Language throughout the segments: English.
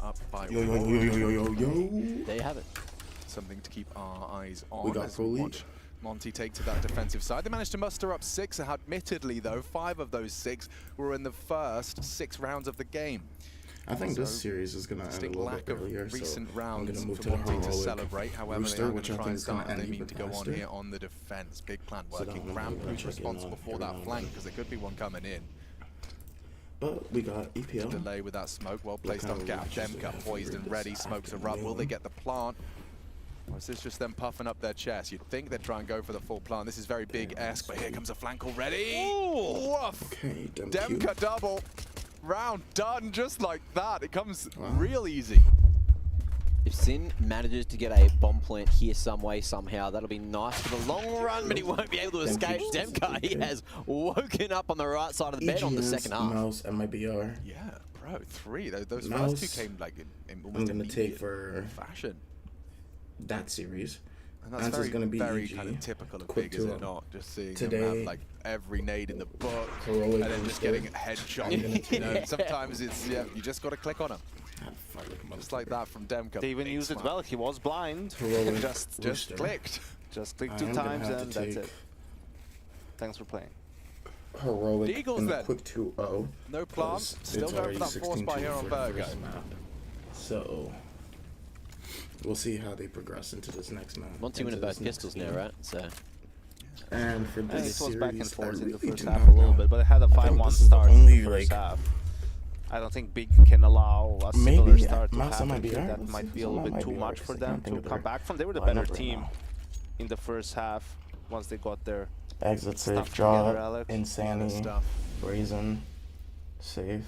up by Yo. There you have it. something to keep our eyes on. We got as full lead. watch Monty take to that defensive side. They managed to muster up 6. Admittedly, though, 5 of those 6 were in the first 6 rounds of the game. I think this series is gonna end a little bit earlier, recent so I'm rounds gonna move for to the Monty to heroic celebrate. However, Rooster, they are going which to I try think and is gonna start. end They mean even to go on faster. here on the defense. Big plan So that working. one Ram will be who's checking responsible on for every that now flank and because there could be one coming in. But we got EPL. Delay with that smoke, well placed kind on of gap. reaches they Demka have poised for and this ready. Smokes are up. Will they get the plant? Or is this just them puffing up their chest? You'd think they'd try and go for the full plant. This is very big-esque, but here comes a flank already. Ooh, Okay, Demka double. Round done just like that. It comes Wow. real easy. If Sin manages to get a bomb plant here some way, somehow, that'll be nice for the long run, but he won't be able to escape. Demka, he has woken up on the right side of the bed on the second half. Mouse and my BR. Yeah, bro, 3. Those Mouse, first 2 came like in I'm almost gonna take immediate for fashion. that series. And that's Answer's gonna be very EG. kind of typical of Quick Big, is it 2-0. not? Just seeing Today, him have like every nade in the book, heroic and then just Rooster. getting a headshot. You know, sometimes it's, yeah, you just got to click on him. Just like that from Demka. They even Big used it smile. well. He was blind. Heroic just Rooster. Clicked. clicked I 2 am gonna times have to and that's take it. Thanks for playing. Heroic Eagles in the then. quick 2-0. No plant. because Still it's going already for that force 16-2 by here on for the Virgo. first map. So we'll see how they progress into this next map. Monty winning into both this next pistols game. now, right? So And for I think this it was series, back and I forth in the really first do half not a little know. bit, but it had a I think 5-1 this is the start in only, the first like, half. I don't think Big can allow a similar maybe start to Mouse happen. might be Here. right. That Let's might see be a if little someone bit might too be much right, for 'cause I them can't think to of come their back from. They were the better lineup right team now. in the first half once they got their Exit safe, stuff draw, together, Alex. Insanity, Stuff. Brazen, safe.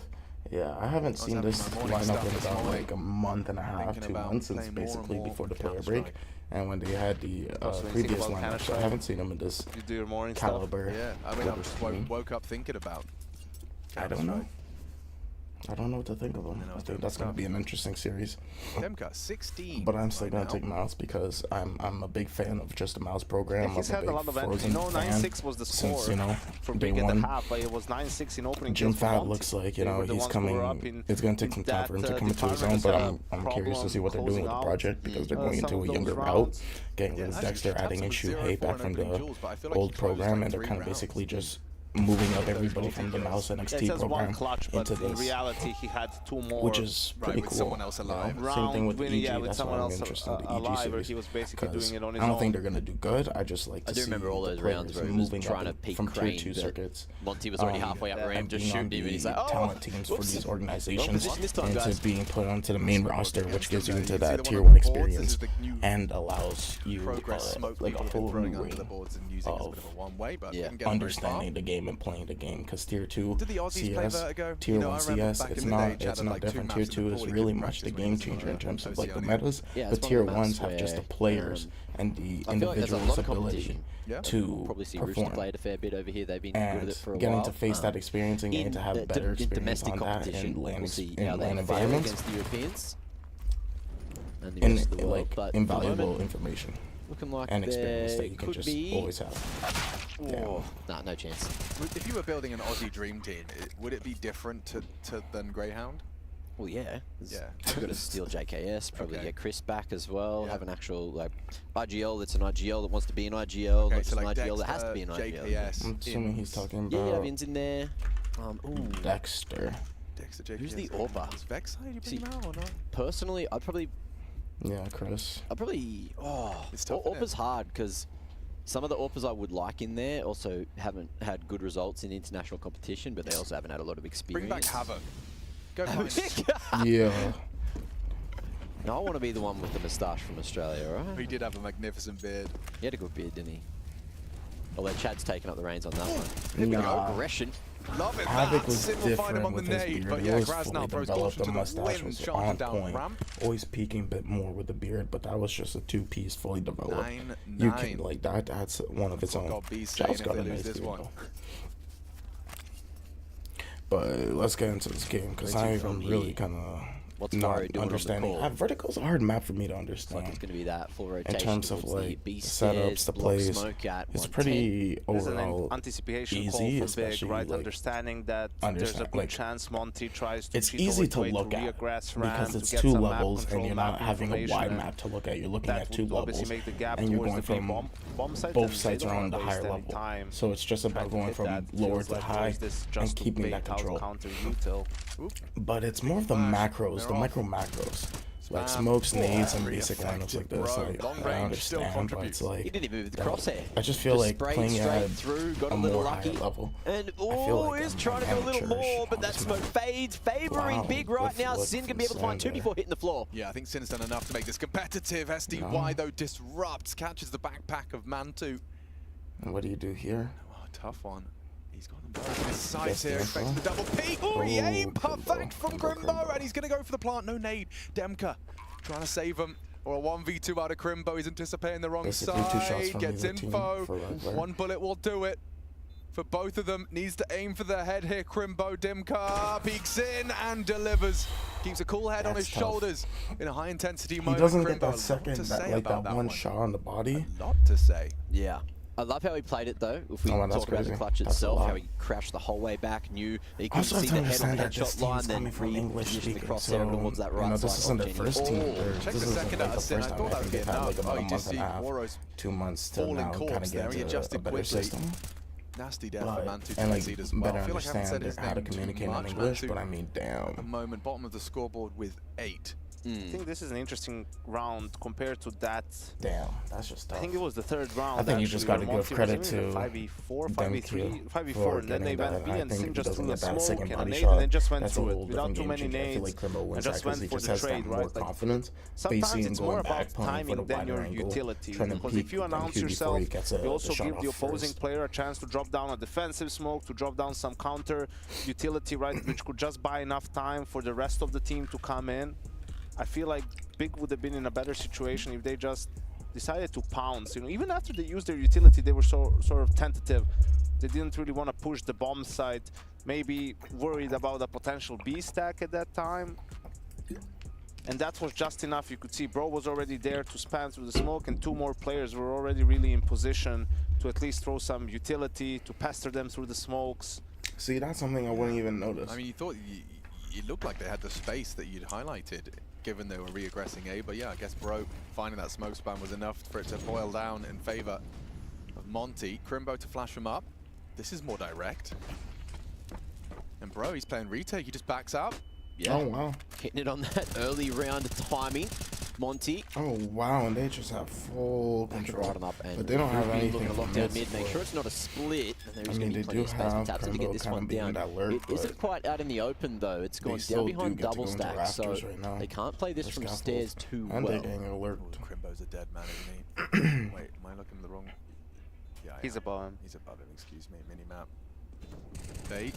Yeah, I haven't seen having this my morning lineup stuff in this about morning, like a month and a half, thinking 2 about months since playing more and basically more before the player Counter-Strike. break and when they had the So when you think previous about lineup. So I Counter-Strike, haven't seen them in this you do your morning stuff. caliber. Yeah, I mean, I just team. woke up thinking about. I don't know. I don't know what to think of them. I know I it's think doing that's going to stuff. be an interesting series. Demka 16. But I'm still right going now. to take Mouse because I'm a big fan of just the Mouse program. He's I'm had a a big lot of Frozen you know, fan 9-6 was the score since, you know, for day Big in the one. half, but it was 9-6 in opening. Jim kills for Fat Monty. looks like, you They know, were the he's ones who were coming. up in It's going to take some time for him to come into his own, but I'm curious to see what they're doing with the project because they're going into a younger route, getting rid of Dexter, adding in Shuhei back from the old program, and they're kind of basically just moving up everybody from the Mouse It NXT says one program clutch, but into in this, reality he had 2 more. which is Right, pretty with cool. someone else you know? alive. Same thing with winning, EG. yeah, with That's someone why I'm else interested in the EG alive, or series he was basically because doing it on his I don't own. think they're gonna do good. I just like to I do see remember all the those rounds players where he was moving trying up to peek from tier Crane, 2 but circuits. Monty was already halfway up ramp, and just being on shooting him, and he's the like, oh, talent teams for whoops. these Wrong organizations position this time, into guys. being put onto the main roster, which gives you into You can see that the tier one on 1 the boards. This experience is the new and allows you progress smoke like a people have been whole throwing new under the ring boards and using as a bit of of a one-way, but Yeah. didn't get them very far. understanding the game and playing the game. Because tier 2 Did the Aussies play CS, Vertigo? tier You know, 1 I remember CS, back it's in the day, not Chad had, like, 2 different. maps Tier in the 2 is pool, he really could much the practice game when he was changer in on terms of OC like the on metas. Yeah, But it's tier one of the 1s maps have just the where, players and the I feel like there's a individual's lot of ability competition. Yeah. to Probably see Rooster perform. play it a fair bit over here. They've been good at And it for a getting while. to face that experience and getting to have better in experience domestic on that competition, in we'll land, see in how they land fare environments against the Europeans and the and rest of the world. like But invaluable for the moment, information looking like and experience there that you can could just be... always have. Yeah. Oh, nah, no chance. If you were building an Aussie dream team, would it be different than Greyhound? Well, yeah. Yeah. You've got to steal JKS, probably Okay. get Chris back as well, Yeah. have an actual like IGL that's an IGL that wants to be an IGL, Okay, not so just like an IGL that has to be an Dexter, IGL. JKS, I'm assuming he's talking Yeah, about Vin's in there. Ooh. Dexter. Dexter, JKS. Who's the Orpa? Is Vex side you See, bring him out or not? Personally, I'd probably, Chris. It's tough, isn't Orpa's it? hard because some of the Orpas I would like in there also haven't had good results in international competition, but they also haven't had a lot of experience. Bring back Havoc. Go find Yeah. No, I want to be the one with the moustache from Australia, right? He did have a magnificent beard. He had a good beard, didn't he? Although Chad's taken up the reins on that one. Here we Nah. go. Aggression. Love it. Havoc that. was Sim will find him different on the with his nade, beard. but He yeah, was Grass now fully throws developed. caution The to the mustache wind, was charging on down point. ramp. Always peaking a bit more with the beard, but that was just a 2-piece fully developed. 9-9. You can like that. That's one of its What own. God B's saying Chad's if got they a lose nice this beard, one. though. But let's get into this game because Where's he I'm from really here? kind of What's not Mario doing understanding. on the call? Vertical's a hard map for me to understand. Like it's going to be that full rotation in terms of towards like the the setups, the plays. It's pretty There's overall an anticipation easy, call from Big, especially right? like Understanding that there's a good chance Monty tries to it's easy to look at because it's two levels and you're not having a wide map to look at. You're looking at two levels and you're going from both sides are on the higher level. So it's just about going from lower to high and keeping that control. But it's more of the macros, the micro macros. Like smokes, nades, and basic lineups like this. Like, I understand, but it's like he didn't even move the crosshair. I just feel like playing at got a more higher level. And like he's trying to go a little more, but that smoke fades, favoring Big right now. Sin can be able to find 2 before hitting the floor. Yeah, I think Sin's done enough to make this competitive. SDY though disrupts, catches the backpack of Mantu. And what do you do here? Oh, tough one. He's got them both in his sights here, expects the double peek. Oh, he aimed perfect from Crimbo, and he's going to go for the plant. No nade. Demka trying to save him. Or a 1v2 out of Crimbo. He's anticipating the wrong side. Gets info. One bullet will do it. For both of them, needs to aim for the head here. Crimbo, Dimka peeks in and delivers. Keeps a cool head on his shoulders in a high intensity moment. He doesn't Crimbo, get that second, that one shot on the body. A lot to say. Yeah. I love how he played it though. If we talk about the clutch itself, how he crashed the whole way back, knew that he couldn't see the head on the headshot line, then repositioned the crosshair towards that right side. This isn't their first team. Check the second out of Sin. I thought that would be enough. Oh, you just see Woro's 2 months to falling now kind corpse of there. He get adjusted a better quickly. system. Nasty death for Mantu And to as well. better I feel like I haven't said understand his how to name too communicate in much. English, Mantu but I mean, damn. at the moment, bottom of the scoreboard with 8. I think this is an interesting round compared to that. Damn, that's just tough. I think it was the third round. I think you just got to give credit to 5v4, 5v3, 5v4, and then they went B and Sin just threw the smoke second and a body nade shot. and then just went That's through a it little without different too game many changer. I feel nades like Crimbo and wins just went he for just the has that trade, more right? confidence. Sometimes it's more about playing for timing the than wider your angle, utility. trying to Because peek if you and announce cue before yourself, he gets you also shot give the off opposing first. player a chance to drop down a defensive smoke, to drop down some counter utility, right, which could just buy enough time for the rest of the team to come in. I feel like Big would have been in a better situation if they just decided to pounce. You know, even after they used their utility, they were sort of tentative. They didn't really want to push the bomb side. Maybe worried about a potential B stack at that time. And that was just enough. You could see Bro was already there to span through the smoke, and 2 more players were already really in position to at least throw some utility, to pester them through the smokes. See, that's something I wouldn't even notice. I mean, you thought it looked like they had the space that you'd highlighted, given they were re-aggressing A, but yeah, I guess Bro finding that smoke span was enough for it to boil down in favor of Monty. Crimbo to flash him up. This is more direct. And Bro, he's playing retake, he just backs up. Yeah. Oh, wow. Hitting it on that early round timing. Monty. Oh, wow, and they just have full control. Right up and but they don't have anything to lock down mid. Make sure it's not a split. And there's going to be plenty of space for Tabs to get this one down. Alert, it isn't quite out in the open, though. It's gone down behind double stack, so right they can't play this from stairs too well. They're getting alert. Ooh, Crimbo's a dead man, isn't he? Wait, am I looking at the wrong? Yeah, He's above him. He's above him, excuse me. Mini-map. Bait.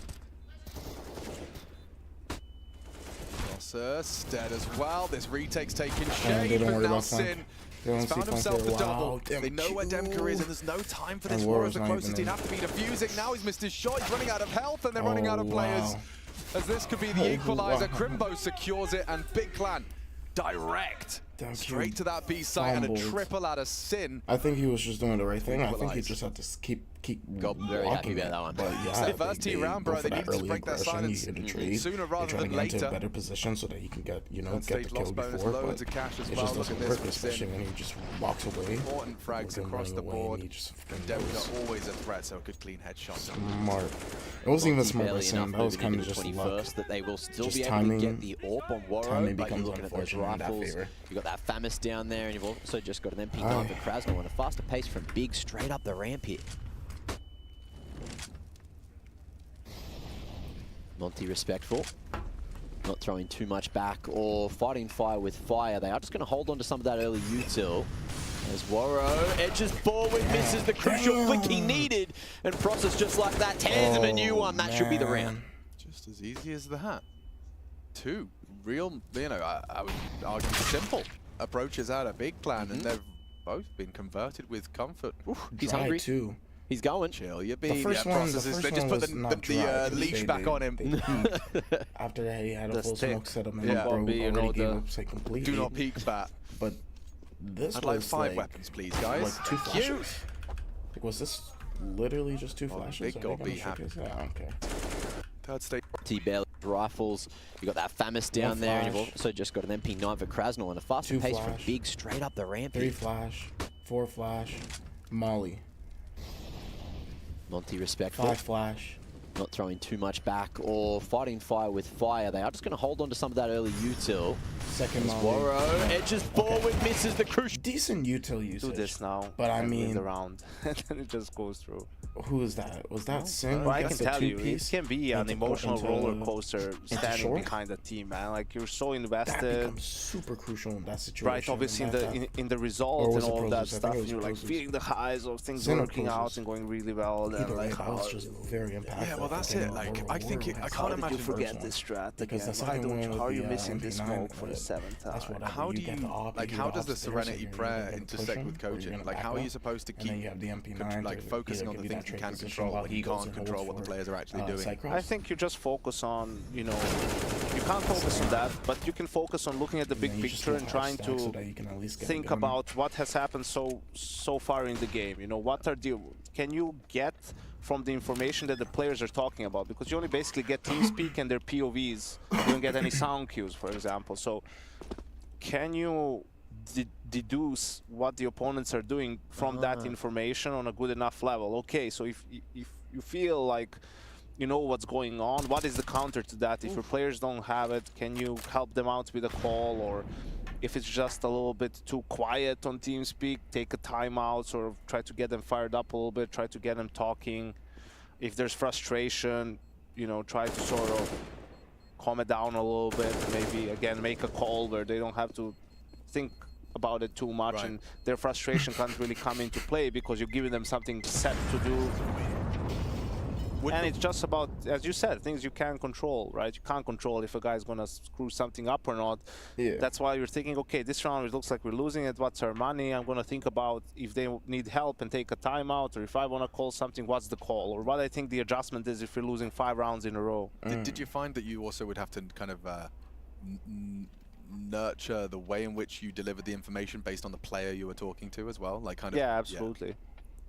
Crosshair, dead as well. This retake's taking shape, but now Sin has found himself the double. They know where Demka is, and there's no time for this. Woro's the closest. He'd have to be defusing. Now he's missed his shot. He's running out of health, and they're running out of players. As this could be the equalizer. Crimbo secures it, and Big Clan direct. Straight to that B site and a triple out of Sin. I think he was just doing the right thing. I think he just had to keep very happy about that one. But yeah, the first T round, bro. They need to break that silence sooner rather than later. Into a better position so that he can get, you know, get the kill bonus, before. loads of cash as it well. just doesn't work, especially when he just walks away. Important frags across the board. And Demka always a threat, so a good clean headshot. Smart. It wasn't even smart by Sam. That was kind of just luck. That they will still just be able timing, to get the AWP on Woro. timing But you're becomes looking at those unfortunate in that rifles. favor. You got that Famis down there, and you've also just got an MP9 for Krasno, and a faster pace from Big straight up the ramp here. Monty respectful, not throwing too much back or fighting fire with fire. They are just going to hold on to some of that early util. As Woro edges forward, misses the crucial flick he needed, and Process just like that tears him a new one. That should be the round. Just as easy as that. 2 real, you know, I would argue simple approaches out of Big Clan, and they've both been converted with comfort. He's hungry too. He's going. Chill, you're The being first one, they just put the leash back on him. After he had a full stick. smoke setup and Yeah. already gave up say completely. Do not peek bat. But this I'd was like 5 weapons, please, guys. like 2 flashes. Like, was this literally just 2 flashes? Big God, be happy. Okay. Third stage. T-Bell rifles. You got that Famis down there, and you've also just got an MP9 for Krasnal and a faster 2 pace from flash. Big straight up the ramp. 3 flash, 4 flash, Molly, Monty respectful. 5 flash. Not throwing too much back or fighting fire with fire. They are just going to hold on to some of that early util. Second Molly. Warrow edges forward, misses the crucial. Decent util usage. Do this now. But I mean, the round, and then it just goes through. who is that? Was that Sin? Well, I He can got the tell you, it 2-piece can be an into- emotional into- roller coaster standing short? behind a team, man. Like you're so That invested. becomes super crucial in that situation. Right, obviously in that the Or result was and it all of that Prosus? I think stuff, it and was you're like Prosus. feeling the highs of things Sin or working out Prosus. and going really well. And Either then way, like, that was just very impactful. Yeah, well, that's for it. King Like, Warrow. I think Warrow I has can't to be imagine the forget first this one. strat Because again. the Why second don't one you? with How are you the, missing this MP9, smoke for the but 7th that's time? whatever. How You do get you, the op, like, you how do does the upstairs, Serenity you're Prayer gonna push intersect him, with or you're coaching? gonna Like, back how are you up, supposed to and then keep you have the MP9 like to focusing either on the give you things that you can transition control while when he you goes can't and control holds what the for, players are actually doing? Cycross. I think you just focus on, you know, you can't focus on that, but you can focus on looking at the And then big you just picture need and to trying have stacks so to that you can at least get think a gun. about what has happened so far in the game. You know, what are the, can you get from the information that the players are talking about? Because you only basically get TeamSpeak and their POVs. You don't get any sound cues, for example. So can you deduce what the opponents are doing from that information on a good enough level? Okay, so if you feel like you know what's going on, what is the counter to that? If your players don't have it, can you help them out with a call? Or if it's just a little bit too quiet on TeamSpeak, take a timeout, sort of try to get them fired up a little bit, try to get them talking. If there's frustration, you know, try to sort of calm it down a little bit. Maybe, again, make a call where they don't have to think about it too much, and their frustration can't really come into play because you're giving them something set to do. And it's just about, as you said, things you can control, right? You can't control if a guy's going to screw something up or not. Yeah. That's why you're thinking, okay, this round it looks like we're losing it. What's our money? I'm going to think about if they need help and take a timeout, or if I want to call something, what's the call? Or what I think the adjustment is if you're losing 5 rounds in a row. Did you find that you also would have to kind of nurture the way in which you delivered the information based on the player you were talking to as well? Like, kind of. Yeah, absolutely.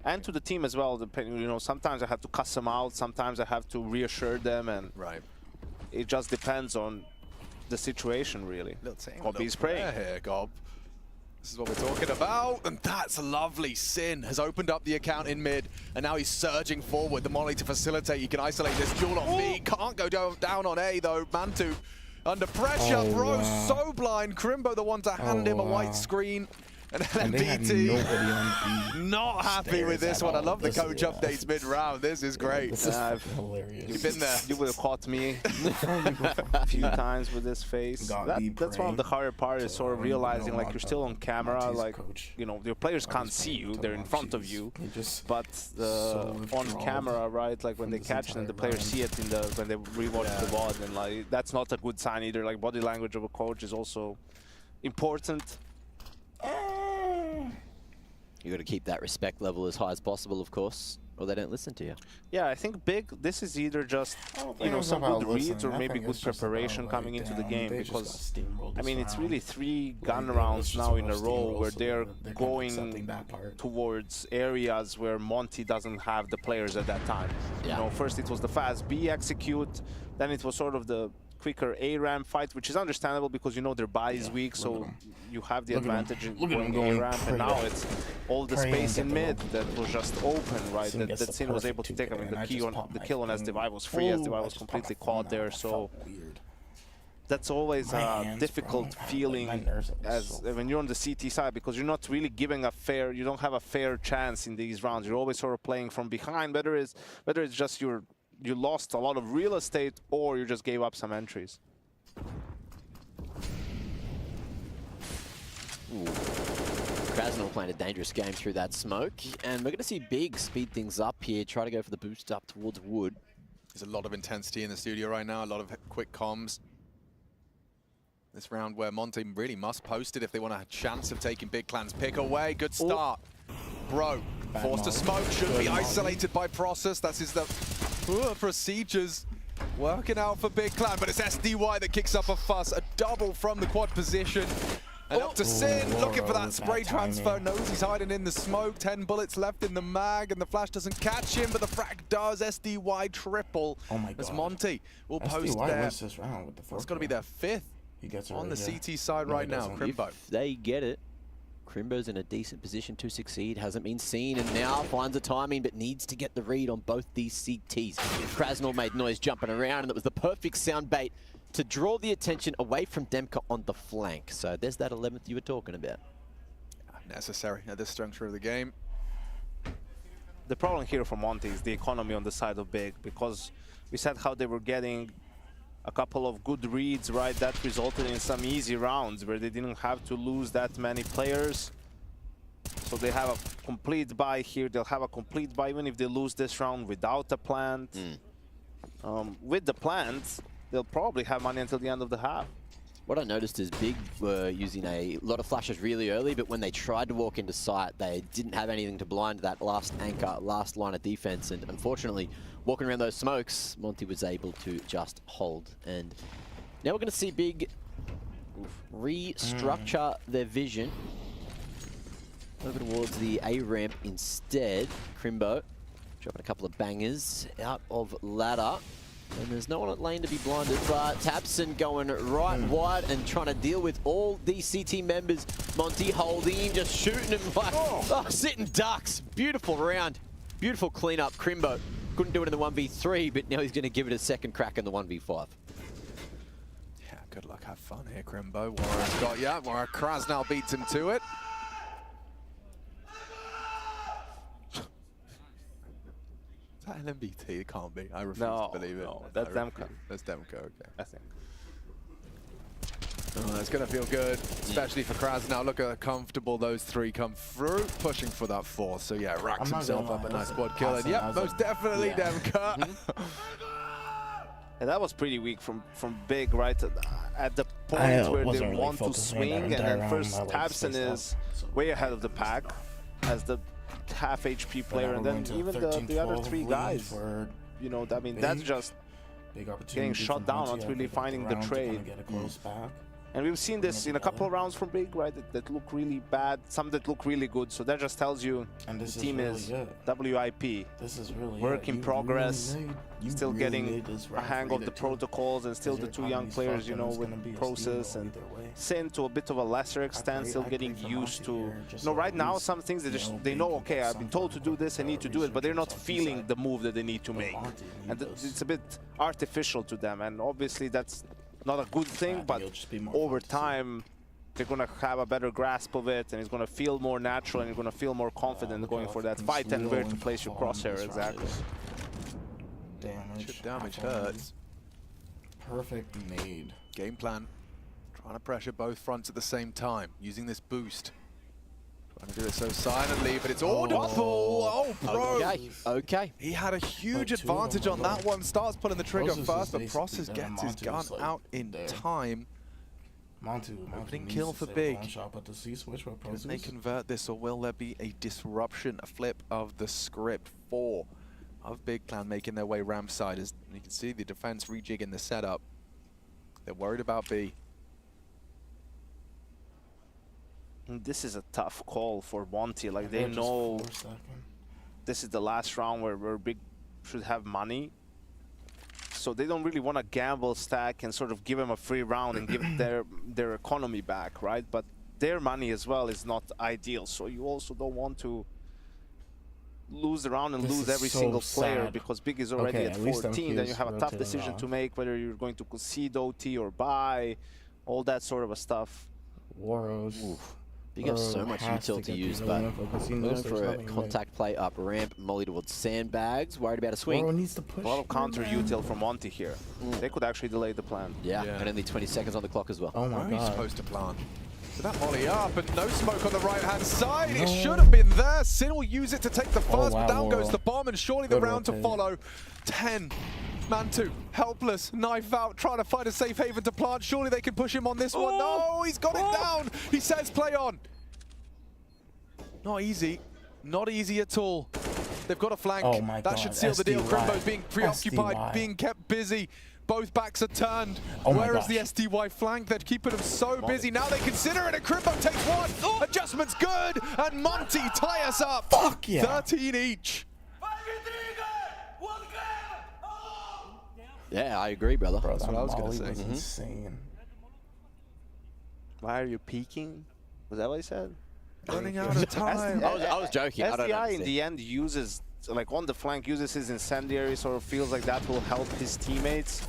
And to the team as well, depending, you know, sometimes I have to cuss them out, sometimes I have to reassure them, and it just depends on the situation, really. Gob praying here, Gob. This is what we're talking about, and that's lovely. Sin has opened up the account in mid, and now he's surging forward. The molly to facilitate. You can isolate this duel on B. Can't go down on A, though. Mantu under pressure. Bro, so blind. Crimbo the one to hand him a white screen. And then BT not happy with this one. I love the coach updates mid-round. This is great. This is hilarious. You've been there. You would have caught me a few times with this face. That's one of the harder parts, is sort of realizing like you're still on camera, like, you know, your players can't see you, they're in front of you, but on camera, right, like when they catch them, the players see it in the, when they rewatch the VOD, and like that's not a good sign either. Like body language of a coach is also important. You got to keep that respect level as high as possible, of course, or they don't listen to you. Yeah, I think this is either just, you know, some good reads or maybe good preparation coming into the game, because I mean it's really 3 gun rounds now in a row where they're going towards areas where Monty doesn't have the players at that time. You know, first it was the fast B execute, then it was sort of the quicker A-ramp fight, which is understandable because you know their buy is weak, so you have the advantage in going A-ramp, and now it's all the space in mid that was just open, right? That Sin was able to take. I mean, the kill on SDY was free, SDY was completely caught there, so that's always a difficult feeling as when you're on the CT side, because you're not really giving a fair, you don't have a fair chance in these rounds. You're always sort of playing from behind, whether it's just you lost a lot of real estate or you just gave up some entries. Krasnal playing a dangerous game through that smoke, and we're going to see Big speed things up here, try to go for the boost up towards Wood. There's a lot of intensity in the studio right now, a lot of quick comms. This round where Monty really must post it if they want a chance of taking Big Clan's pick away. Good start. Bro, Forced to smoke, should be isolated by Process. That's his procedures working out for Big Clan, but it's SDY that kicks up a fuss. A double from the quad position. And up to Sin, looking for that spray transfer. Knows he's hiding in the smoke. 10 bullets left in the mag, and the flash doesn't catch him, but the frag does. SDY triple. Oh my god. As Monty will post SDY there. wins this round with the It's got to be their 5th he gets on the yeah. CT side right now. Crimbo. If they get it, Crimbo's in a decent position to succeed. Hasn't been seen, and now finds the timing, but needs to get the read on both these CTs. Krasnal made noise jumping around, and it was the perfect sound bait to draw the attention away from Demka on the flank. So there's that 11th you were talking about. Necessary at this juncture of the game. The problem here for Monty is the economy on the side of Big, because we said how they were getting a couple of good reads, right? That resulted in some easy rounds where they didn't have to lose that many players. So they have a complete buy here. They'll have a complete buy even if they lose this round without a plant. With the plant, they'll probably have money until the end of the half. What I noticed is Big were using a lot of flashes really early, but when they tried to walk into sight, they didn't have anything to blind that last anchor, last line of defense. And unfortunately, walking around those smokes, Monty was able to just hold. And now we're going to see Big restructure their vision over towards the A ramp instead. Crimbo dropping a couple of bangers out of ladder. And there's no one at lane to be blinded, but Tapson going right wide and trying to deal with all these CT members. Monty holding him, just shooting him like sitting ducks. Beautiful round, beautiful cleanup. Crimbo couldn't do it in the 1v3, but now he's going to give it a second crack in the 1v5. Yeah, good luck, have fun here, Crimbo. Warren's got ya. Warren Krasnal beats him to it. Is that LMBT? It can't be. I refuse to believe it. No, that's Demka. That's Demka, okay. I think. Oh, that's going to feel good, especially for Krasnal. Look how comfortable those three come through, pushing for that 4th. So yeah, racks himself up a nice quad kill. And yep, most definitely Demka. And that was pretty weak from Big, right? At the point where they want to swing, and then first Tabson is way ahead of the pack as the half HP player, and then even the other 3 guys, you know, I mean, that's just getting shot down, not really finding the trade. And we've seen this in a couple of rounds from Big, right, that look really bad, some that look really good. So that just tells you the team is WIP. This is really work in progress, still getting a hang of the protocols, and still the 2 young players, you know, with Process and Sin to a bit of a lesser extent, still getting used to, you know, right now some things they know, okay, I've been told to do this, I need to do it, but they're not feeling the move that they need to make. And it's a bit artificial to them, and obviously that's not a good thing, but over time they're going to have a better grasp of it, and it's going to feel more natural, and you're going to feel more confident going for that fight and where to place your crosshair exactly. Damage hurts. Perfect nade. Game plan. Trying to pressure both fronts at the same time, using this boost. Trying to do it so silently, but it's audible. Oh, bro. Okay. He had a huge advantage on that one. Starts pulling the trigger first, but Process gets his gun out in time. Opening kill for Big. Can they convert this, or will there be a disruption, a flip of the script? 4 of Big Clan making their way ramp side. As you can see, the defense rejigging the setup. They're worried about B. This is a tough call for Monty. Like, they know this is the last round where Big should have money. So they don't really want to gamble stack and sort of give him a free round and give their economy back, right? But their money as well is not ideal. So you also don't want to lose the round and lose every single player, because Big is already at 14. Then you have a tough decision to make whether you're going to concede OT or buy, all that sort of a stuff. Big have so much util to use, but looking for a contact play up ramp, molly towards sandbags, worried about a swing. Needs to push a lot of counter util from Monty here. They could actually delay the plan. Yeah, and only 20 seconds on the clock as well. Oh my god. He's supposed to plant. So that molly up, and no smoke on the right-hand side. It should have been there. Sin will use it to take the first, but down goes the bomb, and surely the round to follow. 10. Mantu, helpless, knife out, trying to find a safe haven to plant. Surely they can push him on this one. No, he's got it down. He says play on. Not easy. Not easy at all. They've got a flank. Oh my that God, should seal the deal. SDY. Crimbo's being preoccupied, SDY. being kept busy. Both backs are turned. Oh my Where is gosh. the SDY flank? They're keeping them so busy. Now they consider it, and Crimbo takes one. Oh. Adjustment's good, and Monty tie us up. Fuck yeah. 13 each. Yeah, I agree, brother. Bro, That's that what I was gonna molly say. was insane. Why are you peeking? Was that what he said? Running out of time. I was joking. I don't SDI in understand. the end uses, like on the flank, uses his incendiary, sort of feels like that will help his teammates.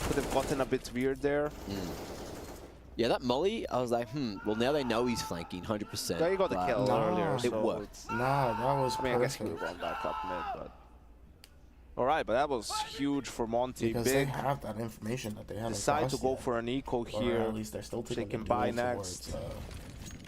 Could have gotten a bit weird there. Yeah, that molly, I was like, well, now they know he's flanking 100%. Yeah, he got the but kill earlier. It so worked. it's- Nah, that was I mean, I guess he perfect. would have gone back up mid, but... Alright, but that was huge for Monty. Because Big they have that information that they haven't decide to crossed go yet. for an eco Or here. at least they're still taking can the buy duel next. towards,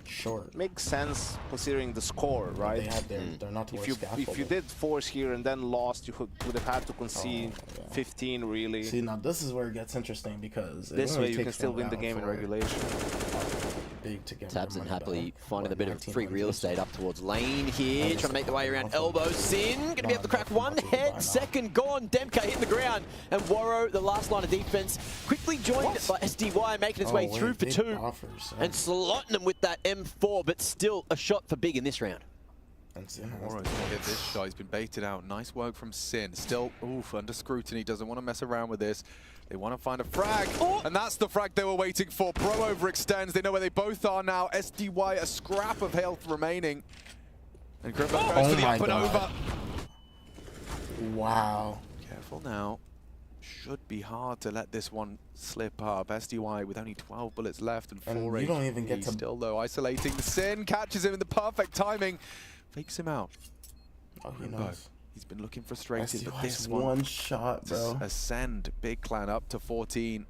short. Makes sense considering the score, right? They had they're not towards If you did force here and then lost, you would have had to concede 15 really. See, now this is where it gets interesting because it This only way you can takes still one win the down game in for regulation. Big to get their Tabson money happily back. finding a What, bit of free 1900s? real estate up towards lane here, That is trying to make the way around nothing. elbow. Sin, going to be able to crack one Nothing by now. head, second gone. Demka hitting the ground, and Waro, the last line of defense, quickly joined by SDY, making its way through for big two, offers, and slotting them with that M4, but still a shot for big in this round. And Sin has Moro's the- gonna hit this shot. He's been baited out. Nice work from Sin. Still, under scrutiny. Doesn't want to mess around with this. They want to find a frag, and that's the frag they were waiting for. Pro overextends. They know where they both are now. SDY, a scrap of health remaining. And Grimbo goes for the my up and God. over. Wow. Careful now. Should be hard to let this one slip up. SDY with only 12 bullets left and 4 you don't even get to- Still though, isolating the Sin. Catches him in the perfect timing. Fakes him out. Oh, he Grimbo, knows. he's been looking frustrated, but SDY's this one shot, to bro. ascend big clan up to 14.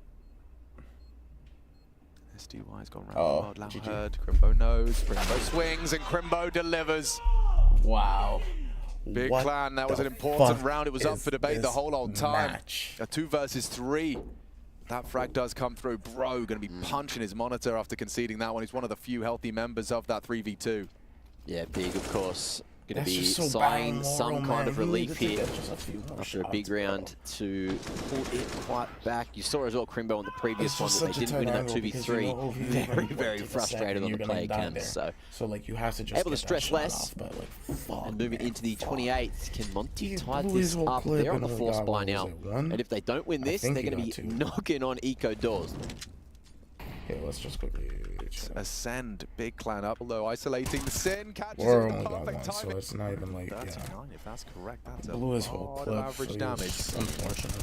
SDY's gone round Oh, the world. Loud GG. heard. Crimbo knows. Crimbo swings and Crimbo delivers. Wow. Big What clan. That was the an important fuck round. It was up is for debate the this whole old time. match? A 2 versus 3. That frag does come through. Bro going to be punching his monitor after conceding that one. He's one of the few healthy members of that 3v2. Yeah, big, of course. Going to That's be just so sighing bad some moral, kind man. of He needed relief to here get just a few more after a shots, big bro. round to pull it quite back. You saw as well Crimbo on the previous It's one just that they such a didn't win tight in that angle because 2v3. you know if you Very, even very take a frustrated second, on the you're gonna play die cams. there. So like you have to just Able to get that stress shot less. off, but like, fuck, And moving man, into the fuck. 28th, can Monty He tie blew this his whole up? clip They're on and the only 4th got, spy what was now. it, one? And if they don't win I this, they're think he going to got be 2. knocking on eco doors. Okay, let's just quickly check. Ascend big clan up. Although isolating the Sin. Catches We're him in only the got perfect one, so timing. it's not even like, 39, yeah. if that's correct. That's a Blew his whole lot of clip. average so damage. it's unfortunate.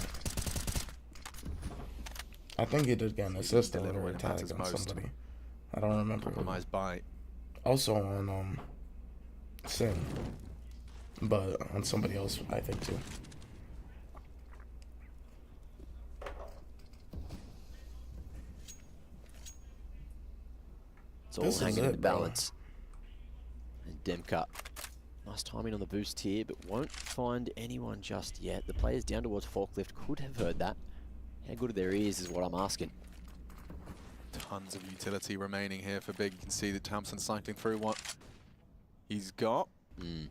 I think he did get an assist deliver or when a it tag matters on most. somebody. I don't remember. Compromised by. Also on Sin, but on somebody else, I think too. It's all This is hanging in it, the bro. balance. And Demka, nice timing on the boost here, but won't find anyone just yet. The players down towards Forklift could have heard that. How good are their ears is what I'm asking. Tons of utility remaining here for Big. You can see that Thompson's cycling through what he's got. And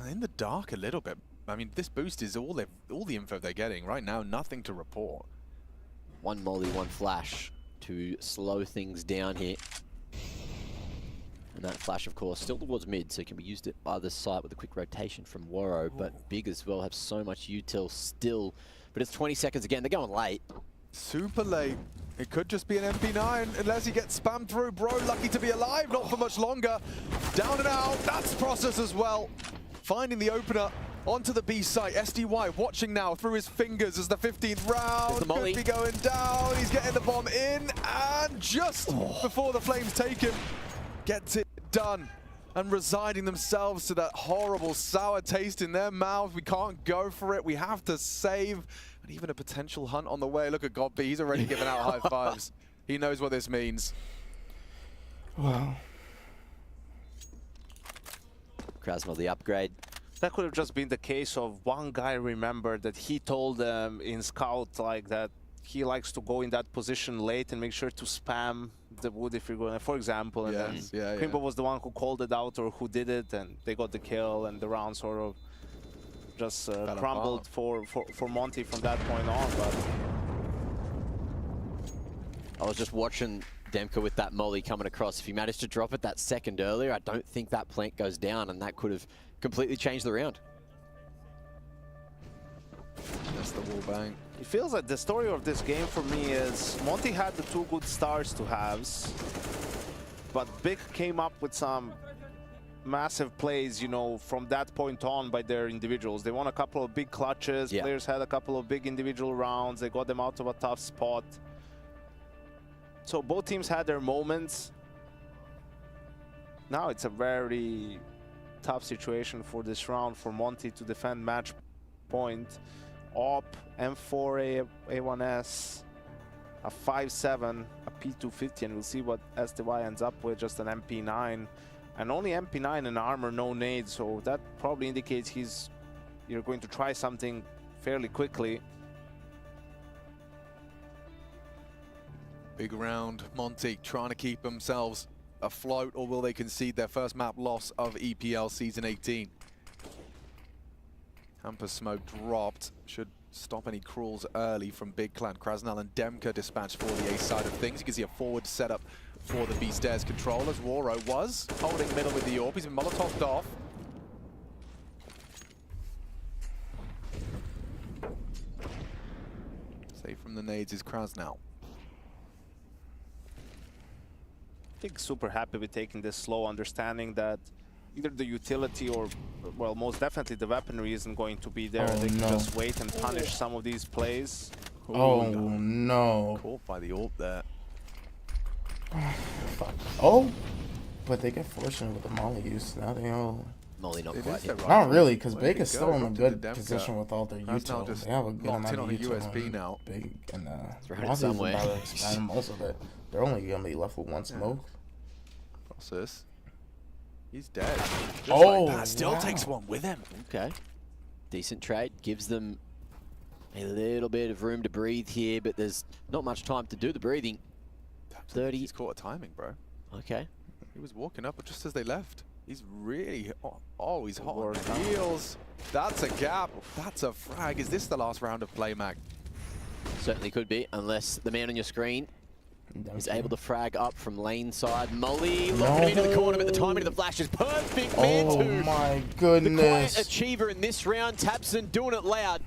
in the dark a little bit. I mean, this boost is all the info they're getting right now. Nothing to report. One molly, one flash to slow things down here. And that flash, of course, still towards mid, so it can be used at either side with a quick rotation from Waro. But Big as well have so much util still. But it's 20 seconds again. They're going late. Super late. It could just be an MP9 unless he gets spammed through. Bro, lucky to be alive, not for much longer. Down and out, that's Process as well. Finding the opener onto the B site. SDY watching now through his fingers as the 15th round the molly. could be going down. He's getting the bomb in, and just before the flames take him, gets it done. And resigning themselves to that horrible sour taste in their mouth. We can't go for it. We have to save. And even a potential hunt on the way. Look at Godby. He's already giving out high fives. He knows what this means. Wow. Krasnov, the upgrade. That could have just been the case of one guy remembered that he told them in scout like that he likes to go in that position late and make sure to spam the wood if you're going, for example, and Yes, then Crimbo was the one who called it out or who did it, and they got the kill, and the round sort of just crumbled for Monty from that point on. But I was just watching Demka with that molly coming across. If he managed to drop it that second earlier, I don't think that plant goes down, and that could have completely changed the round. That's the wall bang. it feels like the story of this game for me is Monty had the 2 good starts to halves, but Big came up with some massive plays, you know, from that point on by their individuals. They won a couple of big clutches, players had a couple of big individual rounds, they got them out of a tough spot. So both teams had their moments. Now it's a very tough situation for this round for Monty to defend match point. Op, M4, A1S, a 5.7, a P250, and we'll see what STY ends up with, just an MP9. And only MP9 and armor, no nades, so that probably indicates you're going to try something fairly quickly. Big round, Monty trying to keep themselves afloat, or will they concede their first map loss of EPL Season 18? Hamper smoke dropped, should stop any crawls early from Big Clan. Krasnal and Demka dispatched for the A side of things. You can see a forward setup for the B stairs controllers. Waro was holding middle with the AWP. He's been molotoved off. Safe from the nades is Krasnal. I think super happy with taking this slow, understanding that either the utility or, well, most definitely the weaponry isn't going to be there. They can just wait and punish some of these plays. Oh no. Caught by the AWP there. Fuck. Oh, but they get fortunate with the molly use. Now they all. Molly not quite hit. Not really, because Big is still in a good position with all their util. They have a good locked in amount on of a util. USB now. Big and right somewhere. about to expand most of it. They're only gonna be left with one smoke. Process. He's dead. Just Oh, like that. Still takes one with him. Okay. Decent trade. Gives them a little bit of room to breathe here, but there's not much time to do the breathing. 30. He's caught a timing, bro. Okay. He was walking up just as they left. He's really... Oh, he's hot on the heels. That's a gap. That's a frag. Is this the last round of play, Mag? Certainly could be, unless the man on your screen is able to frag up from lane side. Molly locking into the corner, but the timing of the flash is perfect. Oh my goodness. The quiet achiever in this round. Tabson doing it loud.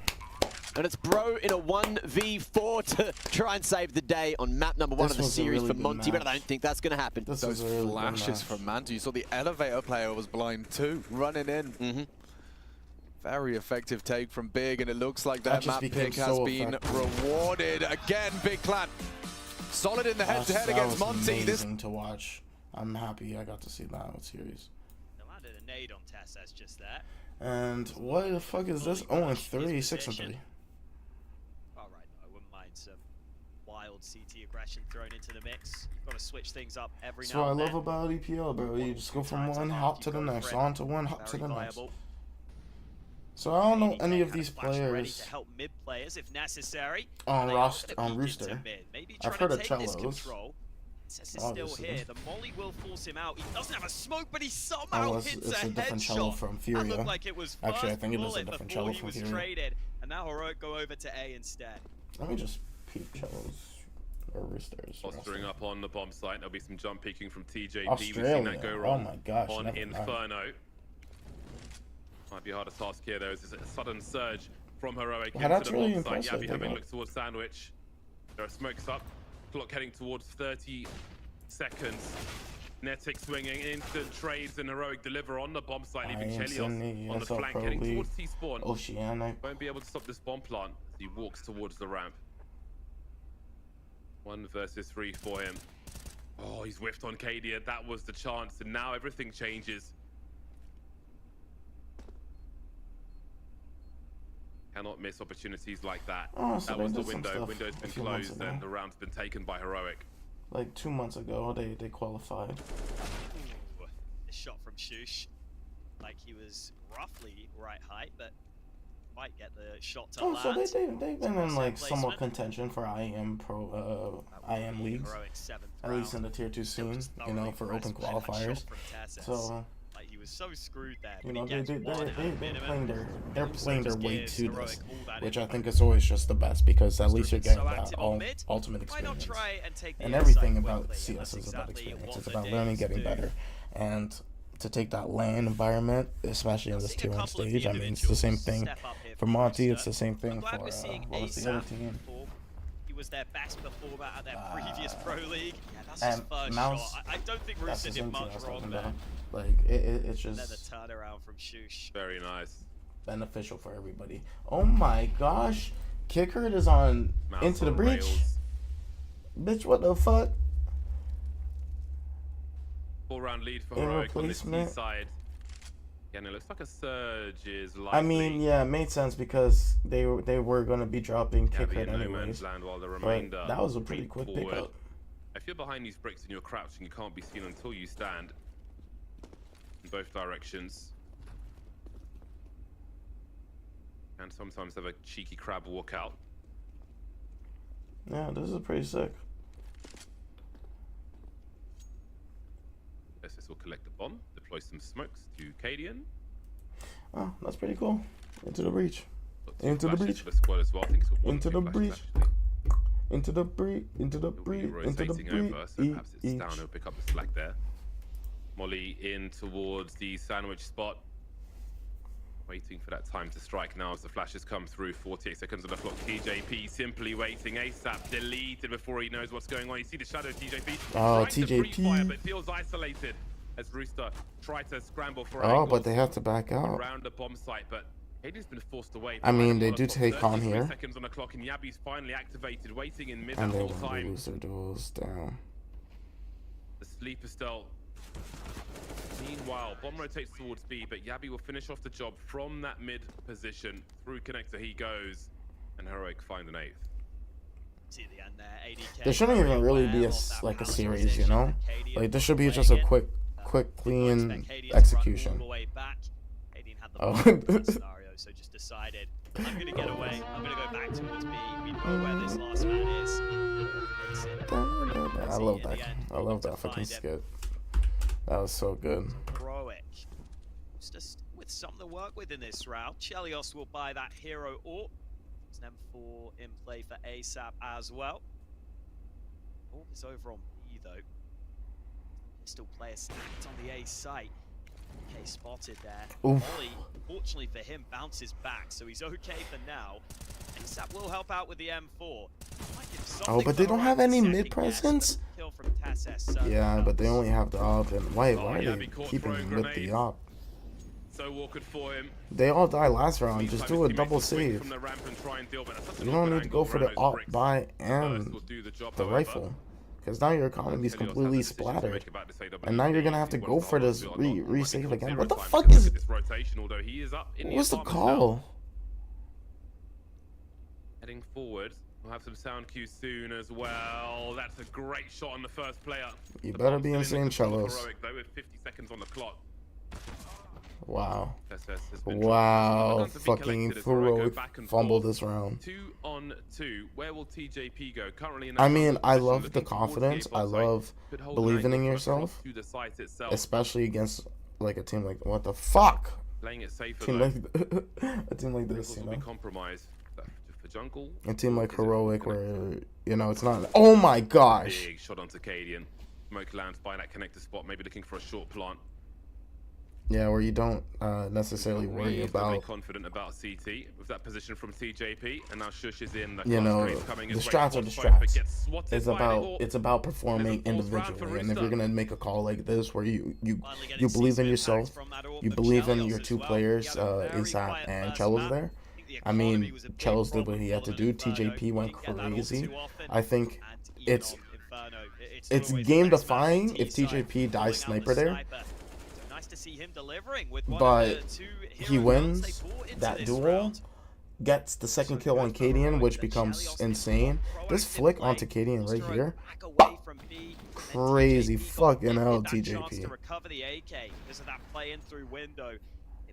And it's Bro in a 1v4 to try and save the day on map number 1 of the series for Monty, but I don't think that's going to happen. Those flashes from Manti. You saw the elevator player was blind too, running in. Very effective take from Big, and it looks like that map pick has been rewarded. Again, Big Clan. Solid in the head-to-head against Monty. Amazing to watch. I'm happy I got to see that series. They landed a nade on Tess, that's just that. And what the fuck is this? 0-3, 6-3. Alright, I wouldn't mind some wild CT aggression thrown into the mix. You've got to switch things up every That's now and what I then. love about EPL, bro. You just go from one hop to the next, on to one hop to the next. So I don't know any of these players to help mid players if necessary. on Rooster. I've heard of Cellos. Cess is still here. The molly will force him out. He doesn't have a smoke, but he somehow hits it's a different cello from Furia. That looked like it was Actually, I think it is a different cello he from was Furia. traded, and now Heroic go over to A instead. Let me just peep cellos or Roosters. Fostering up on the bomb site. There'll be some jump peeking from TJD. We've Australia. seen that go wrong Oh my gosh, on never Inferno. Might be a harder task here though. It's a sudden surge from Heroic Well, into the really bomb site. impressive, Yavi having though. looked towards Sandwich. There are smokes up. Clock heading towards 30 seconds. Netic swinging, instant trades, and Heroic deliver on the bomb site, leaving Chelios on the flank, heading towards T-spawn. Oceanic. Won't be able to stop this bomb plant as he walks towards the ramp. 1 versus 3 for him. Oh, he's whiffed on Kadia. That was the chance, and now everything changes. Cannot miss opportunities like that. Oh, so that was the they did some window. stuff Window's a been few months closed, ago. and the round's been taken by Heroic. Like 2 months ago, they qualified. Ooh, a shot from Shush. Like he was roughly right height, but quite get the shot to Oh, land. so they've been in like somewhat placement. contention for IM Pro IM leagues, at least in the tier 2 scene, you know, for open qualifiers. So Like, he was so screwed there. you know, they're minimum. playing their way to this, which I think is always just the best, because at least you're getting that ultimate experience. And everything about CS is about experience. It's about learning, getting better, and to take that LAN environment, especially in this tier 1 stage. I mean, it's the same thing for Monty. It's the same thing for what was the other team. He was their best performer at their previous pro league. Yeah, that's his first shot. I don't think Rusa did much wrong there. Like it's just another turnaround from Shush. Very nice. Beneficial for everybody. Oh my gosh, Kicker is on Into the Breach. Rails. Bitch, what the fuck? 4-round lead for Heroic on the C side. Again, it looks like a surge is likely. I mean, yeah, it made sense because they were gonna be dropping Kicker anyways. While the But that was a pretty quick pickup. If you're behind these bricks and you're crouching, you can't be seen until you stand. In both directions. And sometimes have a cheeky crab walk out. Yeah, this is pretty sick. SS will collect the bomb, deploy some smokes to Cadian. Oh, that's pretty cool. Into the breach. Into the breach. For the squad as well. I think it's got one Into the flash, breach. actually. Into the breach. Into the breach. Into the Rotating breach. over, so perhaps it's down. He'll pick up the slack there. Molly in towards the sandwich spot. Waiting for that time to strike now as the flashes come through. 48 seconds on the clock. TJP simply waiting. ASAP deleted before he knows what's going on. You see the shadow TJP. Oh, TJP. TJP. But feels isolated as Rooster tried to scramble for Oh, but they have to back out. around the bomb site. But Hayden's been forced away. I mean, they do take on here. Seconds on the clock, and Yabi's finally activated, waiting in mid And they whole want to time. lose their duels down. The sleeper still. Meanwhile, bomb rotates towards B, but Yabi will finish off the job from that mid position. Through connector he goes, and Heroic find an 8th. See the end there, ADK. There shouldn't even really be a series, you know? Like, this should be just a quick, clean execution. Oh. Scenario, so just decided, I'm gonna get away. I'm gonna go back towards B. We know where this last man is. I love that. I love that fucking skit. That was so good. Heroic. Just with something to work with in this round. Chelios will buy that hero AWP. It's an M4 in play for ASAP as well. AWP is over on B though. Pistol player stacked on the A site. Okay, spotted there. Molly, fortunately for him, bounces back, so he's okay for now. ASAP will help out with the M4. Oh, but they don't have any mid presence? Yeah, but they only have the op. And why are they keeping him with the op? So awkward for him. They all die last round. Just do a double save. You don't need to go for the op, buy, and the rifle. Because now your economy is completely splattered. And now you're going to have to go for this re-save again. What the fuck is it? What's the call? Heading forward. We'll have some sound cues soon as well. That's a great shot on the first player. You better be insane, Chelos. Heroic, though, with 50 seconds on the clock. Wow. Wow. Fucking Heroic fumbled this round. 2-on-2. Where will TJP go? Currently in I mean, I love the confidence. I love believing in yourself. Especially against like a team like, what the fuck? Playing it safer, a team like this, you know? Jungle. A team like Heroic where, you know, it's not... Oh my gosh! Big shot onto Cadian. Smoke lands by that connector spot, maybe looking for a short plant. Yeah, where you don't necessarily worry about... confident about CT with that position from TJP, and now Shush is in. You know, the strats are the strats. It's about performing individually, and if you're gonna make a call like this, where you believe in yourself, you believe in your two players, ASAP and Chelos there. I mean, Chelos did what he had to do. TJP went crazy. I think it's game defying if TJP dies sniper there. But he wins that duel, gets the second kill on Cadian, which becomes insane. This flick onto Cadian right here. Crazy fucking hell, TJP.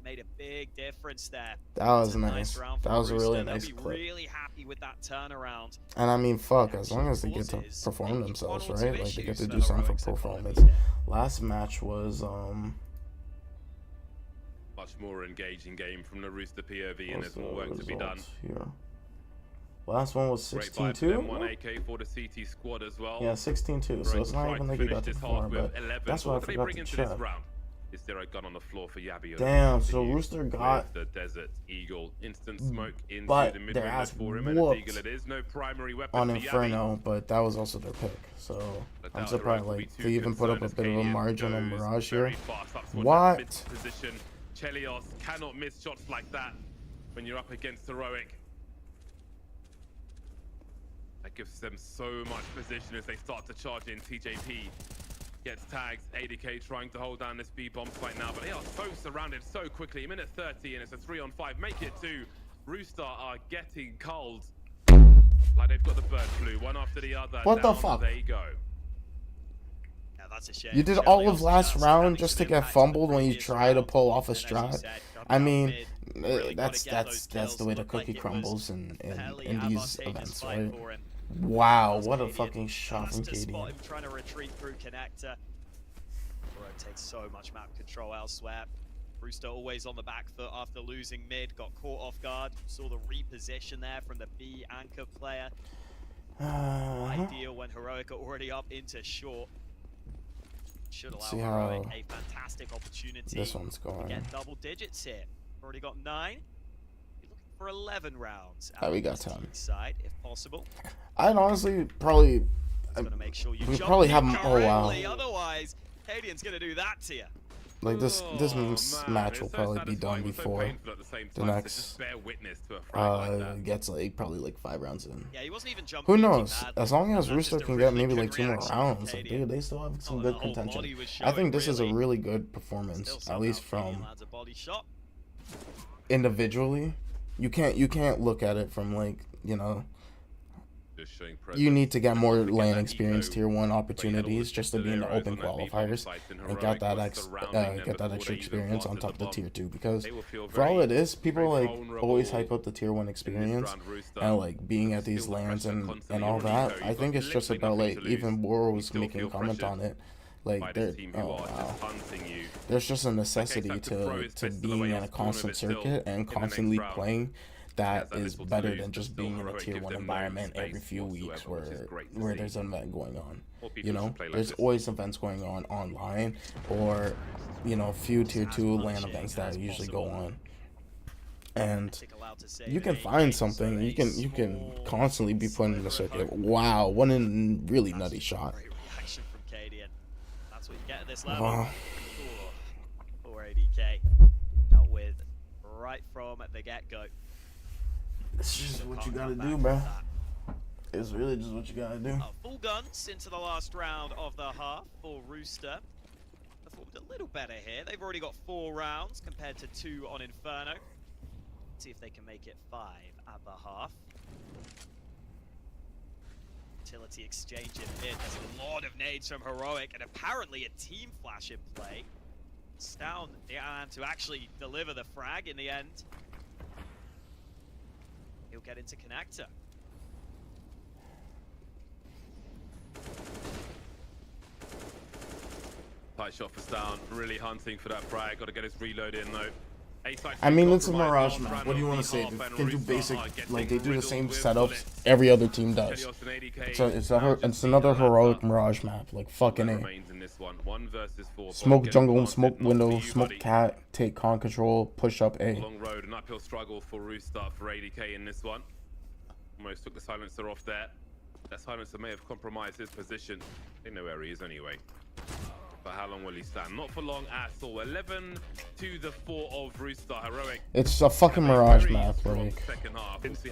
It made a big difference there. That was nice. That was a really nice clip. clip. Really happy with that turnaround. And I mean, fuck, as long as they get to perform themselves, right? Like they get to do something for performance. Last match was much more engaging game from the Rooster POV, and there's more work to be done. Here. Last one was 16-2. One AK for the CT squad as well. Yeah, 16-2. So it's not even like he got to perform, but that's what I forgot to check. Is there a gun on the floor for Yabi? Damn, so Rooster got the Desert Eagle. Instant smoke into but the mid their window ass for him, and it's whooped Eagle it is. No primary weapon on for Inferno, Yabi. but that was also their pick. So I'm surprised like they even put up a bit of a margin on Mirage here. What? Position. Chelios cannot miss shots like that when you're up against Heroic. That gives them so much position as they start to charge in. TJP gets tagged. ADK trying to hold down this B bomb site now, but they are so surrounded so quickly. Minute 30 and it's a 3-on-5. Make it 2. Rooster are getting cold. Like they've got the bird flu, one after the other. What the fuck? There you go. Yeah, that's a shame. You did all of last round just to get fumbled when you try to pull off a strat. I mean, that's the way the cookie crumbles in these events, right? Wow, what a fucking shot from KD. Trying to retreat through connector. Takes so much map control elsewhere. Rooster always on the back foot after losing mid, got caught off guard. Saw the reposition there from the B anchor player. Ideal when Heroic are already up into short. Should allow Heroic a fantastic opportunity. This one's going. Get double digits here. Already got 9. For 11 rounds. We got time. Side, if possible. I'd honestly probably. Make sure you we probably have them. Oh wow. Otherwise, Cadian's gonna do that to you. Like this match will probably be done before the next gets like probably like 5 rounds in. Yeah, he wasn't even jumping. Who knows? As long as Rooster can get maybe like 2 more rounds, like dude, they still have some good contention. I think this is a really good performance, at least from individually. You can't look at it from like, you know, you need to get more LAN experience, tier 1 opportunities just to be in the open qualifiers and get that extra experience on top of the tier 2, because for all it is, people like always hype up the tier 1 experience and like being at these LANs and all that. I think it's just about like, even Boro was making a comment on it, like there's just a necessity to being in a constant circuit and constantly playing. That is better than just being in a tier 1 environment every few weeks where there's an event going on. You know, there's always events going on online, or you know, a few tier 2 LAN events that usually go on. And you can find something. You can constantly be put in the circuit. Wow, what a really nutty shot. That's what you get at this level. Wow. Or ADK dealt with right from the get-go. It's just what you gotta do, bro. It's really just what you gotta do. Full guns into the last round of the half for Rooster. Performed a little better here. They've already got 4 rounds compared to 2 on Inferno. Let's see if they can make it 5 at the half. Utility exchange in mid. There's a lot of nades from Heroic, and apparently a team flash in play. It's down to actually deliver the frag in the end. He'll get into connector. Tight shot for Stown, really hunting for that frag. Got to get his reload in though. I mean, it's a Mirage map. What do you want to say? They can do basic, like they do the same setups every other team does. It's another Heroic Mirage map, like fucking A. Smoke jungle, smoke window, smoke cat, take con control, push up A. Long road, an uphill struggle for Rooster for ADK in this one. Almost took the silencer off there. That silencer may have compromised his position. They know where he is anyway. But how long will he stand? Not for long at all. 11 to the 4 of Rooster. Heroic. It's a fucking Mirage map, like.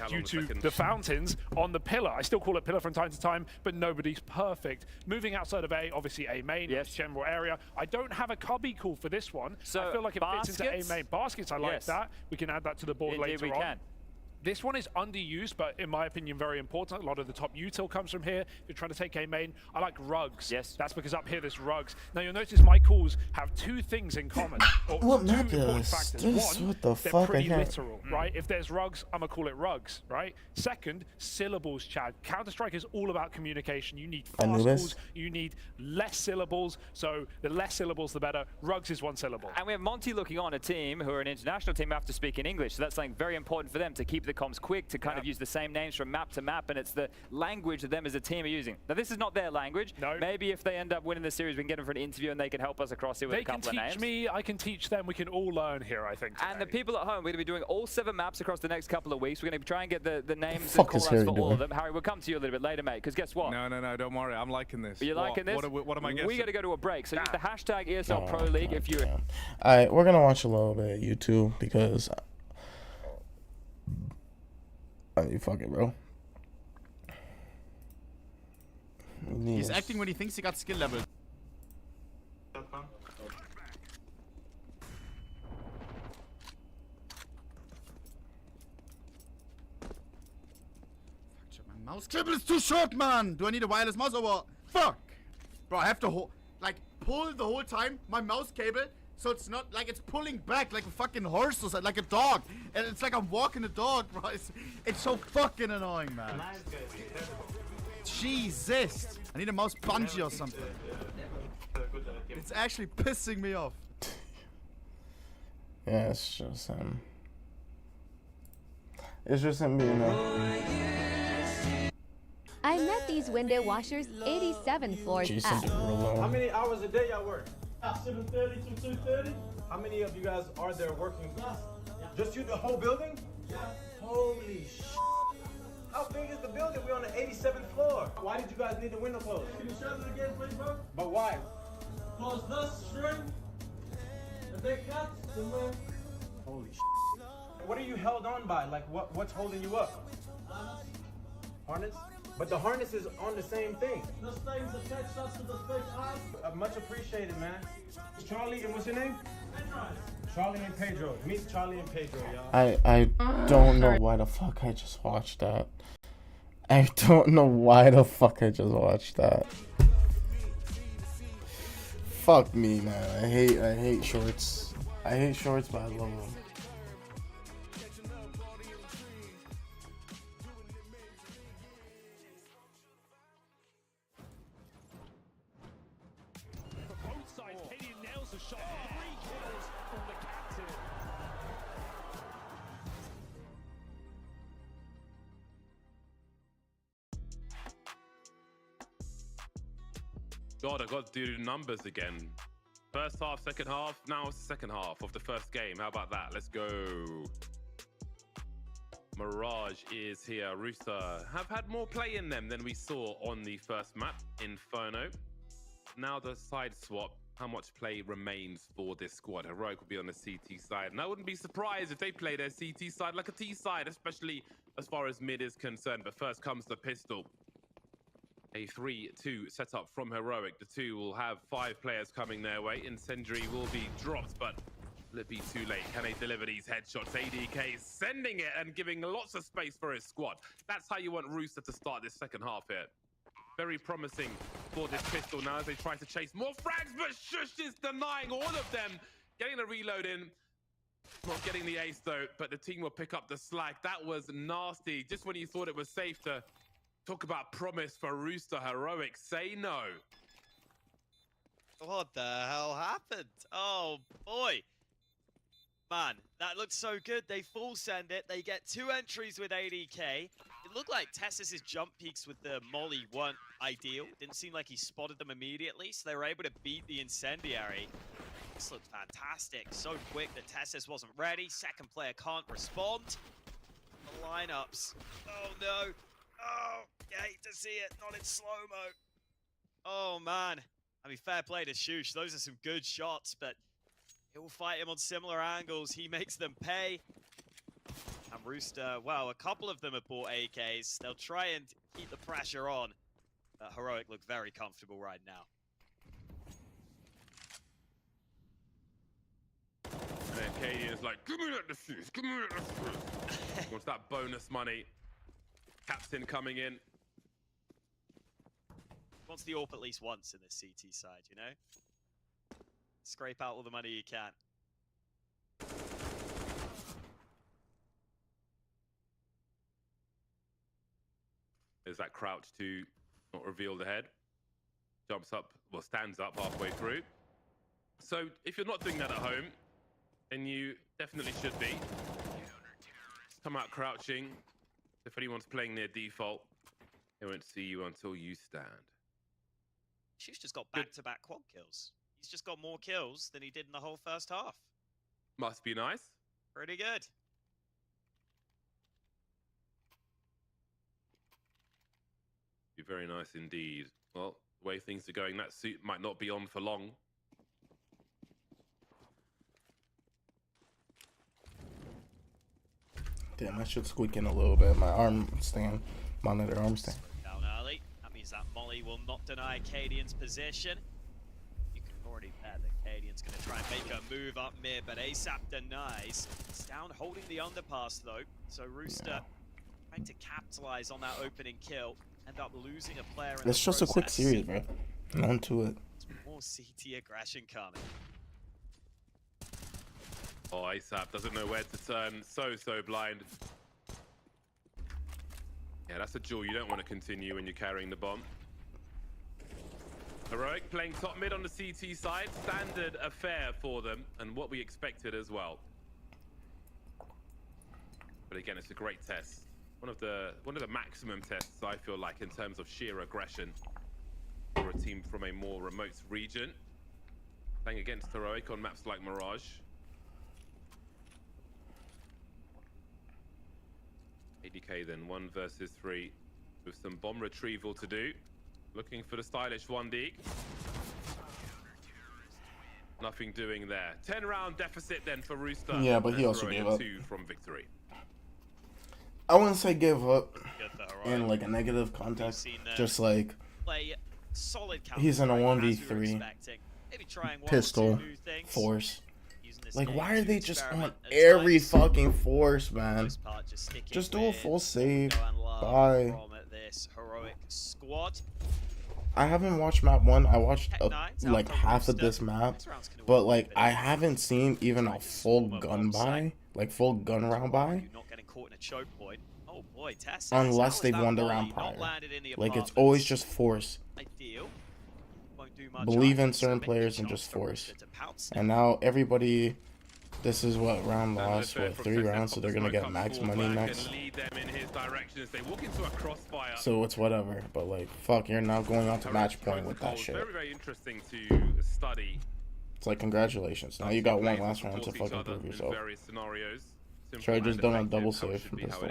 Due to the fountains on the pillar. I still call it pillar from time to time, but nobody's perfect. Moving outside of A, obviously A main, yes, general area. I don't have a cubby call for this one. So I feel like it fits into A main. Baskets, I like that. We can add that to the board later on. This one is underused, but in my opinion, very important. A lot of the top util comes from here. If you're trying to take A main, I like rugs. Yes. That's because up here there's rugs. Now you'll notice my calls have two things in common. Or What two map important is factors. this? One, What the they're fuck? pretty literal, right? If there's rugs, I'm gonna call it rugs, right? Second, syllables, Chad. Counter-Strike is all about communication. You need fast calls, you need less syllables. So the less syllables, the better. Rugs is one syllable. And we have Monty looking on a team who are an international team who have to speak in English. So that's something very important for them to keep the comms quick, to kind of use the same names from map to map, and it's the language that them as a team are using. Now this is not their language. No. Maybe if they end up winning the series, we can get them for an interview and they can help us across here with a couple of names. They can teach me, I can teach them. We can all learn here, I think. And the people at home, we're going to be doing all 7 maps across the next couple of weeks. We're going to try and get the names and call-outs for all of them. Harry, we'll come to you a little bit later, mate, because guess what? No, don't worry. I'm liking this. Are you liking this? What am I guessing? We got to go to a break. So use the hashtag ESL Pro League if you're... Alright, we're gonna watch a little bit of YouTube because I mean, fuck it, bro. He's acting when he thinks he got skill level. My mouse cable is too short, man. Do I need a wireless mouse or what? Fuck, bro. I have to pull the whole time my mouse cable, so it's not like it's pulling back like a fucking horse or something, like a dog, and it's like I'm walking a dog, bro. It's so fucking annoying, man. Jesus, I need a mouse bungee or something. It's actually pissing me off. Yeah, it's just him being I met these window washers 87 floors up. How many hours a day y'all work? 7:30 to 2:30. How many of you guys are there working? Just you, the whole building? Yeah. Holy shit. How big is the building? We're on the 87th floor. Why did you guys need the window closed? Can you show it again, please, bro? But why? Close this string. The big cut. Holy shit. What are you held on by? Like, what's holding you up? Harness? But the harness is on the same thing. This thing's attached us to the big eye. Much appreciated, man. Charlie, and what's your name? Pedro. Charlie and Pedro. Meet Charlie and Pedro, y'all. I don't know why the fuck I just watched that. I don't know why the fuck I just watched that. Fuck me, man. I hate shorts. I hate shorts, but I love them. God, I got to do the numbers again. First half, second half. Now it's the second half of the first game. How about that? Let's go. Mirage is here. Rooster have had more play in them than we saw on the first map, Inferno. Now the side swap. How much play remains for this squad? Heroic will be on the CT side. And I wouldn't be surprised if they play their CT side like a T side, especially as far as mid is concerned. But first comes the pistol. A 3-2 setup from Heroic. The two will have 5 players coming their way. Incendiary will be dropped, but will it be too late? Can they deliver these headshots? ADK is sending it and giving lots of space for his squad. That's how you want Rooster to start this second half here. Very promising for this pistol now as they try to chase more frags, but Shush is denying all of them. Getting a reload in. Not getting the ace though, but the team will pick up the slack. That was nasty. Just when you thought it was safe to talk about promise for Rooster, Heroic say no. What the hell happened? Oh boy. Man, that looked so good. They full send it. They get 2 entries with ADK. It looked like Tessus's jump peaks with the molly weren't ideal. Didn't seem like he spotted them immediately, so they were able to beat the incendiary. This looked fantastic. So quick that Tessus wasn't ready. Second player can't respond. The lineups. Oh no. Oh, you hate to see it. Not in slow-mo. Oh man. I mean, fair play to Shush. Those are some good shots, but he will fight him on similar angles. He makes them pay. And Rooster, well, a couple of them have bought AKs. They'll try and keep the pressure on. Heroic look very comfortable right now. And Acadians like, give me that defuse, give me that defuse. Wants that bonus money. Captain coming in. Wants the AWP at least once in this CT side, you know? Scrape out all the money you can. There's that crouch to not reveal the head. Jumps up, well, stands up halfway through. So if you're not doing that at home, then you definitely should be. Come out crouching. If anyone's playing near default, they won't see you until you stand. She's just got back-to-back quad kills. He's just got more kills than he did in the whole first half. Must be nice. Pretty good. Be very nice indeed. Well, the way things are going, that suit might not be on for long. Damn, that should squeak in a little bit. My arm stand, monitor arm stand. Down early. That means that Molly will not deny Cadian's position. You can already bet that Cadian's going to try and make a move up mid, but ASAP denies. It's down holding the underpass though. So Rooster trying to capitalize on that opening kill. End up losing a player in It's the just a quick process. series, bro. On to it. More CT aggression coming. Oh, ASAP doesn't know where to turn. So blind. Yeah, that's a duel you don't want to continue when you're carrying the bomb. Heroic playing top mid on the CT side. Standard affair for them, and what we expected as well. But again, it's a great test. One of the maximum tests, I feel like, in terms of sheer aggression for a team from a more remote region. Playing against Heroic on maps like Mirage. ADK then 1 versus 3 with some bomb retrieval to do. Looking for the stylish 1D. Nothing doing there. 10-round deficit then for Rooster. Yeah, but he also gave up. 2 from victory. I wouldn't say give up in like a negative context. Just like he's in a 1v3 pistol force. Like, why are they just on every fucking force, man? Just do a full save. Bye. I haven't watched map 1. I watched like half of this map, but like I haven't seen even a full gun buy, like full gun round buy. Unless they've won the round prior. Like, it's always just force. Believe in certain players and just force. And now everybody, this is what round lost, what, 3 rounds, so they're gonna get max money next. So it's whatever, but like, fuck, you're now going on to match point with that shit. Very interesting to study. It's like, congratulations, now you got 1 last round to fucking prove yourself. Should I just done a double save from pistol?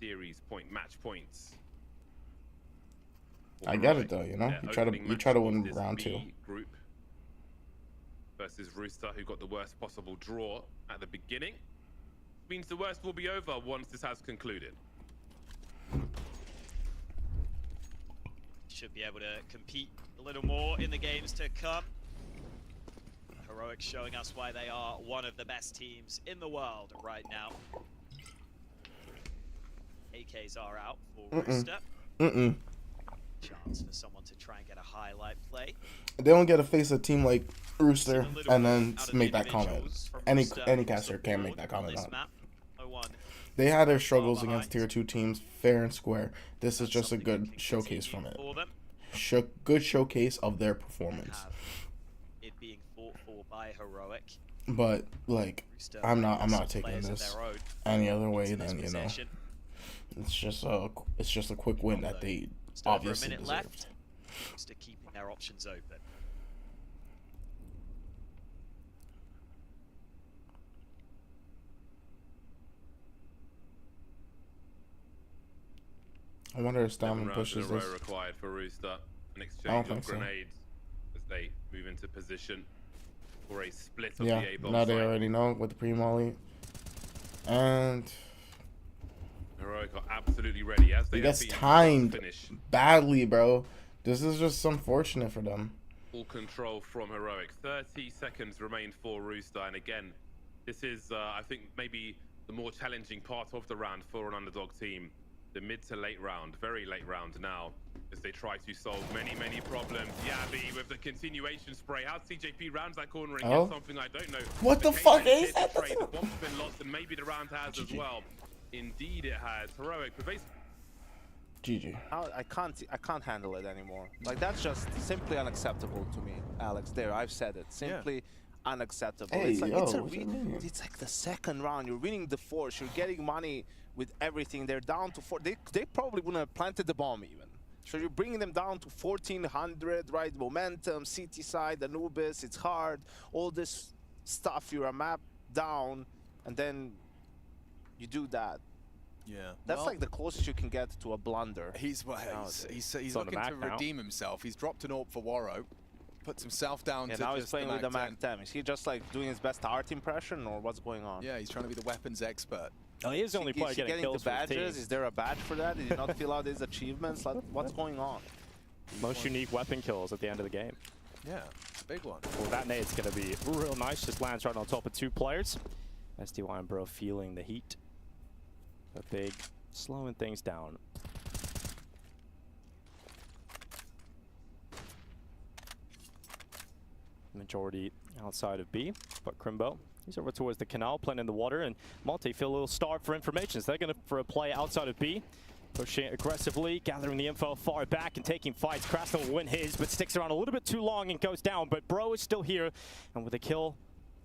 Series point, match points. I get it though, you know. You try to win round 2. Group versus Rooster, who got the worst possible draw at the beginning. Means the worst will be over once this has concluded. Should be able to compete a little more in the games to come. Heroic showing us why they are one of the best teams in the world right now. AKs are out for Rooster. Chance for someone to try and get a highlight play. They don't get to face a team like Rooster and then make that comment. Any caster can't make that comment on it. They had their struggles against tier 2 teams, fair and square. This is just a good showcase from it. Good showcase of their performance. It being fought for by Heroic. But like, I'm not taking this any other way than, you know. It's just a quick win that they obviously deserved. Just keeping their options open. I wonder if Stalman pushes this. Required for Rooster. An exchange of grenades as they move into position for a split of the A-bomb. Now they already know with the pre-molly. And Heroic are absolutely ready as they gets timed badly, bro. This is just unfortunate for them. Full control from Heroic. 30 seconds remain for Rooster, and again, This is, I think, maybe the more challenging part of the round for an underdog team. The mid to late round, very late round now, as they try to solve many problems. Yabby with the continuation spray. How CJP rounds that corner and gets something I don't know. What the fuck is that? The bomb's been lost, and maybe the round has as well. Indeed, it has. Heroic, pervasive. GG. I can't handle it anymore. Like, that's just simply unacceptable to me, Alex. There, I've said it. Simply unacceptable. Hey, it's like it's like the second round. You're winning the force. You're getting money with everything. They're down to 4. They probably wouldn't have planted the bomb even. So you're bringing them down to 1400, right? Momentum, CT side, Anubis. It's hard. All this stuff. You're a map down, and then you do that. Yeah, that's like the closest you can get to a blunder. He's looking to redeem himself. He's dropped an AWP for Waro, puts himself down. Now he's playing with the Mac 10. Is he just like doing his best art impression, or what's going on? Yeah, he's trying to be the weapons expert. Oh, he is the only player getting kills the badges. Is there a badge for that? Did he not fill out his achievements? Like, what's going on? Most unique weapon kills at the end of the game. Yeah, it's a big one. Well, that nade's going to be real nice. Just lands right on top of 2 players. SDY and Bro feeling the heat. A big, slowing things down. Majority outside of B, but Crimbo, he's over towards the canal, playing in the water, and Monte feel a little starved for information. So they're going for a play outside of B, pushing aggressively, gathering the info far back and taking fights. Krasnov will win his, but sticks around a little bit too long and goes down. But Bro is still here, and with a kill,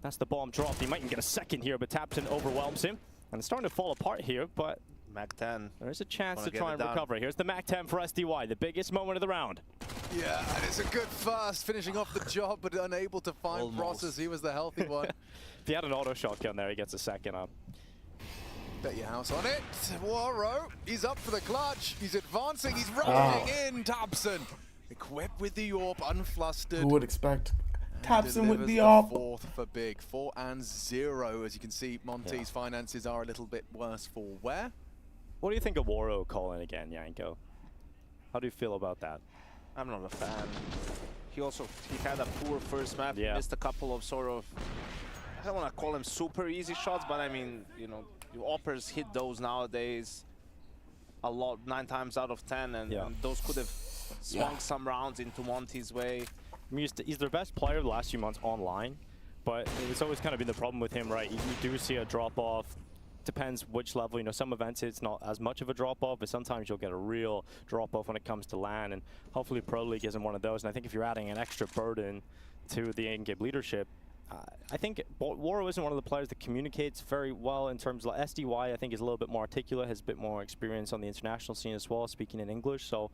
that's the bomb dropped. He might even get a second here, but Tapton overwhelms him. And it's starting to fall apart here, but Mac 10. There's a chance to try and recover. Here's the Mac 10 for SDY, the biggest moment of the round. Yeah, and it's a good first, finishing off the job, but unable to find Process. He was the healthy one. If he had an auto shotgun there, he gets a second up. Bet your house on it. Waro, he's up for the clutch. He's advancing. He's rushing in. Thompson, equipped with the AWP, unflustered. Who would expect Thompson with the AWP? Fourth for big. 4 and 0. As you can see, Monte's finances are a little bit worse for wear. What do you think of Waro calling again, Yanko? How do you feel about that? I'm not a fan. He had a poor first map. He missed a couple of sort of, I don't want to call them super easy shots, but I mean, you know, AWPers hit those nowadays a lot, 9 times out of 10, and those could have swung some rounds into Monte's way. I mean, he's their best player the last few months online, but it's always kind of been the problem with him, right? You do see a drop-off. Depends which level. You know, some events it's not as much of a drop-off, but sometimes you'll get a real drop-off when it comes to LAN, and hopefully Pro League isn't one of those. And I think if you're adding an extra burden to the in-game leadership, I think Waro isn't one of the players that communicates very well in terms of SDY. I think is a little bit more articulate, has a bit more experience on the international scene as well, speaking in English. So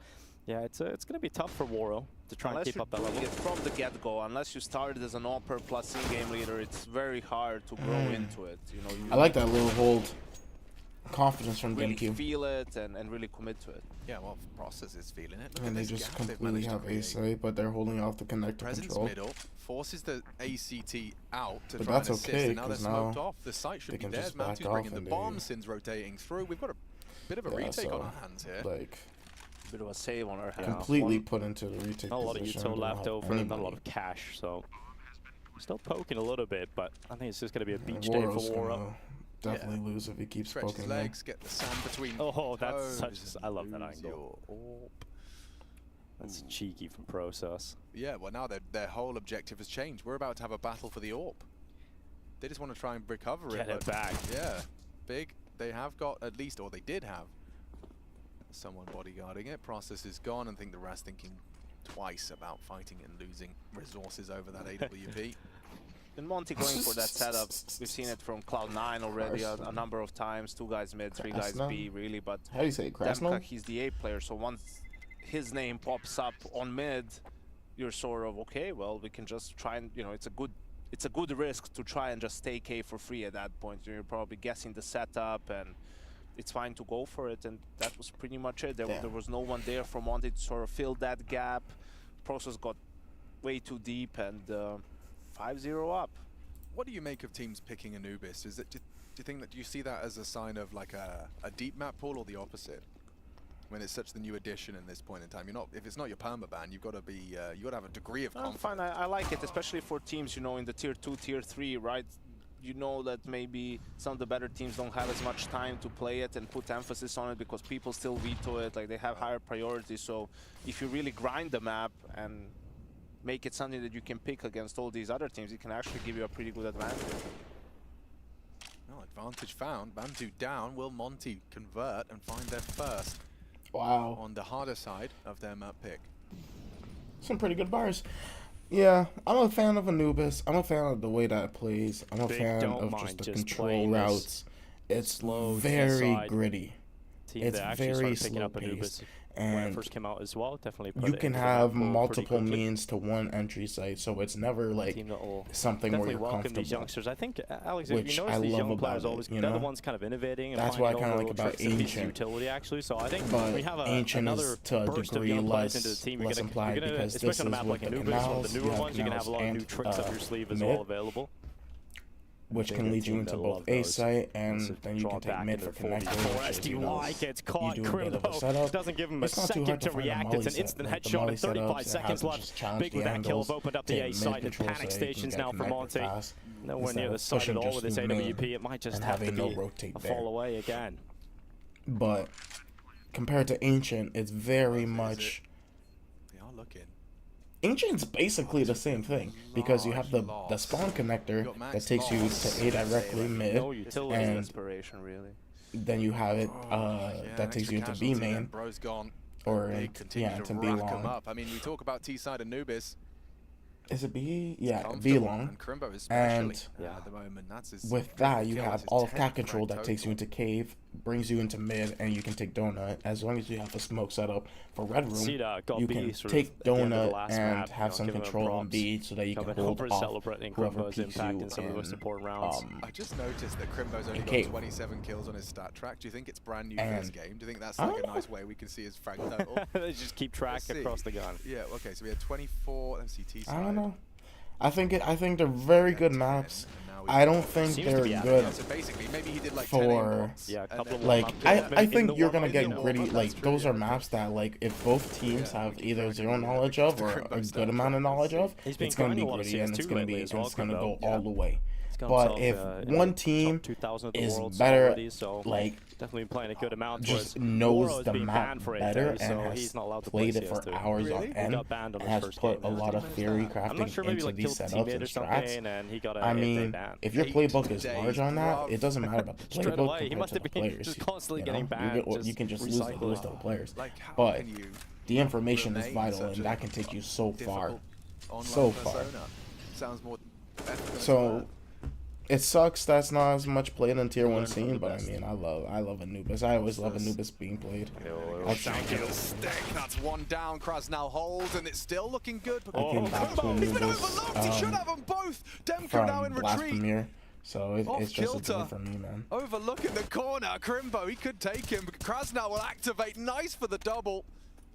yeah, it's going to be tough for Waro to try and keep up that level. From the get-go, unless you started as an AWPer plus in-game leader, it's very hard to grow into it. You know, I like that little hold. Confidence from really GameCube. Feel it and really commit to it. Yeah, well, Process is feeling it. And they just completely have ASA, but they're holding off the connector control. Middle forces the ACT out to but try that's and assist. okay, and now they're smoked off. The site should be can there. just back Matu's off bringing the and bomb. Sin's rotating through. We've got a bit of a retake on our hands here. Like, bit of a save on our hands. Completely put into the retake. Not a lot of util left over, not a lot of cash, so still poking a little bit, but I think it's just going to be a beach day for Waro. Definitely lose if he keeps Stretch poking his legs, get the sand between. Oh, that's such. I love that angle. That's cheeky from Process. Yeah, well now their whole objective has changed. We're about to have a battle for the AWP. They just want to try and recover it. Get it back. Yeah, big. They have got at least, or they did have, someone bodyguarding it. Process is gone, and I think the rest thinking twice about fighting and losing resources over that AWP. And Monty going for that setup, we've seen it from Cloud9 already a number of times. 2 guys mid, 3 guys B, really. But how do you say it, Krasnov? He's the A player, so once his name pops up on mid, you're sort of okay. Well, we can just try and, you know, it's a good risk to try and just take A for free at that point. You're probably guessing the setup, and it's fine to go for it. And that was pretty much it. There was no one there for Monty to sort of fill that gap. Process got way too deep, and 5-0 up. What do you make of teams picking Anubis? Is it, do you think that, do you see that as a sign of like a deep map pool, or the opposite? When it's such the new addition in this point in time, you're not, if it's not your permaban, you've got to be, you got to have a degree of confidence. Fine, I like it, especially for teams, you know, in the tier 2, tier 3, right? you know that maybe some of the better teams don't have as much time to play it and put emphasis on it because people still veto it, like they have higher priorities. So if you really grind the map and make it something that you can pick against all these other teams, it can actually give you a pretty good advantage. Well, advantage found. Bantu down. Will Monty convert and find their first? Wow. On the harder side of their map pick. Some pretty good bars. Yeah, I'm a fan of Anubis. I'm a fan of the way that it plays. I'm a fan of just the control routes. It's very gritty. It's very slow paced. When And it first came out as well, definitely put you it can into the have map pool multiple pretty quickly. means to one entry site, so it's never like something where Definitely you're welcome comfortable. these youngsters. I think, Alex, Which you I notice these love young players about it, always, you they're the know? ones kind of innovating and That's what I finding kind of all like the about tricks and pieces of Ancient. utility, actually. So I think But we have Ancient another is to a burst of degree young players into the less team. You're gonna, implied because this especially on a is map like with the Anubis, one of canals. the You newer have ones, you're going to have a lot of new canals tricks up and, your sleeve as mid, well available. which Big can lead you team into that both love A those. site and then you Draw can take back mid into for the 4v4. connector. Which is, you know, SDY gets you caught. do a bit of a Crimbo setup. doesn't give him a It's not too second hard to find a react. molly It's an set. instant Like, the headshot molly and 35 setups, it seconds has left. just challenge Big the with that kill angles, have opened up the take A mid side and control panic so you can stations get now for connected Monty. fast Nowhere instead near the of side at pushing all just with this through main AWP. It might just and have to having be no rotate a there. fall away again. But compared to Ancient, it's very much... They are looking. Ancient's basically the same thing because you have the spawn connector that takes you to A directly mid, No utility and desperation, really. then you have it that takes you into B main, Bro's gone. or They continue yeah, to to B rack 'em long. up. I mean, we talk about T-side Anubis. Is it B? Yeah, B Comfortable, long. and Crimbo especially And at the moment. That's his with that, you kill, have that's his all of 10th cat control frag that takes you total. into cave, brings you into mid, and you can take donut. As long as you have a smoke set up for red room, Cedar got you B can sort of take at the end of the donut last and map, have some give him control on props. B so that you can Coming hold over off celebrating whoever Crimbo's peeks impact you in some of the most important rounds. I just noticed that Crimbo's only got Cave. 27 kills on his stat track. Do you think it's brand new And for this game? Do you think that's like a nice way we can see his frag total? They just keep track Let's see. across the gun. Yeah, okay, so we had 24. Let's see, T-side. I don't know. I think they're very good maps. I don't think Seems to they're be good Yeah, so basically, maybe he did like 10 for aimbots, Yeah, a and couple then- of like warm-up I games, think maybe you're in the gonna get warm-up, gritty. that's Like true, those yeah. are maps that like if both teams have either zero knowledge of or a good amount of knowledge of, He's been it's gonna be grinding a lot of gritty and it's CS2 gonna be lately as well, it's gonna Crimbo. go all the way. got But himself, if in one the team top 2,000 of the is world better, already, so like definitely playing a good amount. just whereas knows Moro's the being map banned for it, better so and he's has not allowed to played play it for CS2. hours Really? on He end got banned on and his has first put game. a lot of theory I'm not sure, crafting maybe into like these killed a setups teammate and or something, strats. and he got a I hit mean, ban. if your 8 playbook is today, large on that, bruv. it doesn't matter about the Straight playbook away, he compared must to have the been players. just constantly You getting know? banned. You can just recycle lose it. to the players. Like, how But can you the information is remain vital, such and a that can take you so far. difficult online So far. persona? Sounds more better than So it sucks that's not as much played in tier 1 learn from scene, the but I best. mean I love Anubis. I always love Anubis being played. stick. That's one down. Kraz now holds, and it's still looking good. But I came back to he's been Anubis overlooked. He should have them both. Demko now in from last retreat. premiere, so Off it's just a kilter. game for me, man. Overlooking the corner. Crimbo, he could take him. But Krasnow will activate. Nice for the double.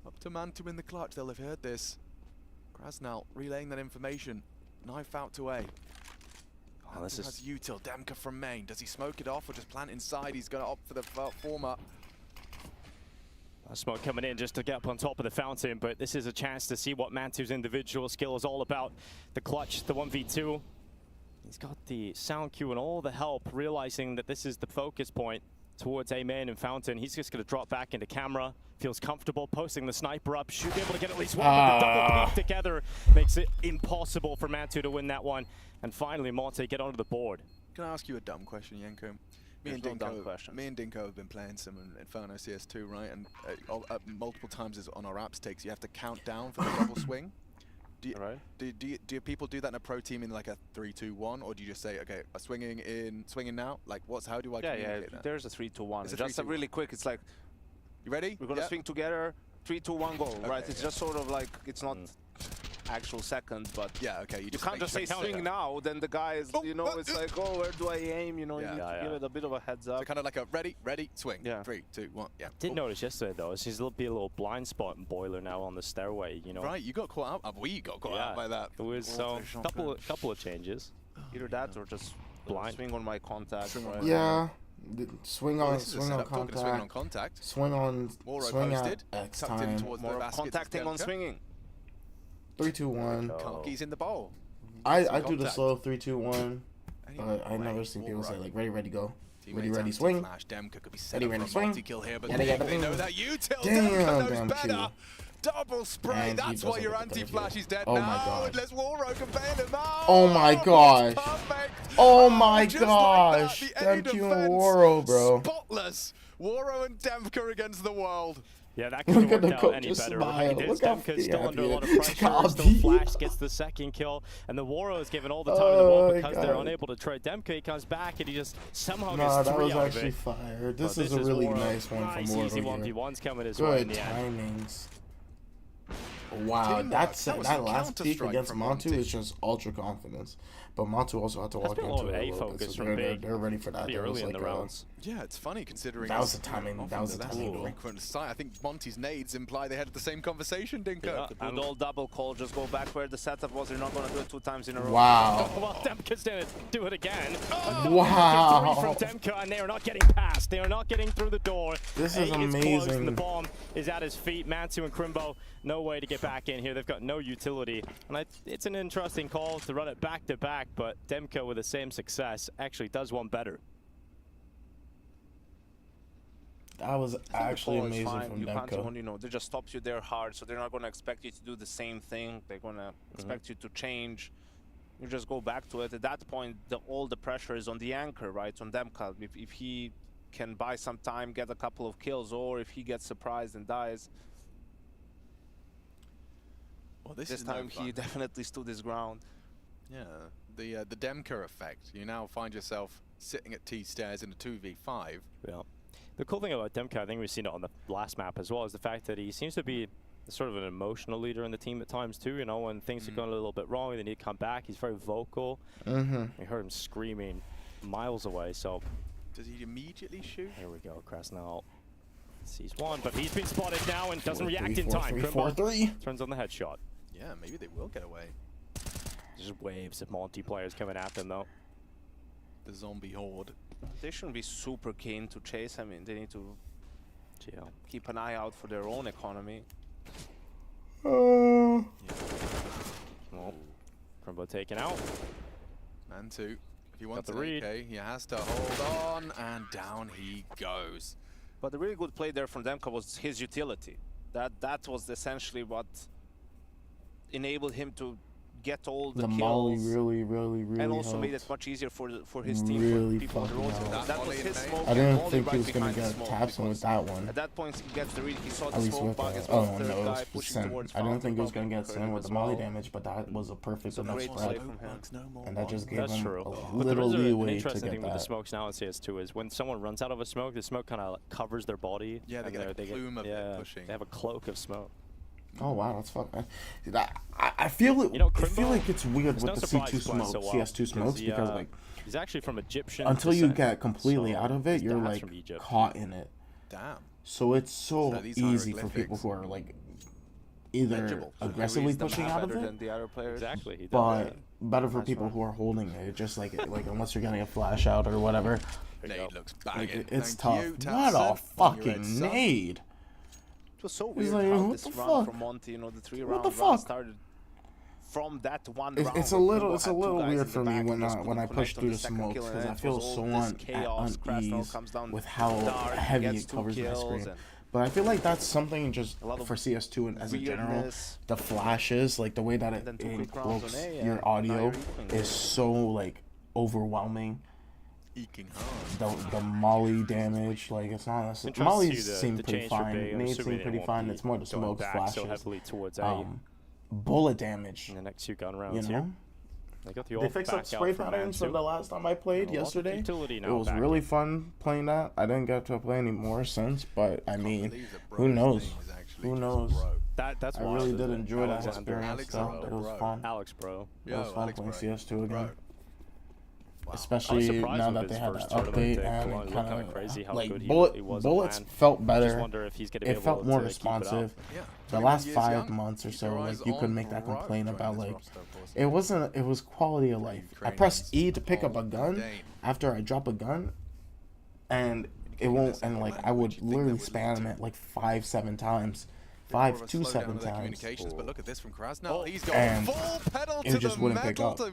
Up to Mantu in the clutch. They'll have heard this. Krasnow relaying that information. Knife out to A. Oh, this Has util. Demka from main. Does he smoke it off or just plant inside? He's going to opt for the former. Smoke coming in just to get up on top of the fountain, but this is a chance to see what Mantu's individual skill is all about. The clutch, the 1v2. He's got the sound cue and all the help, realizing that this is the focus point towards A main and fountain. He's just going to drop back into camera. Feels comfortable posting the sniper up. Should be able to get at least one, but the double peek together makes it impossible for Mantu to win that one. And finally, Monte get onto the board. Can I ask you a dumb question, Yenko? Me and Dinko have been playing some Inferno CS2, right? And multiple times on our apps takes, you have to count down for the double swing. Do people do that in a pro team in like a 3-2-1, or do you just say, okay, swinging now? Like, how do I communicate that? There's a 3-2-1. It's a just 3-2-1. really quick. It's like, you ready? we're gonna swing together. 3-2-1 go. Okay, right? It's just sort of like it's not actual seconds, but yeah, okay. You can't just say swing now. Then the guy is, you know, it's like, oh, where do I aim? You know, you need to give it a bit of a heads up. So kind of like a ready, swing. Yeah. 3, 2, 1. Yeah. Did notice yesterday though, is he's be a little blind spot and boiler now on the stairway. You know. Right, you got caught out. We got caught out by that. It was so couple of changes. Either that or just blind swing on my contact. Right? Yeah, swing on contact. Swing on Moro swing posted, at X tucked in time. towards the More basket. contacting on swinging. 3-2-1. Conky's in the bowl. I do the slow 3-2-1. But I never seen people say like ready, go. Ready, swing. Demka could be Ready, swing. Kill here, but They know that util. Damn, Demka knows better. Double spray. And that's why your anti-flash is dead. Oh now. my god. Let's Warro convey him. Oh my gosh. Perfect. Oh my just gosh. like that, Demka and Warro, bro. Spotless. Warro and Demka against the world. Yeah, that couldn't Look at work the out any coach's better. smile. Right? Look how Demka's still under a lot of happy. pressure. Still Flash gets the second kill, and the Warro is given all the time in the ball because they're unable to trade. Demka, he comes back and he just somehow gets 3 that was out of actually it. fire. This is a really nice one from Warro easy here. 1v1s coming as well in Good the end. timings. Wow, that last peak against Montu is just ultra confidence. But Montu also had to walk into it a little bit, so they're ready for that. Early in the rounds. Yeah, it's funny considering that was the timing. That was the timing. Frequent sight. I think Monty's nades imply they had the same conversation, Dinka. Yeah, the Bulldog double call, just go back where the setup was. You're not going to do it 2 times in a row. Wow. Well, Demka's going to do it again. Wow. 3 from Demka, and they are not getting past. They are not getting through the door. This is amazing. Close, and the bomb is at his feet. Mantu and Crimbo, no way to get back in here. They've got no utility. And it's an interesting call to run it back to back, but Demka with the same success actually does one better. That was actually amazing from you Demka. Can't, you know, they just stopped you there hard, so they're not going to expect you to do the same thing. They're going to expect you to change. You just go back to it. At that point, all the pressure is on the anchor, right? On Demka. If he can buy some time, get a couple of kills, or if he gets surprised and dies. Well, this time he definitely stood his ground. Yeah, the Demka effect. You now find yourself sitting at T stairs in a 2v5. Yeah. The cool thing about Demka, I think we've seen it on the last map as well, is the fact that he seems to be sort of an emotional leader in the team at times too. You know, when things are going a little bit wrong, they need to come back. He's very vocal. We heard him screaming miles away. So does he immediately shoot? Here we go. Krasnal sees one, but he's been spotted now and doesn't react in time. 4-3. Turns on the headshot. Yeah, maybe they will get away. There's waves of Monty players coming at them though. The zombie horde. They shouldn't be super keen to chase. I mean, they need to keep an eye out for their own economy. Well, Crimbo taken out. Mantu, if he wants the an read. AK, he has to hold on, and down he goes. But the really good play there from Demka was his utility. That was essentially what enabled him to get all the kills. Molly really and also helped. made it much easier for his team. Really for people on the road. That was his smoke. I didn't Molly think he was right going to behind the get smoke taps with that one. At that point, he gets the read. He saw At the least smoke with bug as oh well. no, Third it guy was pushing Sin. towards I didn't Fountain. think he was going to get Sin with the Molly well. damage, but that was a perfect enough great spread. play from him. And that just gave That's him true. a But little there is an leeway to interesting get thing with the that. smokes now in CS2 is when someone runs out of a smoke, the smoke kind of covers their body. Yeah, they get a plume of it pushing. They have a cloak of smoke. Oh wow, that's fucking. I feel it. You know, I feel like it's weird it's with no the surprise C2 he's playing smokes, so well, CS2 smokes, he, because like he's actually from Egyptian until you descent, get completely so out of it, his you're dad's like from Egypt. caught in it. Damn. So it's so these easy for people hieroglyphics. who are like either aggressively pushing out of better it, than the other players. Exactly. He does. but better for people who are holding it. Just like unless you're getting a flash out or whatever, Nade looks like, banging. it's Thank tough. you, What Tapson, a on your fucking red sub. nade! It was so He's weird like, how what this the run fuck? from Monty, you know, the 3 What round the run fuck? started from that one round. It's a where little, Crimbo it's a had two little guys weird in the for me back when and just I couldn't push connect through on the second smokes kill, because and I it feel was so all this chaos. at Krasnal ease comes down with how dark, heavy gets it 2 covers my kills, screen. and But I feel like that's something just a lot of for CS2 and as a general, weirdness. the flashes, like the way that And it then 2 quick rounds cloaks on A, your and audio now you're equaling is it. so like overwhelming. Eking hard. The Molly damage, like it's not necessarily. Interesting to Molly's see the seem pretty change for fine. B. I'm Nades assuming seem it pretty won't fine. be It's more the going smokes, back flashes. so heavily towards A Bullet damage. in the next 2 gun You rounds know, here. They got the they off fixed back up spray out from patterns from Mantu. the last time I played And a lot of yesterday. utility It now was back really in. fun playing that. I didn't get to play any more since, but I mean, believe that who bro's knows? name is actually Who just knows? Bro. That's I wild, really isn't did it? enjoy that Alexander. experience, though. Alexander, It was bro. fun. Alex Bro. It was fun Alex playing Bro. CS2 again. Bro. Especially surprised now with that his they had first that update tournament. and It it looked kind kinda crazy how like good he was on bullets land. felt Just better. wonder if he's gonna be It able felt more to keep it up. responsive. Yeah. The 21 last years 5 young. months or Keep so, your like eyes you could on make that Bro complaint joining about this like roster, of course. it wasn't. It was quality of life. I press E to pick up a gun after I drop a gun, and it won't. And like I would literally spam it like 5-7 times. 5 to 7 times. But look at this from Krasnal. He's got And full pedal it to just the wouldn't pick metal up. to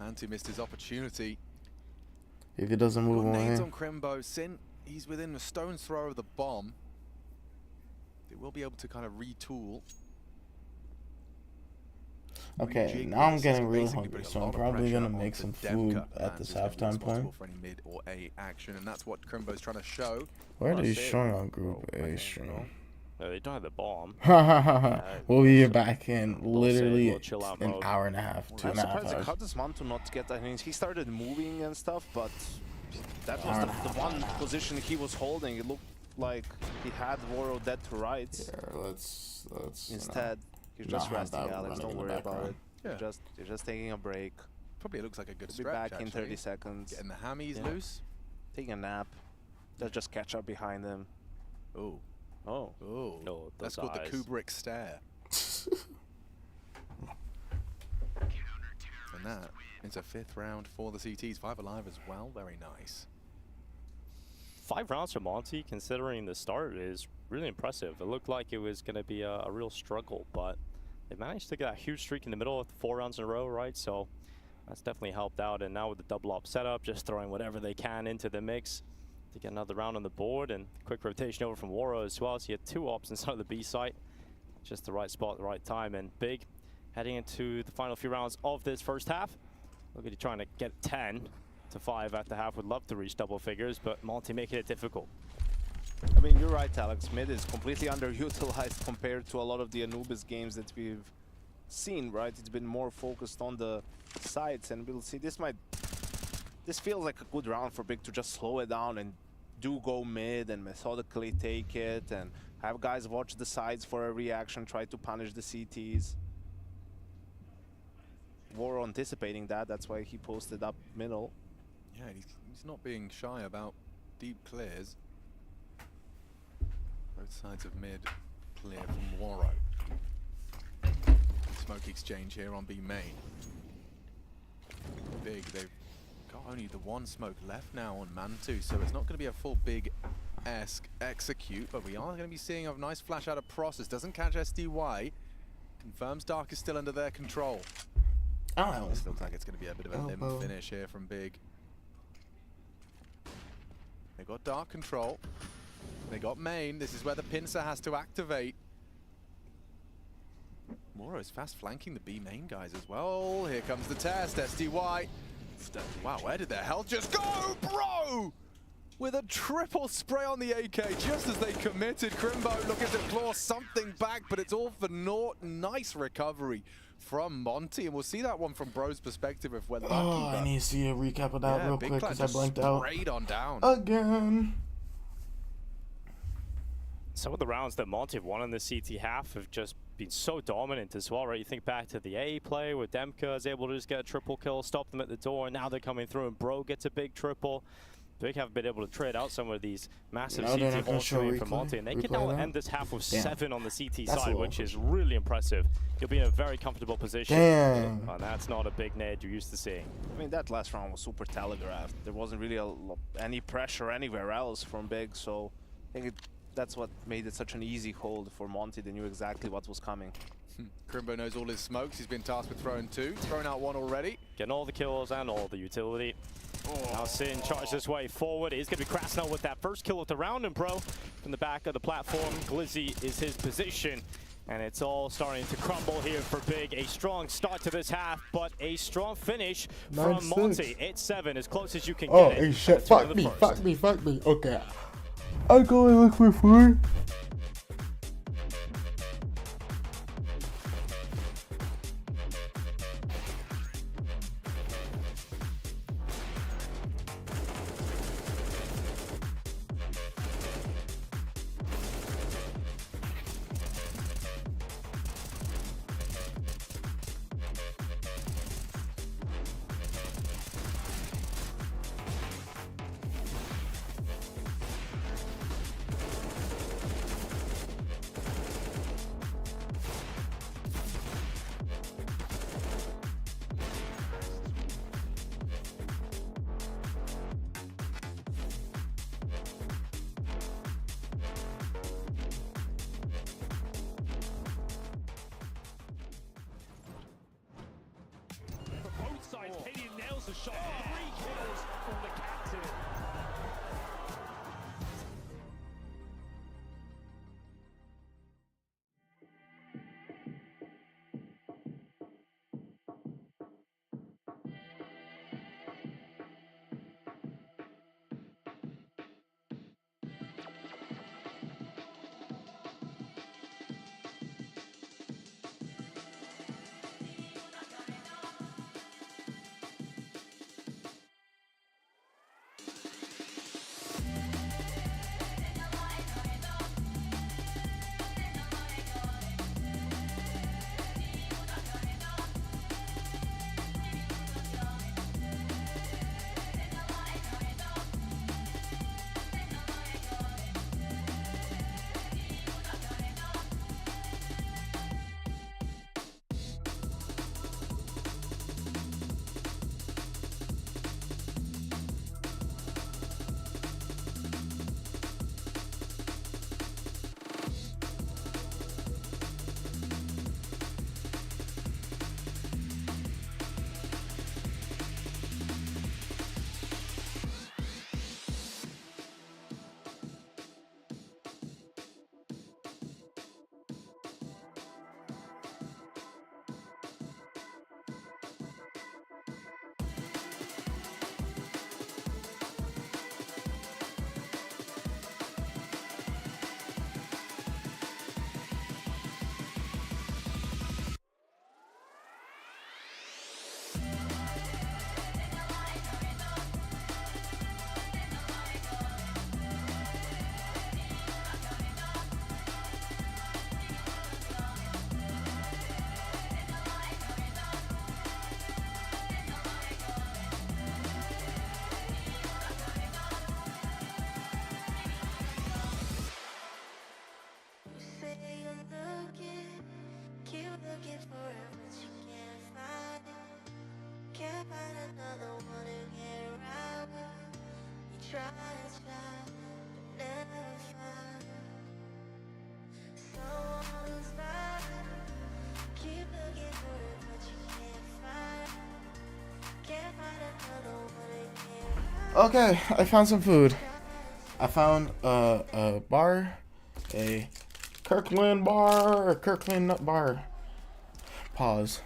Anti missed his opportunity. If he doesn't move away. Nades on Crimbo. Sin, he's within a stone's throw of the bomb. They will be able to kind of retool. Okay, now I'm getting real hungry, so I'm probably gonna make some food at this halftime point. For any mid or A action, and that's what Crimbo's trying to show. What are they showing on Group A stream? No, they don't have the bomb. We'll be back in literally an hour and a half, 2.5 hours. I'm surprised how does Mantu not get that. I mean, he started moving and stuff, but that was the one position he was holding. It looked like he had Woro dead to rights. Yeah, let's instead, you're just resting, Alex. Don't worry about it. Yeah. You're just taking a break. Probably looks like a good Be stretch, back in 30 seconds. Getting the hammies loose. Taking a nap. Just catch up behind him. Oh. Oh. Oh. No, that's called the Kubrick stare. And that is a 5th round for the CTs. 5 alive as well. Very nice. 5 rounds for Monty, considering the start, is really impressive. It looked like it was going to be a real struggle, but they managed to get a huge streak in the middle with 4 rounds in a row, right? So that's definitely helped out. And now with the double op setup, just throwing whatever they can into the mix to get another round on the board. And quick rotation over from Woro as well. So he had 2 ops inside of the B site. Just the right spot, the right time. And Big heading into the final few rounds of this first half. Look at you trying to get 10 to 5 at the half. Would love to reach double figures, but Monty making it difficult. I mean, you're right, Alex. Mid is completely underutilized compared to a lot of the Anubis games that we've seen, right? It's been more focused on the sides, and we'll see. This feels like a good round for Big to just slow it down and do go mid and methodically take it and have guys watch the sides for a reaction, try to punish the CTs. Woro anticipating that, that's why he posted up middle. Yeah, he's not being shy about deep clears. Both sides of mid clear from Woro. Smoke exchange here on B main. Big, they've got only the 1 smoke left now on Mantu, so it's not going to be a full Big-esque execute, but we are going to be seeing a nice flash out of Process. Doesn't catch SDY. Confirms Dark is still under their control. Oh, this looks like it's going to be a bit of a limb finish here from Big. They got Dark control. They got main. This is where the pincer has to activate. Moro's fast flanking the B main guys as well. Here comes the test. SDY. Wow, where did their health just go, bro? With a triple spray on the AK just as they committed. Crimbo looking to claw something back, but it's all for naught. Nice recovery from Monty, and we'll see that one from Bro's perspective if we're lucky. Oh, I need to see a recap of that real quick because I blanked out. Sprayed on down. Again. Some of the rounds that Monty have won in the CT half have just been so dominant as well, right? You think back to the A play where Demka is able to just get a triple kill, stop them at the door, and now they're coming through and Bro gets a big triple. Big have been able to trade out some of these massive CT holes from Monty, and they can now end this half with 7 on the CT side, which is really impressive. You'll be in a very comfortable position. And that's not a big nade you're used to seeing. I mean, that last round was super telegraphed. There wasn't really any pressure anywhere else from Big, so I think that's what made it such an easy hold for Monty. They knew exactly what was coming. Crimbo knows all his smokes. He's been tasked with throwing 2. Thrown out 1 already. Getting all the kills and all the utility. Now Sin charges his way forward. He's going to be Krasnell with that first kill of the round, and Bro from the back of the platform. Glizzy is his position, and it's all starting to crumble here for Big. A strong start to this half, but a strong finish from Monty. It's 7, as close as you can get it. Oh, shit. Fuck me. Okay. I'll go and look for food. a shot. 3 kills from the captain. Okay, I found some food. I found a bar, a Kirkland bar, or Kirkland nut bar. Pause.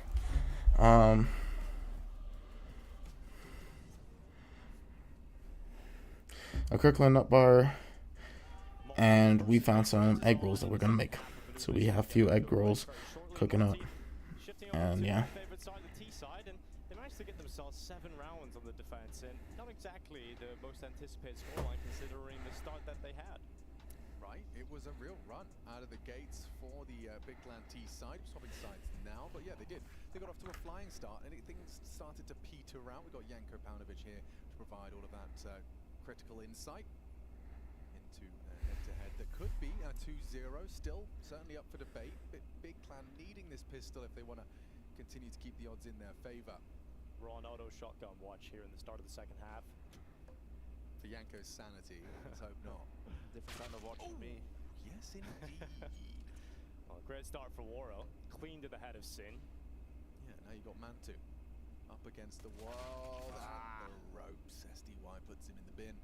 A Kirkland nut bar, and we found some egg rolls that we're gonna make. So we have a few egg rolls cooking up, and yeah. They managed to get themselves 7 rounds on the defense, and not exactly the most anticipated scoreline considering the start that they had. Right, it was a real run out of the gates for the Big Clan T side. Swapping sides now, but yeah, they did. They got off to a flying start, and things started to peter out. We've got Janko Paunovic here to provide all of that critical insight into head-to-head that could be a 2-0. Still, certainly up for debate. Big Clan needing this pistol if they want to continue to keep the odds in their favor. We're on auto shotgun watch here in the start of the second half. For Janko's sanity, let's hope not. Different kind of watch for me. Yes, indeed. Well, great start for Waro. Clean to the head of Sin. Yeah, now you got Mantu up against the wall. And the ropes. SDY puts him in the bin.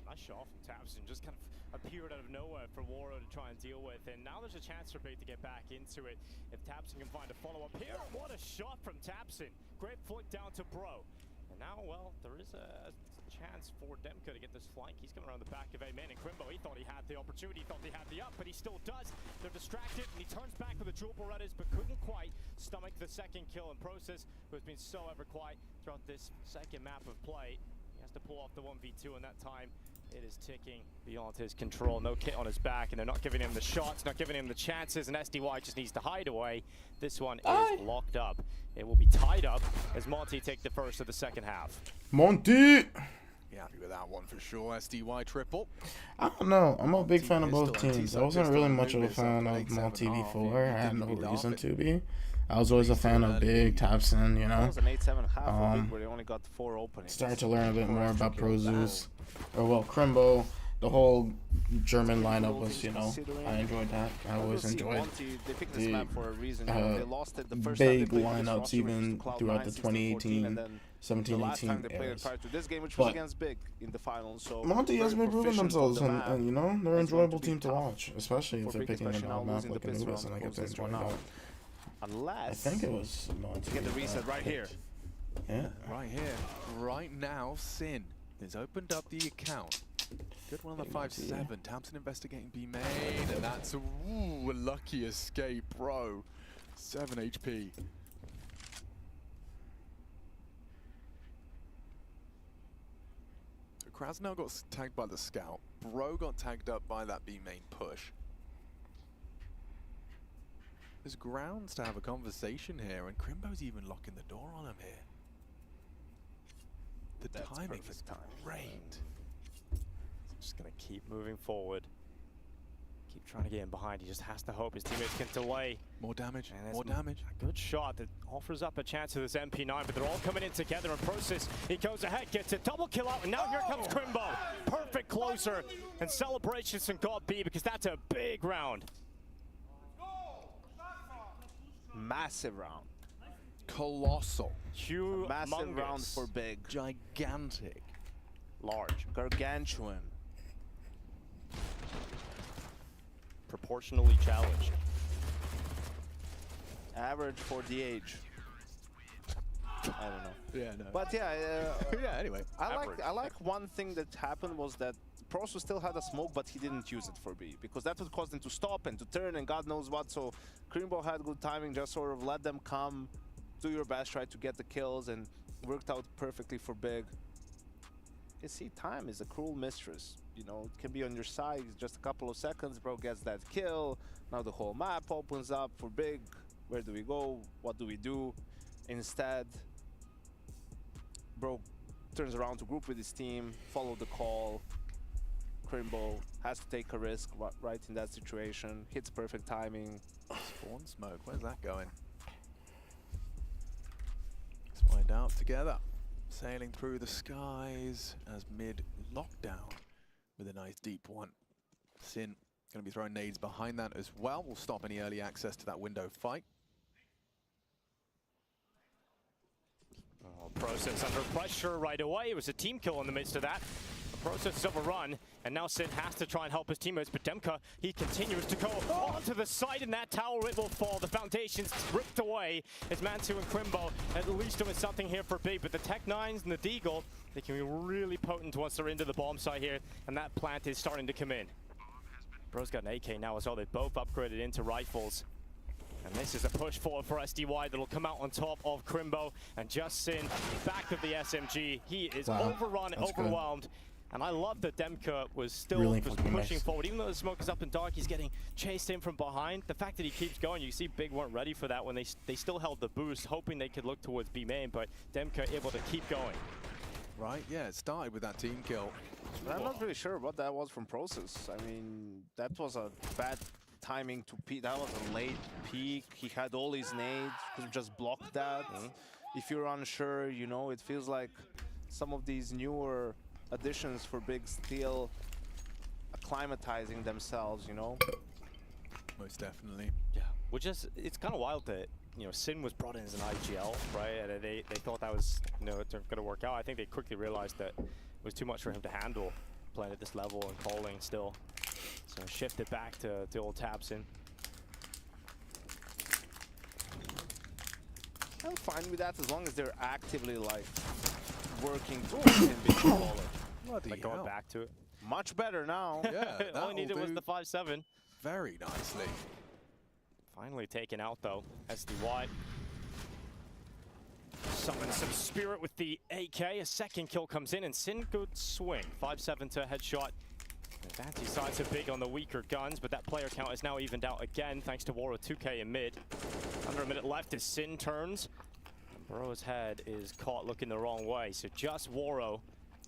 Nice shot from Tapson, just kind of appeared out of nowhere for Waro to try and deal with, and now there's a chance for Big to get back into it if Tapson can find a follow-up here. What a shot from Tapson. Great flick down to Bro. And now, well, there is a chance for Demka to get this flank. He's coming around the back of A-Man, and Crimbo, he thought he had the opportunity, he thought he had the up, but he still does. They're distracted, and he turns back with the dual Berettas, but couldn't quite stomach the second kill in Process, who has been so ever quiet throughout this second map of play. He has to pull off the 1v2, and that time it is ticking beyond his control. No kit on his back, and they're not giving him the shots, not giving him the chances, and SDY just needs to hide away. This one is locked up. It will be tied up as Monty take the first of the second half. Monty! Yeah, happy with that one for sure. SDY triple. I don't know. I'm a big fan of both teams. I wasn't really much of a fan of Monty before. I had no reason to be. I was always a fan of Big, Tapson, you know. That was an 8-7.5 where they only got 4 openings. Started to learn a bit more about Prozus. Or, well, Crimbo. The whole German lineup was, you know, I enjoyed that. I always enjoyed they picked this map for a reason. They lost it the first big lineups even throughout the 2018, 17, the last 18 time they played prior to this game, which was against Big in the finals. So Monty has been proving themselves, and you know, they're an enjoyable team to watch, especially if they're picking an odd map like Anubis, and I get to enjoy that. Unless I think it was Monty. Get the reset right here. Yeah. Right here. Right now, Sin has opened up the account. Good one on the 5-7. Thompson investigating B main, and that's a lucky escape, bro. 7 HP. So Krasnell got tagged by the scout. Bro got tagged up by that B main push. There's grounds to have a conversation here, and Crimbo's even locking the door on him here. The timing is great. Just gonna keep moving forward. Keep trying to get in behind. He just has to hope his teammates can delay. More damage, more damage. A good shot that offers up a chance to this MP9, but they're all coming in together in Process. He goes ahead, gets a double kill out, and now here comes Crimbo. Perfect closer, and celebrations from God B, because that's a big round. Massive round. Colossal. Humongous. Massive round for Big. Gigantic. Large. Gargantuan. Proportionally challenged. Average for the age. I don't know. Yeah, no. But yeah, yeah. Anyway, I like one thing that happened was that Prosu still had a smoke, but he didn't use it for B, because that would cause them to stop and to turn and God knows what. So Crimbo had good timing, just sort of let them come, do your best, try to get the kills, and worked out perfectly for Big. You see, time is a cruel mistress. You know, it can be on your side, just a couple of seconds, bro gets that kill. Now the whole map opens up for Big. Where do we go? What do we do? Instead, bro turns around to group with his team, follow the call. Crimbo has to take a risk right in that situation. Hits perfect timing. Spawn smoke, where's that going? Let's find out together. Sailing through the skies as mid lockdown with a nice deep one. Sin going to be throwing nades behind that as well. Will stop any early access to that window fight. Oh, Process under pressure right away. It was a team kill in the midst of that. Process is overrun, and now Sin has to try and help his teammates, but Demka, he continues to go onto the side, and that tower, it will fall. The foundation's ripped away. It's Mantu and Crimbo at least doing something here for Big, but the Tech-9s and the Deagle, they can be really potent once they're into the bomb site here, and that plant is starting to come in. Bro's got an AK now as well. They both upgraded into rifles. And this is a push forward for SDY that'll come out on top of Crimbo, and just Sin, back of the SMG. He is overrun, overwhelmed. Good. And I love that Demka was still really pushing forward. Even though the smoke is up and dark, he's getting chased in from behind. The fact that he keeps going, you see Big weren't ready for that when they still held the boost, hoping they could look towards B main, but Demka able to keep going. Right, yeah, it started with that team kill. But I'm not really sure what that was from Process. I mean, that was a bad timing to peek. That was a late peek. He had all his nades, could just block that. If you're unsure, you know, it feels like some of these newer additions for Big still acclimatizing themselves, you know? Most definitely. Yeah, which is, it's kind of wild that, you know, Sin was brought in as an IGL, right? And they thought that was, you know, going to work out. I think they quickly realized that it was too much for him to handle playing at this level and calling still. So shifted back to old Tabson. I'm fine with that as long as they're actively like working towards him being a baller. Like going back to it. Much better now. Yeah, all he needed was the 5-7. Very nicely. Finally taken out though. SDY. Summon some spirit with the AK. A second kill comes in and Sin good swing. 5-7 to headshot. Vanti sides are big on the weaker guns, but that player count is now evened out again thanks to Waro 2K in mid. Under a minute left as Sin turns. And Bro's head is caught looking the wrong way, so just Waro.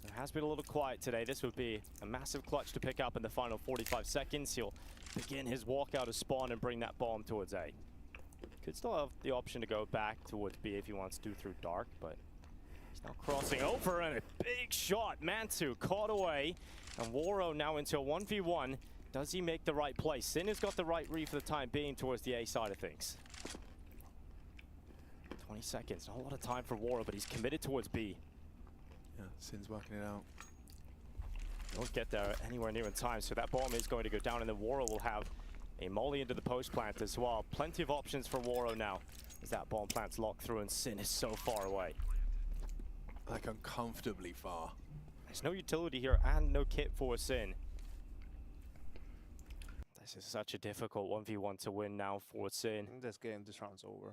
It has been a little quiet today. This would be a massive clutch to pick up in the final 45 seconds. He'll begin his walk out of spawn and bring that bomb towards A. Could still have the option to go back towards B if he wants to through dark, but he's now crossing over and a big shot. Mantu caught away. And Waro now into a 1v1. Does he make the right play? Sin has got the right read for the time being towards the A side of things. 20 seconds, not a lot of time for Waro, but he's committed towards B. Yeah, Sin's working it out. Don't get there anywhere near in time, so that bomb is going to go down, and then Waro will have a molly into the post plant as well. Plenty of options for Waro now, as that bomb plant's locked through, and Sin is so far away. Like uncomfortably far. There's no utility here and no kit for Sin. This is such a difficult 1v1 to win now for Sin. This round's over.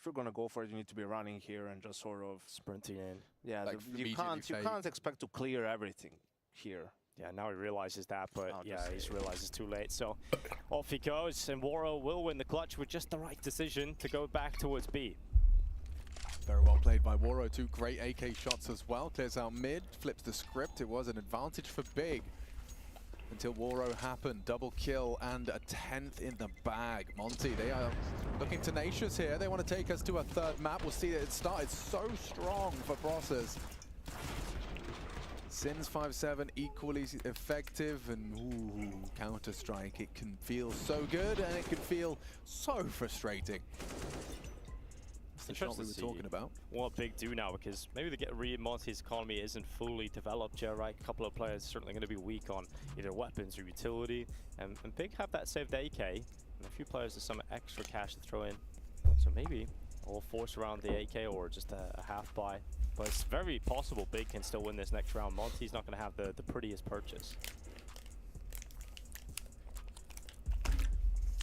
If you're gonna go for it, you need to be running here and just sort of sprinting in. Yeah, like you can't expect to clear everything here. Yeah, now he realizes that, but yeah, he realizes too late. So off he goes, and Waro will win the clutch with just the right decision to go back towards B. Very well played by Waro. Two great AK shots as well. Clears out mid, flips the script. It was an advantage for Big until Waro happened. Double kill and a 10th in the bag. Monty, they are looking tenacious here. They want to take us to a third map. We'll see that it started so strong for Process. Sin's 5-7 equally effective, and ooh, Counter-Strike. It can feel so good and it can feel so frustrating. The shot we were talking about. What Big do now, because maybe the Monty's economy isn't fully developed yet, right? A couple of players certainly going to be weak on either weapons or utility, and Big have that saved AK, and a few players with some extra cash to throw in. So maybe all force around the AK or just a half buy. But it's very possible Big can still win this next round. Monty's not going to have the prettiest purchase.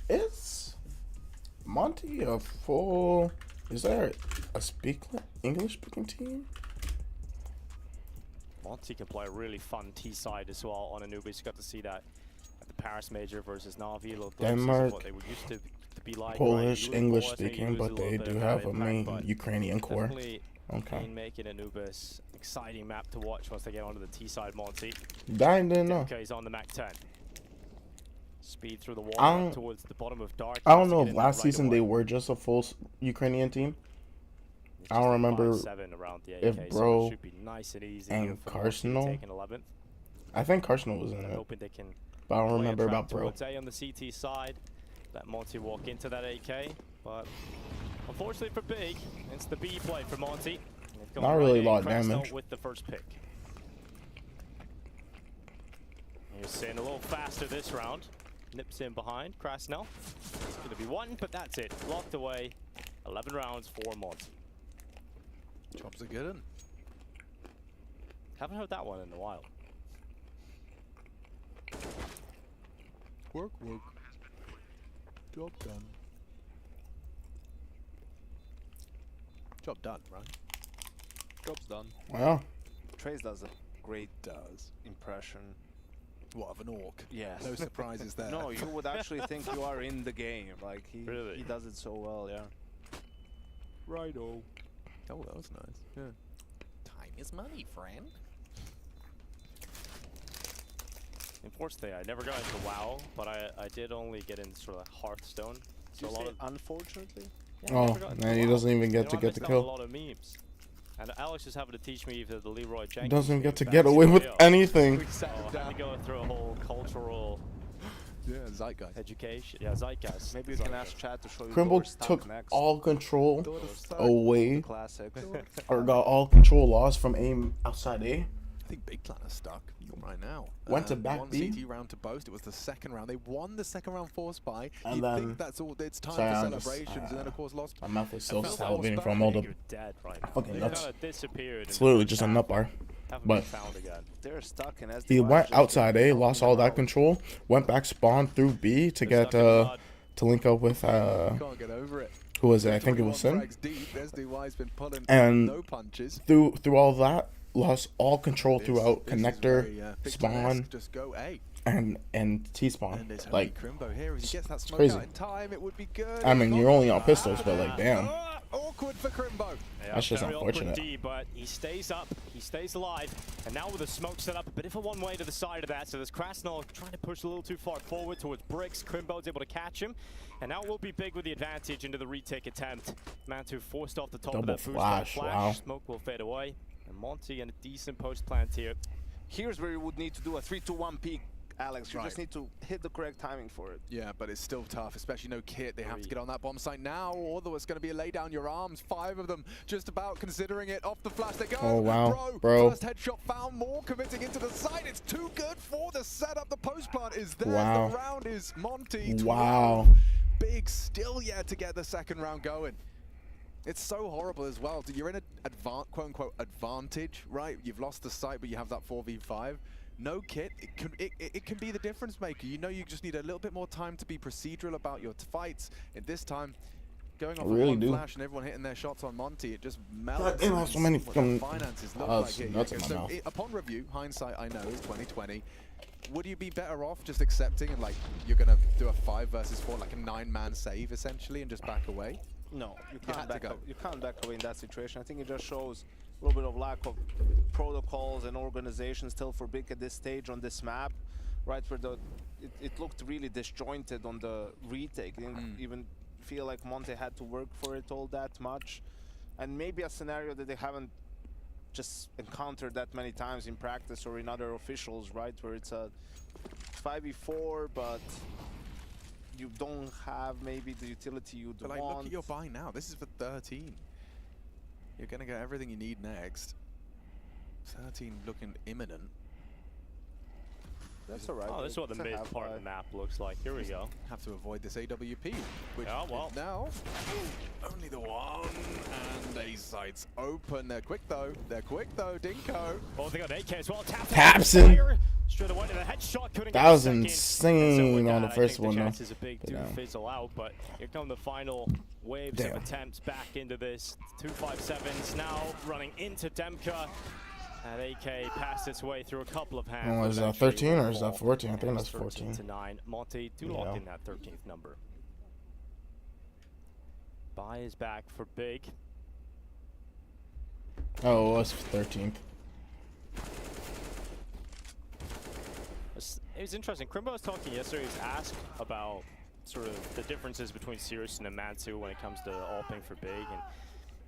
Is Monty a full... Is there a English-speaking team? Monty can play a really fun T-side as well on Anubis. You got to see that at the Paris Major versus Navi. Denmark, what they were used to be like, Polish, right? English-speaking, but they do have a main Ukrainian core. Okay. Making Anubis exciting map to watch once they get onto the T-side. Monty. I didn't know. Okay, he's on the Mac 10. Speed through the wall towards the bottom of dark. I don't know if last season they were just a full Ukrainian team. I don't remember 7 around the AK, if so Bro it should be nice and easy and for Monty Carsenal. taking 11th. I think Carsenal was in I'm it, hoping they can but I don't play a remember trap about Bro. towards A on the CT side. Let Monty walk into that AK, but unfortunately for Big, it's the B play for Monty. Not really a lot of Krasnov damage. with the first pick. He's seeing a little faster this round. Nips in behind Krasnov. It's going to be 1, but that's it. Locked away. 11 rounds for Monty. Chops are good. Un. Haven't heard that one in a while. Work. Job done. Job done, right? Job's done. Wow. Trace does a great Does. impression. What, of an orc? Yes. No surprises there. No, you would actually think you are in the game. Like he does it so well, yeah. Righto. Oh, that was nice. Yeah. Time is money, friend. Unfortunately, I never got into WoW, but I did only get into sort of Hearthstone. So Did you say unfortunately? Yeah, Oh, man, he doesn't even get to get the a kill. lot of memes. And Alex is having to teach me the Leroy Jenkins. He doesn't even get to meme get back away with studio. anything. I had to go through a whole cultural zeitgeist. Education. Yeah, zeitgeist. Maybe you can ask Chad to show you Crimble Door's took next. all control The away, classic. or got all control lost from aim outside A. I think Big Plan is stuck right now. Went to back one B. CT round to boast. It was the second round. They won the second round force by. And You then, think that's all? It's time sorry, for I'm just, celebrations, and then of course lost. My mouth is so I felt that was salivating from all the You're dead right now. fucking They nuts. kinda disappeared. It's literally just a nut bar. Haven't But been found again. They're stuck in SD. he went outside A, lost all that control, went back, spawned through B to get to link up with Can't get over it. who was it? I think it was Sin. Frags deep. SDY's been pulling And no punches. through all that, lost all control throughout This is connector, very, Big spawn, Plan-esque. Just go A. and T spawn. And it's Like, Crimbo here. If he gets that smoke crazy. out in time, it would be good. I mean, you're only on pistols, but like, damn. Awkward for Crimbo. Yeah, That's just very awkward unfortunate. D, but he stays up, he stays alive, and now with the smoke set up, a bit of a one-way to the side of that, so there's Krasnov trying to push a little too far forward towards Bricks. Crimbo's able to catch him, and now will be Big with the advantage into the retake attempt. Mantu forced off the top Double of that boost flash, by wow. Smoke will fade away, and Monty in a decent post plant here. Here's where you would need to do a 3-2-1 peek, Alex. You Right. just need to hit the correct timing for it. Yeah, but it's still tough, especially no kit. They have to get on that bomb site now, or it's going to be a lay down your arms. 5 of them just about considering it. Off the flash they go. Oh, wow. Bro. First headshot found, more committing into the site. It's too good for the setup. The post plant is there. Wow. The round is Monty. 12. Wow. Big still yet to get the second round going. It's so horrible as well. You're in an quote-unquote advantage, right? You've lost the site, but you have that 4v5. No kit, it can be the difference maker. You know, you just need a little bit more time to be procedural about your fights. And this time, going off really one do. flash and everyone hitting their shots on Monty, it just melts. God damn, I have so many what the fucking finances look like here. nuts in my So mouth. upon review, hindsight, I know, is 2020. Would you be better off just accepting and like you're gonna do a 5 versus 4, like a 9-man save essentially, and just back away? No, you had can't to back go. you can't back away in that situation. I think it just shows a little bit of lack of protocols and organization still for Big at this stage on this map, right? Where it looked really disjointed on the retake. It didn't even feel like Monte had to work for it all that much, and maybe a scenario that they haven't just encountered that many times in practice or in other officials, right? Where it's a 5v4, but you don't have maybe the utility you'd But like, want. look at your buy now. This is for 13. You're gonna get everything you need next. 13 looking imminent. That's alright. Oh, this is what the It's a mid half part of the map looks like. Here we go. Have to avoid this AWP, which Yeah, well. is now only the one, and A sites open. They're quick though. Dinko. Oh, they got AK as well. Tapson. Straight away to the headshot. Couldn't That get a was second. insane And so with on the that, first I think one, the though. chances are big do Yeah. fizzle out, but here come the final waves Damn. of attempts back into this. 257s now running into Demka. And AK passed its way through a couple of hands. Oh, is that Eventually 13 or is that fall. 14? I think And that's it's 14. 13-9. Monty do Yeah. lock in that 13th number. Buy is back for Big. Oh, it was 13th. It was interesting. Crimbo was talking yesterday. He was asked about sort of the differences between Sirius and Amantu when it comes to AWPing for Big, and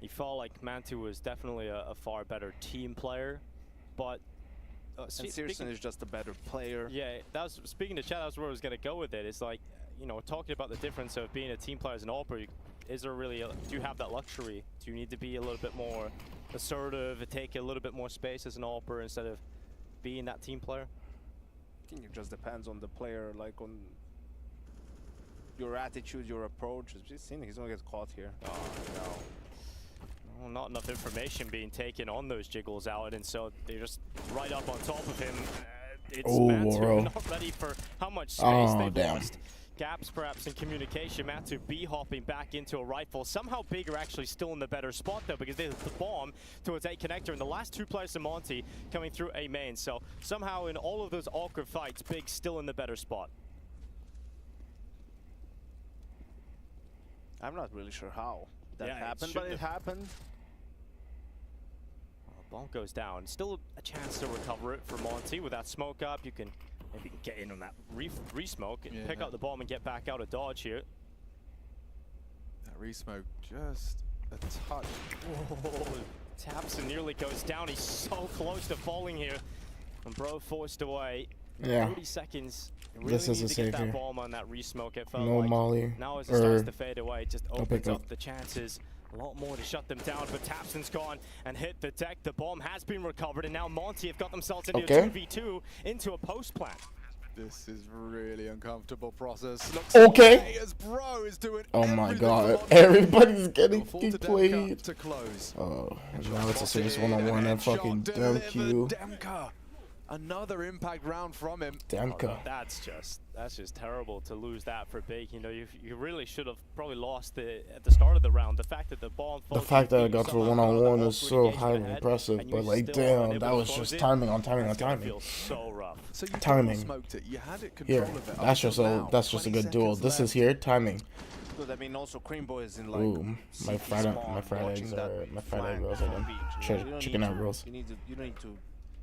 You felt like Mantu was definitely a far better team player, but and Searson is just a better player. Yeah, that was speaking to Chad. That's where I was gonna go with it. It's like, you know, talking about the difference of being a team player as an AWPer. Is there really? Do you have that luxury? Do you need to be a little bit more assertive, take a little bit more space as an AWPer instead of being that team player? I think it just depends on the player, like on your attitude, your approach. He's gonna get caught here. Oh no. Well, not enough information being taken on those jiggles out, and so they're just right up on top of him. It's Mantu not ready for how much space they've lost. Gaps perhaps in communication. Mantu B-hopping back into a rifle. Somehow Big are actually still in the better spot though, because there's the bomb towards A connector, and the last two players in Monty coming through A main. So somehow in all of those awkward fights, Big's still in the better spot. I'm not really sure how that happened, but it happened. Well, bomb goes down. Still a chance to recover it for Monty. With that smoke up, you can maybe get in on that re-smoke and pick up the bomb and get back out of dodge here. That re-smoke just a touch. Whoa, Tapson nearly goes down. He's so close to falling here. And Bro forced away. 30 seconds. Really this is need a to safe get that here. bomb on that re-smoke. It felt No like molly. now as it starts to fade away, it just opens up the chances. A lot more to shut them down, but Tapson's gone and hit the deck. The bomb has been recovered, and now Monty have got themselves into a 2v2 into a post plant. This is really uncomfortable process. Looks as Bro is doing my god, everybody's getting played. To close. Oh, now it's a serious one-on-one and fucking Demka. Another impact round from him. Demka. That's just terrible to lose that for Big. You know, you really should have probably lost at the start of the round. The fact that the bomb. The fact that I got to a one-on-one is so highly impressive, but like, damn, that was just timing on timing on timing. Feels so rough. So you timing. Smoked it. You had it Here, control of it that's just a good duel. This is here timing. Good. I mean, also Creamboy is in like. Ooh, my fried eggs are done. Chicken egg rolls. You don't need to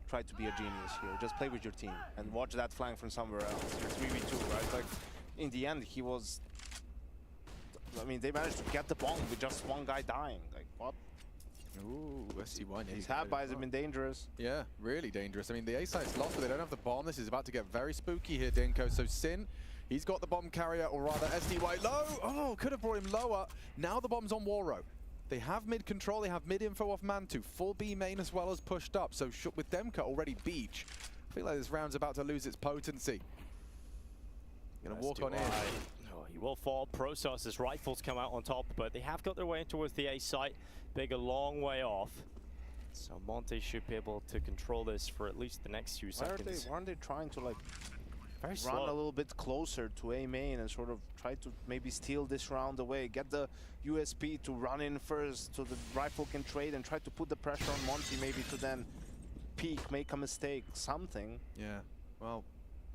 try to be a genius here. Just play with your team and watch that flank from somewhere else. You're 3v2, right? Like, in the end, he was. I mean, they managed to get the bomb with just one guy dying. Like, what? Ooh, SC1. These half buys have been dangerous. Yeah, really dangerous. I mean, the A site's lost, but they don't have the bomb. This is about to get very spooky here, Dinko. So Sin, he's got the bomb carrier, or rather SDY low. Oh, could have brought him lower. Now the bomb's on Waro. They have mid control, they have mid info off Mantu. Full B main as well as pushed up. So with Demka already beach, I feel like this round's about to lose its potency. Gonna walk on in. Oh, he will fall. Process's rifles come out on top, but they have got their way towards the A site. Big a long way off. So Monte should be able to control this for at least the next few seconds. Why aren't they trying to like Very run slow. a little bit closer to A main and sort of try to maybe steal this round away? Get the USP to run in first so the rifle can trade and try to put the pressure on Monty maybe to then peek, make a mistake, something. Yeah, well,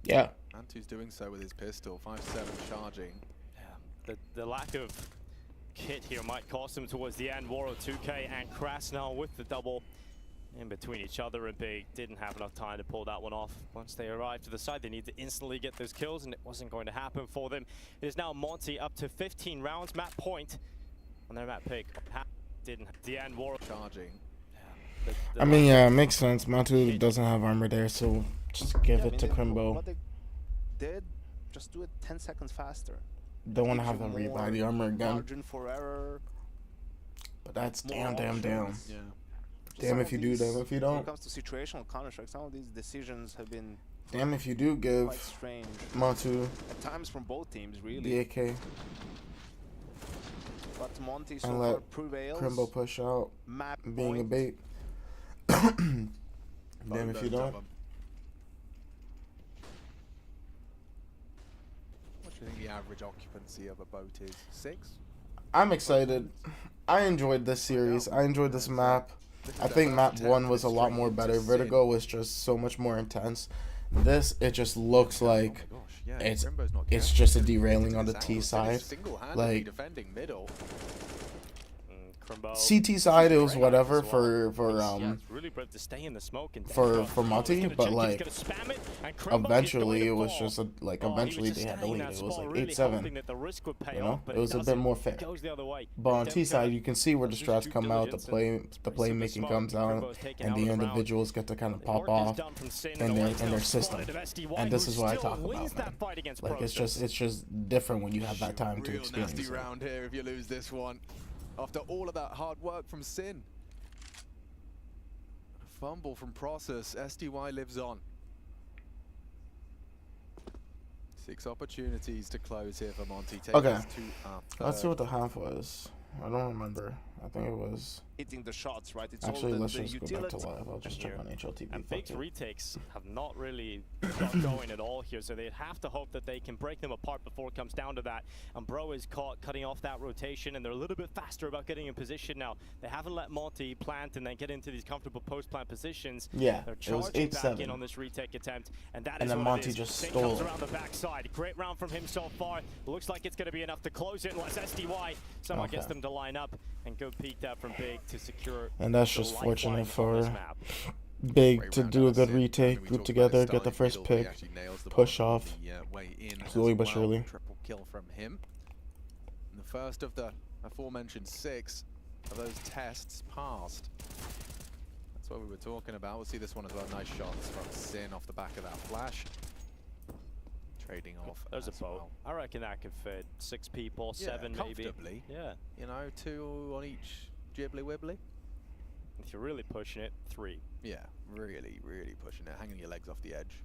yeah. Mantu's doing so with his pistol, 5-7 charging. Yeah, the lack of kit here might cost him towards the end. Waro 2K and Krasnal with the double in between each other, and Big didn't have enough time to pull that one off. Once they arrived to the side, they need to instantly get those kills, and it wasn't going to happen for them. It is now Monty up to 15 rounds. Map point on their map pick. Didn't have the end. Waro charging. Yeah, I mean, yeah, it makes sense. Mantu doesn't have armor there, so just give it to Crimbo. What they did, just do it 10 seconds faster. Don't want to have them rebuy the armor again. Margin for error. But that's damn. Yeah. Damn if you do, damn if you don't. When it comes to situational Counter-Strike, some of these decisions have been damn if you do give quite strange. Mantu at times from both teams, really. the AK. But Monty so and far let prevails. Crimbo push out, Map being a point. bait. Damn if you don't. What do you think the average occupancy of a boat is? 6? I'm excited. I enjoyed this series. I enjoyed this map. I think map 1 was a lot more better. Vertigo was just so much more intense. This, it just looks like it's just a derailing on the T side. Like defending middle. CT side, it was whatever for really brave to stay in the smoke and for Monty, but like eventually it was just eventually they had the lead. It was like 8-7. You know, it was a bit more fair. But on T side, you can see where the strats come out, the playmaking comes out, and the individuals get to kind of pop off in their system. And this is what I talk about, man. Like it's just different when you have that time to experience nasty it. round here if you lose this one. After all of that hard work from Sin. A fumble from Process. SDY lives on. 6 opportunities to close here for Monty. Okay. Let's see what the half was. I don't remember. I think it was hitting the shots, right? It's actually, all let's the just go back to live. I'll just check on HLTV. And Fake's retakes have not really got going at all here, so they have to hope that they can break them apart before it comes down to that. And Bro is caught cutting off that rotation, and they're a little bit faster about getting in position now. They haven't let Monty plant and then get into these comfortable post-plant positions. Yeah, they're it was charging 8-7 back in on this retake attempt, and that is then what Monty it is. just Sin stole comes it. around the backside. Great round from him so far. Looks like it's going to be enough to close it unless SDY somehow gets them to line up and go peek that from Big to secure. And that's just fortunate for Big to do a good retake, group together, get the first pick, push off, slowly but surely. Triple kill from him. And the first of the aforementioned 6 of those tests passed. That's what we were talking about. We'll see this one as well. Nice shots from Sin off the back of that flash. Trading off. There's a boat. Well. I reckon that could fit 6 people, 7 maybe. Yeah. You know, 2 on each jibbly wibbly. If you're really pushing it, 3. Yeah, really, really pushing it, hanging your legs off the edge.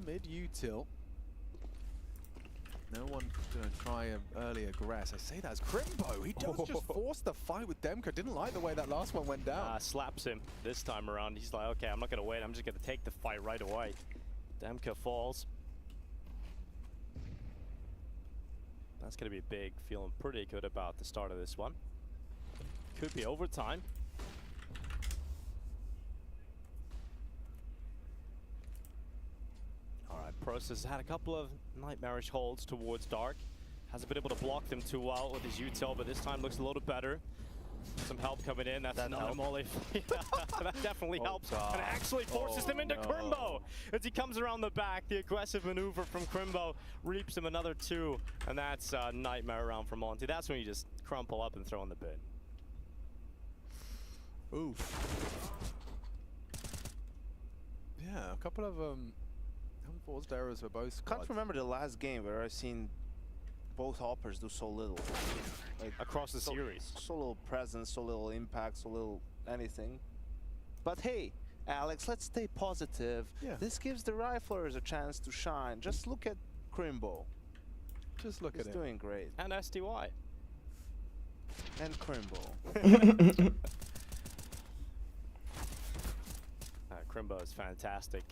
Mid-util. No one gonna try an early aggress. I say that as Crimbo. He does just force the fight with Demka. Didn't like the way that last one went down. Slaps him this time around. He's like, okay, I'm not gonna wait. I'm just gonna take the fight right away. Demka falls. That's gonna be big. Feeling pretty good about the start of this one. Could be overtime. Alright, Process had a couple of nightmarish holds towards Dark. Hasn't been able to block them too well with his util, but this time looks a little bit better. Some help coming in. That's not a molly. That definitely helps. God. And it actually forces them into Crimbo. As he comes around the back, the aggressive maneuver from Crimbo reaps him another 2. And that's a nightmare round for Monty. That's when you just crumple up and throw in the bin. Oof. Yeah, a couple of forced errors for both squads. Can't remember the last game where I've seen both hoppers do so little. Like across the series. So little presence, so little impact, so little anything. But hey, Alex, let's stay positive. Yeah. This gives the riflers a chance to shine. Just look at Crimbo. Just look at him. He's doing great. And SDY. And Crimbo. Crimbo is fantastic.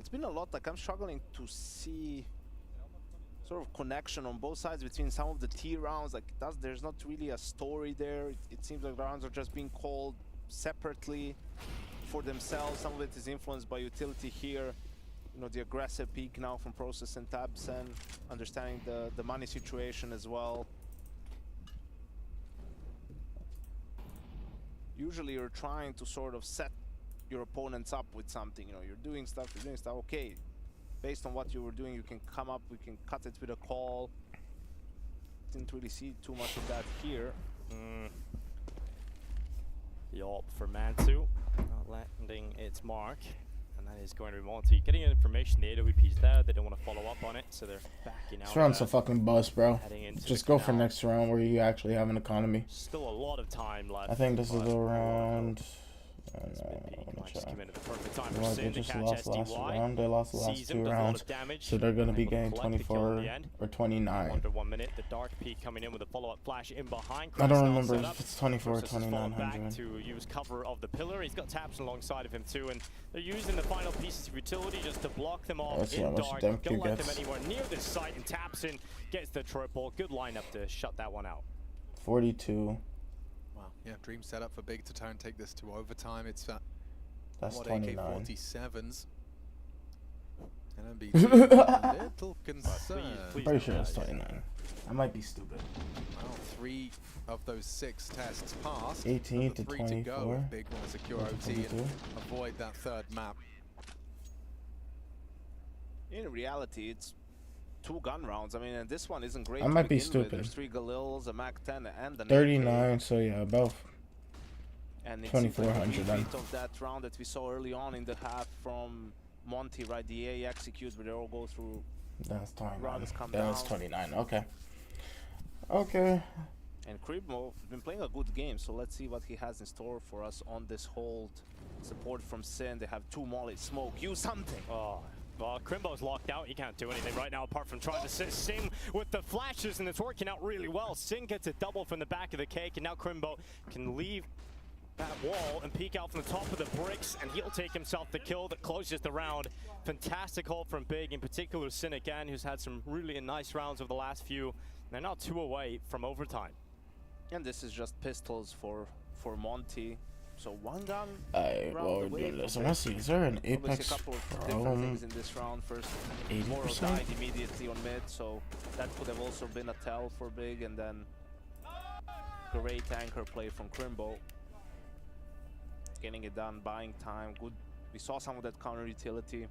It's been a lot, like I'm struggling to see sort of connection on both sides between some of the T rounds. Like there's not really a story there. It seems like the rounds are just being called separately for themselves. Some of it is influenced by utility here. You know, the aggressive peak now from Process and Tabsen, understanding the money situation as well. Usually you're trying to sort of set your opponents up with something. You know, you're doing stuff, okay. Based on what you were doing, you can come up, we can cut it with a call. Didn't really see too much of that here. The AWP for Mantu, not landing its mark. And that is going to be Monty. Getting information, the AWP's there, they don't want to follow up on it, so they're backing out. This round's a fucking bust, bro. Just go for next round where you actually have an economy. Still a lot of time left. I think this is around... They just lost the last round. They lost the last 2 rounds, so they're going to be getting 24 or 29. Under 1 minute, the Dark Peak coming in with a follow-up flash in behind. I don't remember if it's 24 or 2900. Back to use cover of the pillar. He's got Tabsen alongside of him too, and they're using the final pieces of utility just to block them off in Dark. Don't let them anywhere near this site, and Tabsen gets the triple. Good lineup to shut that one out. 42. Yeah, dream setup for Big to try and take this to overtime. It's that's 29. AK-47s. Little concern. Pretty sure it's 29. I might be stupid. Well, 3 of those 6 tests passed. 18 to 3 to go. 24. Big want to secure OT and avoid that 3rd map. In reality, it's 2 gun rounds. I mean, and this one isn't great. I might be stupid. There's 3 Galils, a Mac-10, and an 39. So yeah, about. And it's 2400 then. of that round that we saw early on in the half from Monty, right? The A executes, where they all go through. That's 29. Come That's down. 29. Okay. Okay. And Cribmo has been playing a good game, so let's see what he has in store for us on this hold. Support from Sin. They have 2 mollies. Smoke, use something. Oh. Well, Crimbo's locked out. He can't do anything right now apart from trying to Sin with the flashes, and it's working out really well. Sin gets a double from the back of the cake, and now Crimbo can leave that wall and peek out from the top of the bricks, and he'll take himself the kill that closes the round. Fantastic hold from Big, in particular Sin again, who's had some really nice rounds over the last few. They're now 2 away from overtime. And this is just pistols for Monty. So 1 gun. While we're doing this, I want to see, is there an Apex a couple of different things in this round. First, Moro 80%? died immediately on mid, so that could have also been a tell for Big, and then great anchor play from Crimbo. Getting it done, buying time, good. We saw some of that counter utility.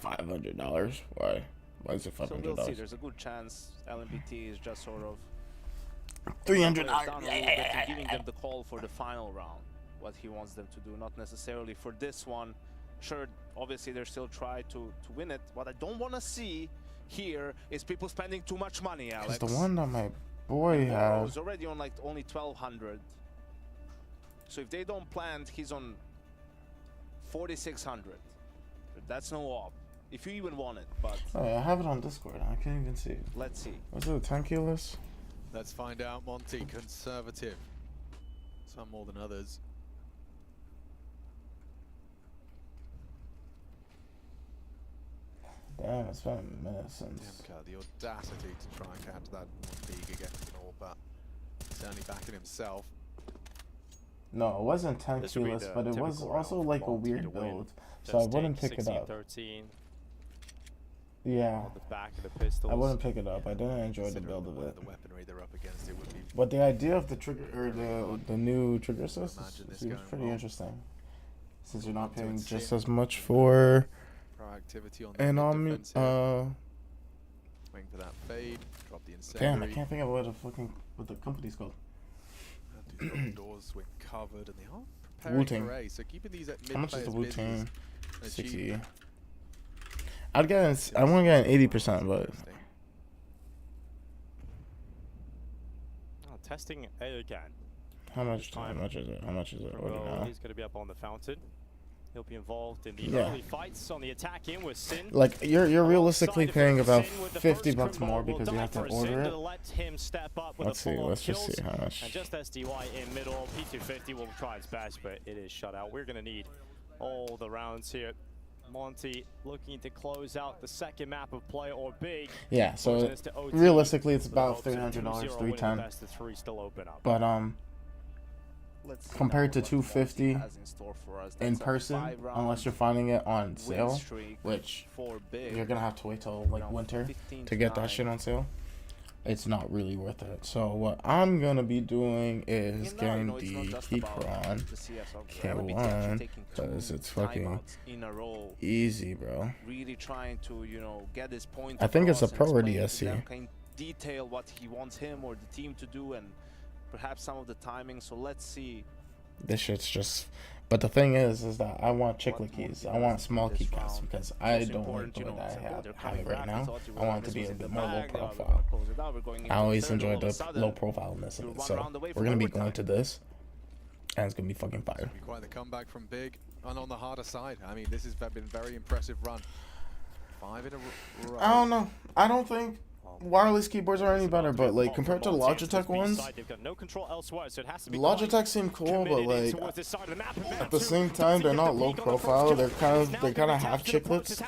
$500. Why? Why is it $500? So we'll see. There's a good chance LMPT is just sort of $300. giving them the call for the final round. What he wants them to do, not necessarily for this one. Sure, obviously they're still trying to win it. What I don't want to see here is people spending too much money, Alex. It's the one that my boy has. He's already on like only 1,200. So if they don't plant, he's on 4,600. That's no op. If you even want it, but. Oh, I have it on Discord. I can't even see it. Let's see. Was it a 10 kilos? Let's find out. Monty, conservative. Some more than others. Damn, it's been a minute since. Demka, the audacity to try and catch that league against an all, but certainly backing himself. No, it wasn't 10 kilos, but it was also like a weird build, so I wouldn't pick it up. 13. Yeah, The back of the pistols. I wouldn't pick it up. I didn't enjoy the build of it. The weaponry they're up against, it would be. But the idea of the trigger, or the new trigger assist, seems pretty interesting. Since you're not paying just as much for. Proactivity on And waiting for that fade. Drop the incendiary. Damn, I can't think of what the company's called. The doors swing covered, and they are preparing for A. So keeping these at mid. How much is the Wu-Tang? 60. I I want to get an 80%, but Testing A again. how much is it? How much is it? Well, he's going to be up on the fountain. He'll be involved in the early fights on the attack in with Sin. Like you're realistically paying about $50 more because you have to order it. Let's see. Let's just see how much. And just SDY in middle. P250 will try its best, but it is shut out. We're going to need all the rounds here. Monty looking to close out the second map of play or Big. Yeah, so realistically it's about $300, $310. But compared to $250 in person, unless you're finding it on sale, which you're gonna have to wait till like winter to get that shit on sale, it's not really worth it. So what I'm gonna be doing is getting the Keychron K1 because it's fucking easy, bro. Really trying to, get his point. I think it's a Pro or DSC. Detail what he wants him or the team to do, and perhaps some of the timing. So let's see. This shit's just. But the thing is that I want chiclet keys. I want small keycaps because I don't like the way that I have it right now. I want it to be a bit more low profile. I always enjoy the low profileness of it. So we're gonna be going to this, and it's gonna be fucking fire. It's be quite the comeback from Big, and on the harder side. I mean, this has been a very impressive run. 5 in a row. I don't know. I don't think. wireless keyboards are any better, but like compared to the Logitech ones, Logitech seem cool, but like at the same time they're not low profile. They kind of have chiclets.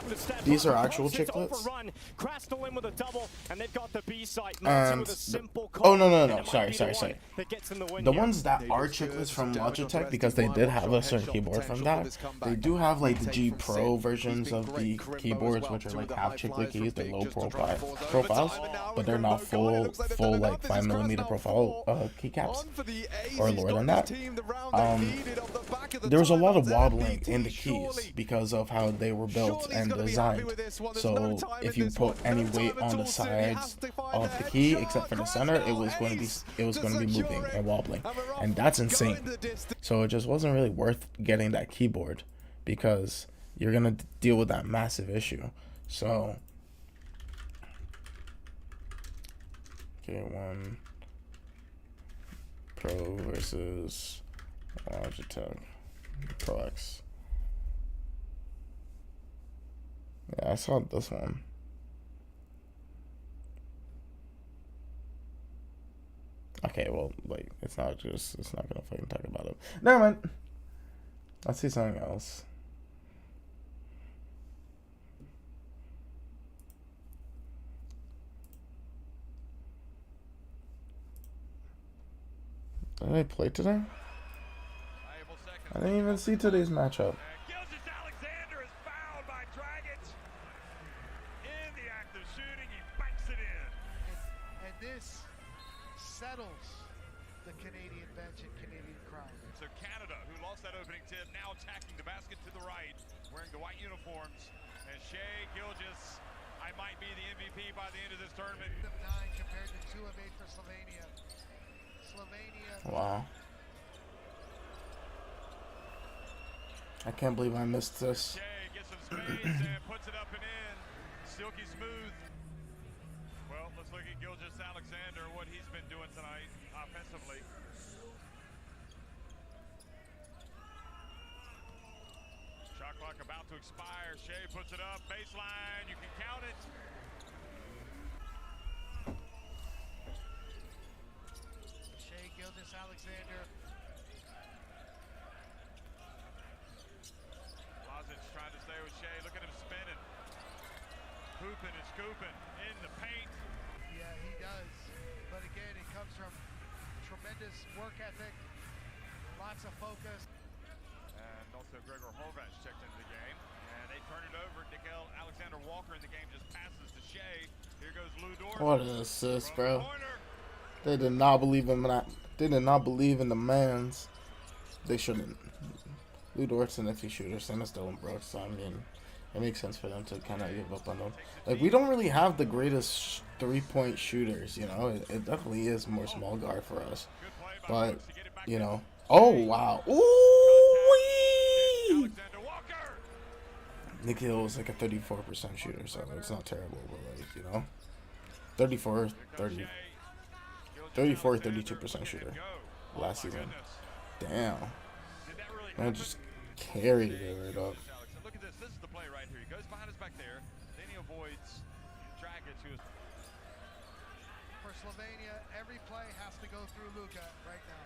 These are actual chiclets. And oh no, sorry. The ones that are chiclets from Logitech, because they did have a certain keyboard from that, they do have like the G Pro versions of the keyboards, which are like half chiclet keys. They're low profiles, but they're not full like 5mm profile keycaps or lower than that. There was a lot of wobbling in the keys because of how they were built and designed. So if you put any weight on the sides of the key except for the center, it was going to be moving and wobbling, and that's insane. So it just wasn't really worth getting that keyboard because you're gonna deal with that massive issue. So K1 Pro versus Logitech Pro X. Yeah, I saw this one. Okay, well, like, it's not gonna fucking talk about it. Never mind. Let's see something else. Did I play today? I didn't even see today's matchup. This settles the Canadian bench and Canadian crowd. So Canada, who lost that opening tip, now attacking the basket to the right, wearing the white uniforms. And Shea Gilgeous, I might be the MVP by the end of this tournament. 9 compared to 2 of 8 for Slovenia. Wow. I can't believe I missed this. Shea gets some space and puts it up and in. Silky smooth. Well, let's look at Gilgeous Alexander, what he's been doing tonight offensively. Shot clock about to expire. Shea puts it up, baseline, you can count it. Shea Gilgeous Alexander. Lazic trying to stay with Shea. Look at him spinning. Hooping and scooping in the paint. Yeah, he does. But again, it comes from tremendous work ethic, lots of focus. And also Gregor Horvath checked into the game. And they turn it over. Nickel Alexander Walker in the game just passes to Shea. Here goes Lou Dort. What an assist, bro. They did not believe in that. They did not believe in the mans. They shouldn't. Lou Dort's an iffy shooter. Same as Dylan Brooks. So I mean, it makes sense for them to kind of give up on them. Like, we don't really have the greatest three-point shooters, you know. It definitely is more small guard for us. But, you know. Oh, wow. Ooh-wee! Nick Hill was like a 34% shooter, so it's not terrible. But, like, you know, 32% shooter last season. Damn. Man, just carried it up. Look at this. This is the play right here. He goes behind his back there. Then he avoids Dragic, who is... For Slovenia, every play has to go through Luka right now.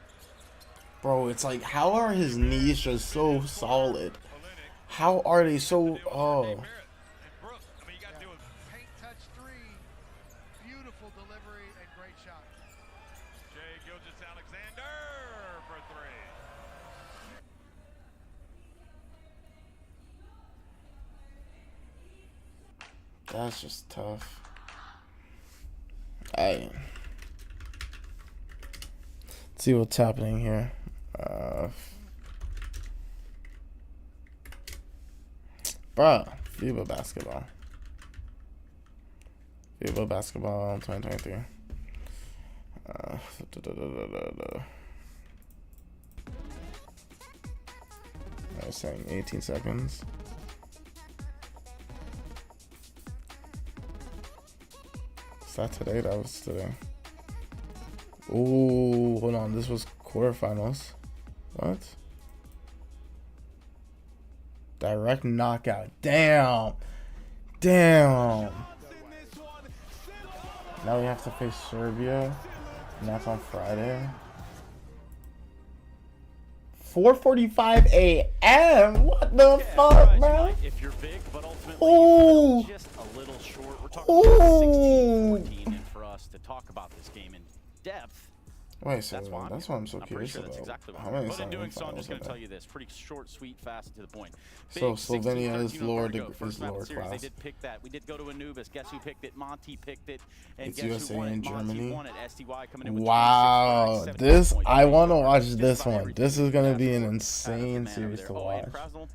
Bro, it's like, how are his knees just so solid? How are they so... Oh. Paint touch 3. Beautiful delivery and great shot. Shea Gilgeous Alexander for 3. That's just tough. Let's see what's happening here. Bruh, FIBA basketball. FIBA basketball 2023. I was saying 18 seconds. Is that today? That was today. Ooh, hold on. This was quarterfinals. What? Direct knockout. Damn. Damn. Now we have to face Serbia, and that's on Friday. 4:45 a.m. What the fuck, bro? If you're big, but ultimately just a little short. We're talking about 16-14, and for us to talk about this game in depth. Wait, so that's what I'm so curious about. Exactly How many but in doing so, I'm semifinals just going to are tell you this: pretty short, sweet, fast, and to the point. So Slovenia is lower class. They did pick that. We did go to Anubis. Guess who picked it? Monty picked it. And It's guess USA who won it? and Germany. Monty won it. STY coming in with Wow, this I want to watch this one. This is gonna be an insane series to watch.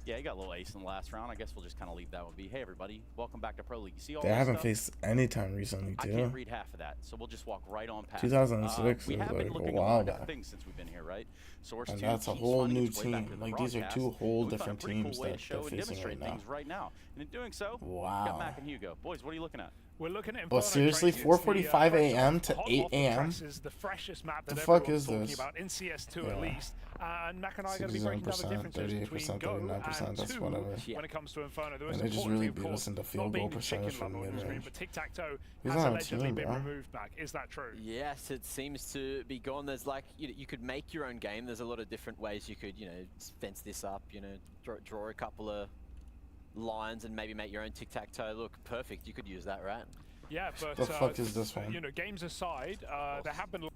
Yeah, he got a little ace in the last round. I guess we'll just kind of leave that one be. Hey everybody, welcome back to Pro League. You see all They this haven't stuff? faced any time recently, I too. can't read half of that, so we'll just walk right on past. 2006 we is have been like a looking while at back. things since we've been here, right? Source And 2 that's a keeps whole finding new its way back to team. the Like, these are broadcast, two whole and we found a different pretty cool teams way to that show they're and facing demonstrate right now. things right now. And in doing so, Wow. got Mac and Hugo. Boys, what are you looking at? We're looking at Well, seriously, 4:45 a.m. to 8 a.m. The freshest map that the fuck everyone's is talking this? about in CS2 at least. And Mac and I are going to be breaking down the 67%, differences between 38%, Go 39%, and that's 2 whatever. when it comes to Inferno. The And most they just important really thing, of beat course, us into not field being goal the percentage chicken from level on the screen, mid-range. but tic-tac-toe He's has on our allegedly team, been bro. removed back. Is that true? Yes, it seems to be gone. There's like, you could make your own game. There's a lot of different ways you could, fence this up, draw a couple of lines and maybe make your own tic-tac-toe look perfect. You could use that, right? Yeah, but the fuck is this one? Games aside, there have been.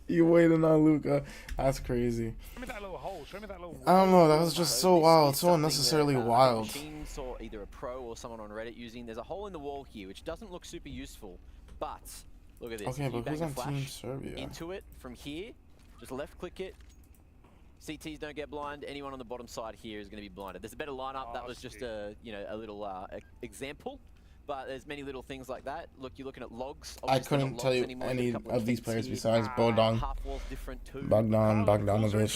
You waiting on Luca? That's crazy. Show me that little hole. Show me that little. I don't know. That was just so wild, so unnecessarily wild. Machine saw either a pro or someone on Reddit using. There's a hole in the wall here, which doesn't look super useful, but look at this. Okay, If you but who's bang a on flash Team Serbia? into it from here, just left click it. CTs don't get blind. Anyone on the bottom side here is going to be blinded. There's a better lineup. That was just a little example. But there's many little things like that. Look, you're looking at logs. I couldn't tell you any of these players besides Bogdan, Bogdanovic,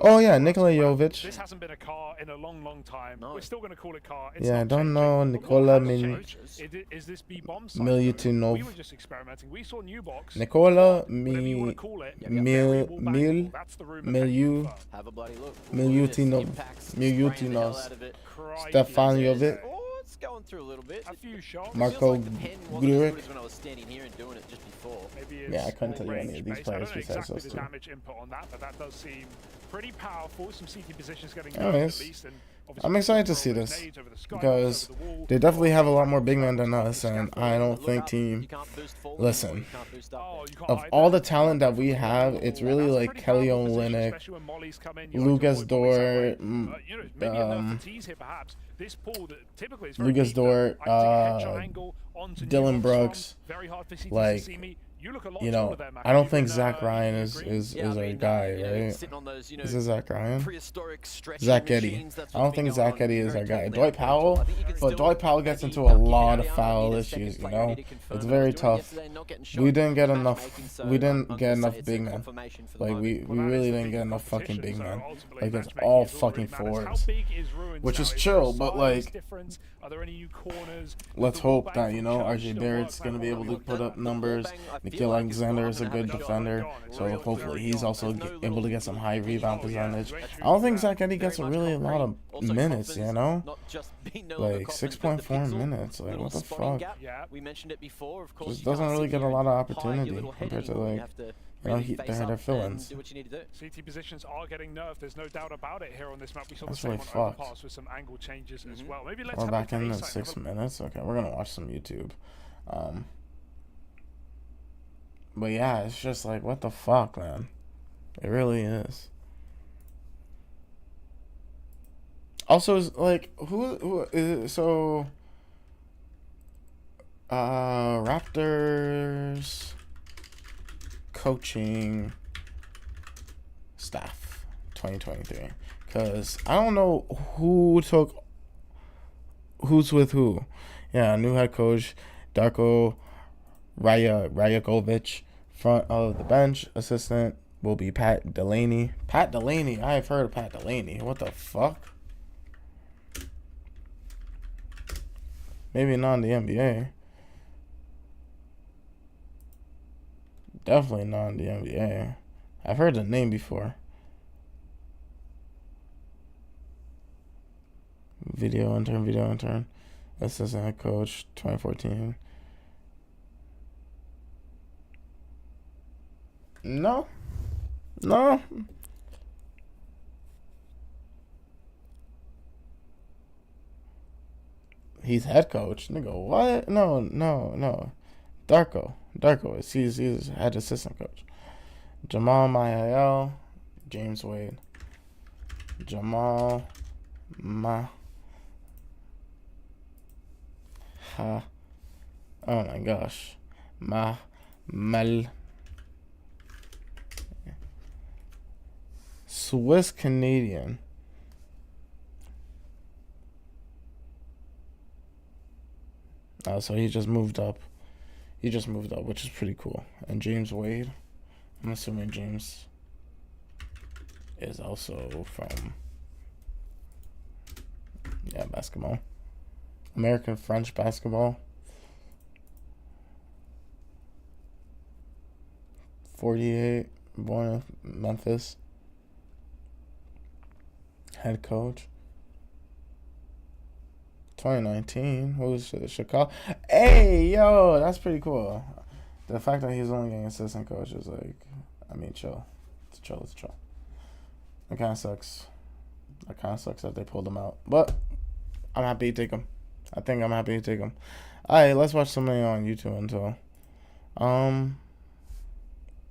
Oh yeah, Nikola Jovic. This hasn't been a car in a long, long time. We're still going to call it car. It's Yeah, I not don't changing. know Nikola Is this B-bomb? Milutinov. We were just experimenting. We saw new box. Nikola Milutinov. Milutinov, Stefanovic, It's going through a little bit. A few shots. Marco Grujic. When I was standing here and doing it just before. Yeah, I couldn't tell you any of these players I don't know besides exactly those the two. damage input on that, but that does seem pretty powerful. Some CT positions getting Anyways, at least, and I'm excited to see this because they definitely have a lot more big men than us, and I don't think team. Listen, of all the talent that we have, it's really like Kelly Olynyk, Lucas Dort, Lucas Dort, Dylan Brooks, like. I don't think Zach Ryan is our guy, right? Is it Zach Ryan? Zach Eddy. I don't think Zach Eddy is our guy. Dwight Powell, but Dwight Powell gets into a lot of foul issues, It's very tough. We didn't get enough. We didn't get enough big men. Like we really didn't get enough fucking big men. Like it's all fucking forwards, which is chill, but like. Let's hope that RJ Barrett's gonna be able to put up numbers. Nikhil Alexander is a good defender, so hopefully he's also able to get some high rebound percentage. I don't think Zach Eddy gets really a lot of minutes, Like 6.4 minutes. Like what the fuck? We mentioned it before, of course. Just doesn't really get a lot of opportunity compared to they're fill-ins. CT positions are getting nerfed. There's no doubt about it here on this map. We saw That's the same really on fucked. Overpass with some angle changes as well. Maybe let's We're have back a in taste. 6 minutes. Okay, we're gonna watch some YouTube. But yeah, it's just like what the fuck, man. It really is. Also, like who is so? Raptors coaching staff 2023. Because I don't know who's with who. Yeah, new head coach, Darko Rajakovic. Front of the bench, assistant will be Pat Delaney. Pat Delaney? I've heard of Pat Delaney. What the fuck? Maybe not in the NBA. Definitely not in the NBA. I've heard the name before. Video intern. Assistant head coach, 2014. No. He's head coach. Nigga, what? No. Darko. He's head assistant coach. Jamal Mayael. James Wade. Jamal oh my gosh. Mel. Swiss Canadian. So he just moved up. Which is pretty cool. And James Wade. I'm assuming James is also from basketball. American French basketball. 48, born in Memphis. Head coach. 2019. Who's Chicago? Hey, yo, that's pretty cool. The fact that he's only getting assistant coach is like, I mean, chill. It's chill. It kind of sucks. That they pulled him out. But I'm happy to take him. I think I'm happy to take him. Alright, let's watch somebody on YouTube until.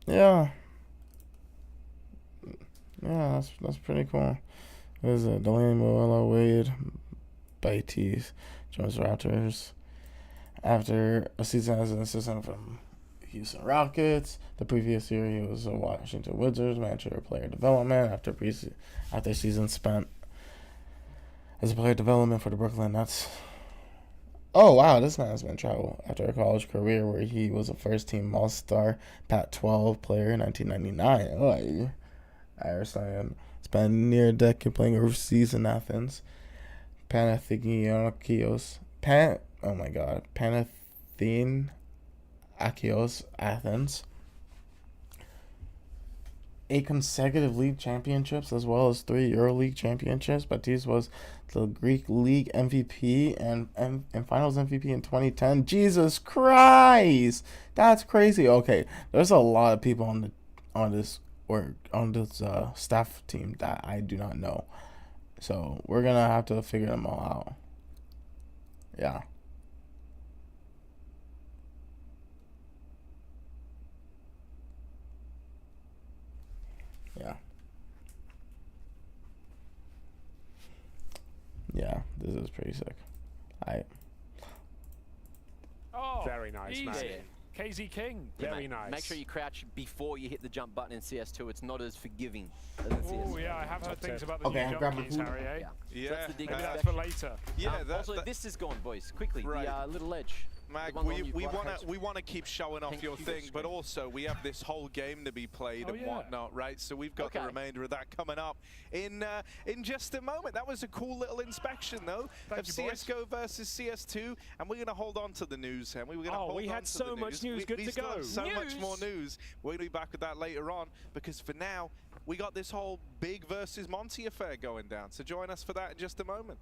Yeah, that's pretty cool. There's a Delaney, Moella, Wade, Baites, joins Raptors. After a season as an assistant from Houston Rockets, the previous year he was a Washington Wizards manager of player development. After season spent as a player development for the Brooklyn Nets. Oh wow, this man has been travel after a college career where he was a first-team All-Star Pac-12 player in 1999. Oh, I understand. Spent near a decade playing overseas in Athens. Panathinaikos, Athens. 8 consecutive league championships as well as 3 EuroLeague championships. Baptiste was the Greek League MVP and Finals MVP in 2010. Jesus Christ, that's crazy. Okay, there's a lot of people on this staff team that I do not know, so we're gonna have to figure them all out. Yeah. Yeah, this is pretty sick. Oh, very nice, man. KZ King. Very nice. Make sure you crouch before you hit the jump button in CS2. It's not as forgiving as in CS2. Oh yeah, I have heard things about the new jump keys, Harry. Yeah. So that's the dig that's for later. Yeah. Also, this is gone, boys. Quickly, right. The little edge. Mag, we want to keep showing off your thing, but also we have this whole game to be played and whatnot, right? So we've got the remainder of that coming up in just a moment. That was a cool little inspection, though, of CS:GO versus CS2, and we're going to hold on to the news, and we had so much news. Good to go. So much more news. We're going to be back with that later on, because for now we got this whole Big versus Monty affair going down. So join us for that in just a moment.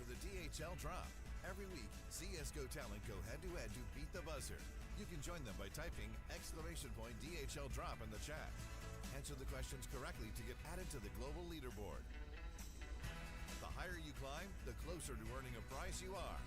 for the DHL drop. Every week, CSGO talent go head-to-head to beat the buzzer. You can join them by typing !DHL drop in the chat. Answer the questions correctly to get added to the global leaderboard. The higher you climb, the closer to earning a prize you are.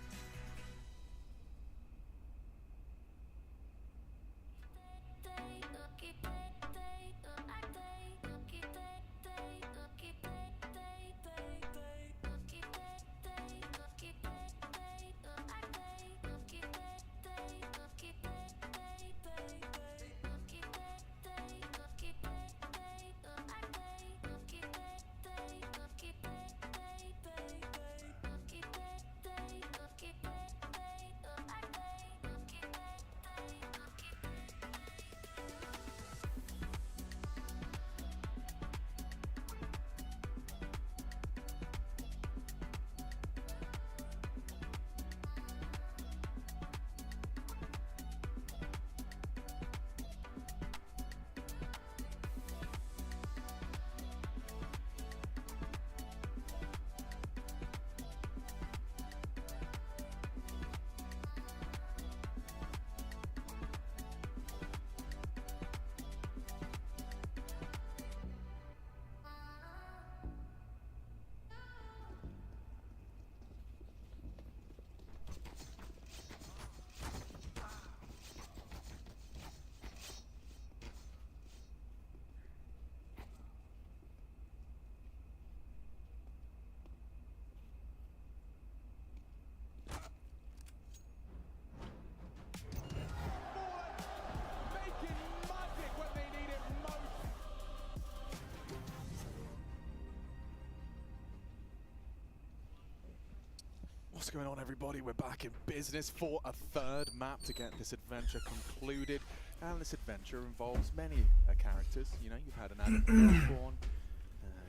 What's going on, everybody? We're back in business for a third map to get this adventure concluded. And this adventure involves many characters. You know, you've had an Adam Born,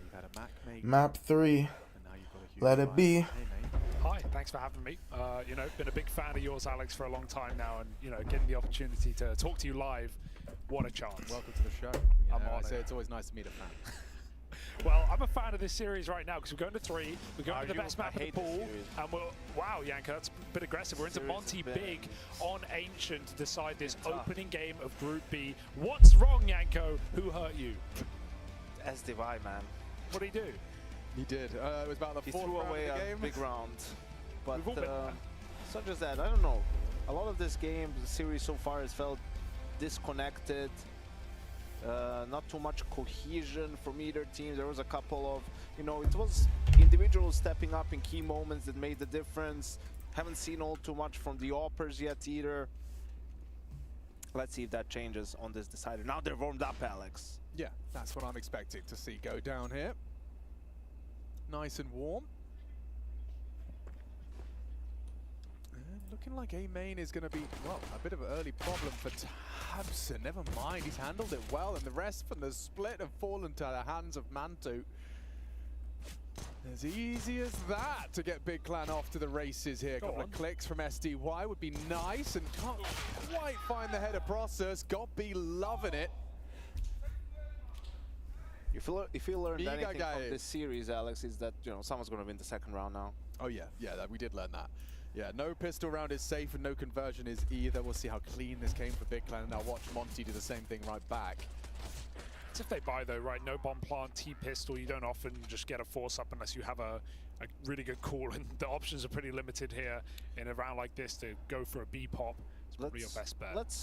you've had a Mac mate. Map 3. And now you've got a huge Let it be. Hey, mate. Hi, thanks for having me. You know, been a big fan of yours, Alex, for a long time now, and you know, getting the opportunity to talk to you live, what a chance. Welcome to the show. I'm I honored. say it's always nice to meet a fan. Well, I'm a fan of this series right now because we're going to 3. We're going to the best map of the pool, and we're wow, Yanko, that's a bit aggressive. We're into Monty Big on Ancient to decide this opening game of Group B. What's wrong, Yanko? Who hurt you? SDY, man. What did he do? He did. It was about the fourth round away of the a game. big round. But We've all been there. such as that, I don't know. A lot of this game, the series so far has felt disconnected. Not too much cohesion from either team. There was a couple of, you know, it was individuals stepping up in key moments that made the difference. Haven't seen all too much from the Oppers yet either. Let's see if that changes on this decider. Now they're warmed up, Alex. Yeah, that's what I'm expecting to see go down here. Nice and warm. And looking like A main is going to be, well, a bit of an early problem for Tabson. Never mind, he's handled it well, and the rest from the split have fallen to the hands of Mantu. As easy as that to get Big Clan off to the races here. A couple of clicks from SDY would be nice, and can't quite find the header process. Got be loving it. If you learned anything guy. from this series, Alex, is that, you know, someone's going to win the second round now. Oh yeah, we did learn that. Yeah, no pistol round is safe and no conversion is either. We'll see how clean this came for Big Clan, and now watch Monty do the same thing right back. It's if they buy though, right? No bomb plant, T-pistol. You don't often just get a force up unless you have a really good call, and the options are pretty limited here in a round like this to go for a B-pop. It's probably your best bet. Let's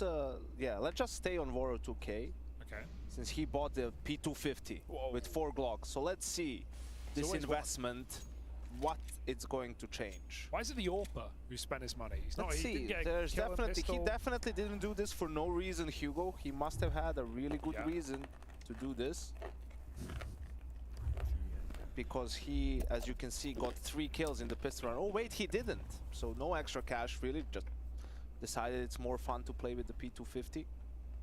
just stay on Voro 2K. Okay. Since he bought the P250 with 4 Glocks. So let's see this investment, what it's going to change. Why is it the Orpa who spent his money? He's Let's see. There's he definitely didn't do this for no reason, Hugo. He must have had a really good reason to do this. Because he, as you can see, got 3 kills in the pistol round. Oh wait, he didn't. So no extra cash, really. Just decided it's more fun to play with the P250.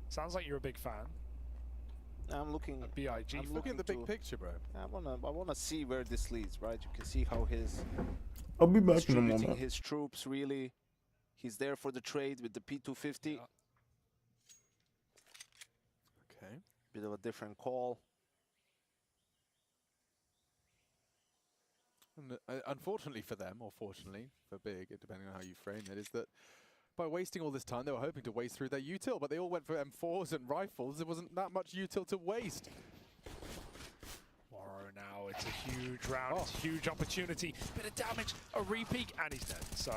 Sounds like you're a big fan. I'm looking at BIG. I'm looking at the big picture, bro. I wanna see where this leads, right? You can see how I'll be back in a moment. His troops really. He's there for the trade with the P250. Okay. Bit of a different call. And unfortunately for them, or fortunately for Big, depending on how you frame it, is that by wasting all this time, they were hoping to waste through their util, but they all went for M4s and rifles. There wasn't that much util to waste. Morrow now, it's a huge round, it's a huge opportunity. Bit of damage, a re-peek, and he's dead. So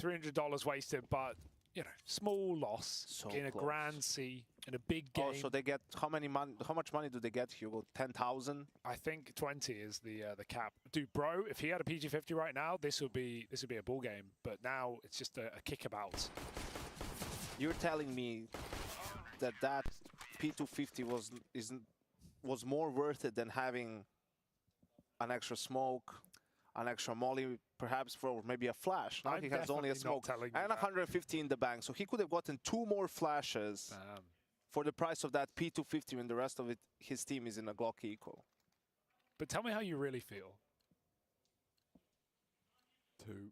$300 wasted, but you know, small loss in a grand C in a big game. Oh, so they get how much money do they get, Hugo? 10,000? I think 20 is the cap. Dude, bro, if he had a PG50 right now, this would be a ball game. But now it's just a kickabout. You're telling me that P250 was more worth it than having an extra smoke, an extra molly, perhaps for maybe a flash. Now he has only a smoke and 150 in the bank, so he could have gotten 2 more flashes for the price of that P250 when the rest of his team is in a Glock equal. But tell me how you really feel. 2-0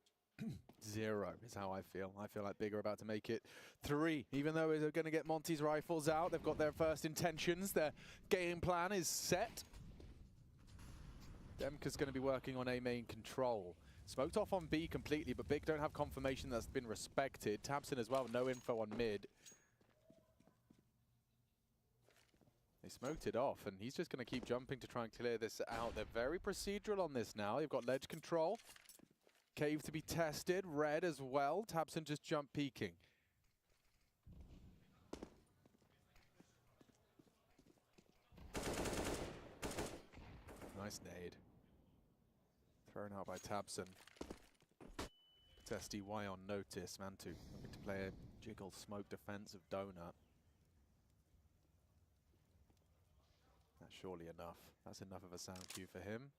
is how I feel. I feel like Big are about to make it 3. Even though they're going to get Monty's rifles out, they've got their first intentions. Their game plan is set. Demka's going to be working on A main control. Smoked off on B completely, but Big don't have confirmation that's been respected. Tabson as well, no info on mid. They smoked it off, and he's just going to keep jumping to try and clear this out. They're very procedural on this now. They've got ledge control. Cave to be tested. Red as well. Tabson just jump peeking. Nice nade. Thrown out by Tabson. Puts SDY on notice. Mantu looking to play a jiggle smoke defense of Donut. That's surely enough. That's enough of a sound cue for him.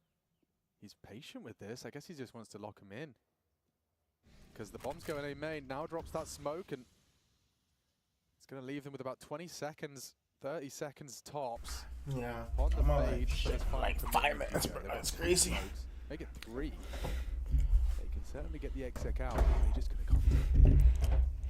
He's patient with this. I guess he just wants to lock him in. Because the bomb's going A main. Now drops that smoke, and it's going to leave them with about 20 seconds, 30 seconds tops. Yeah. On the fade. like 5 minutes, bro. That's crazy. Make it 3. They can certainly get the exec out. They're just going to come.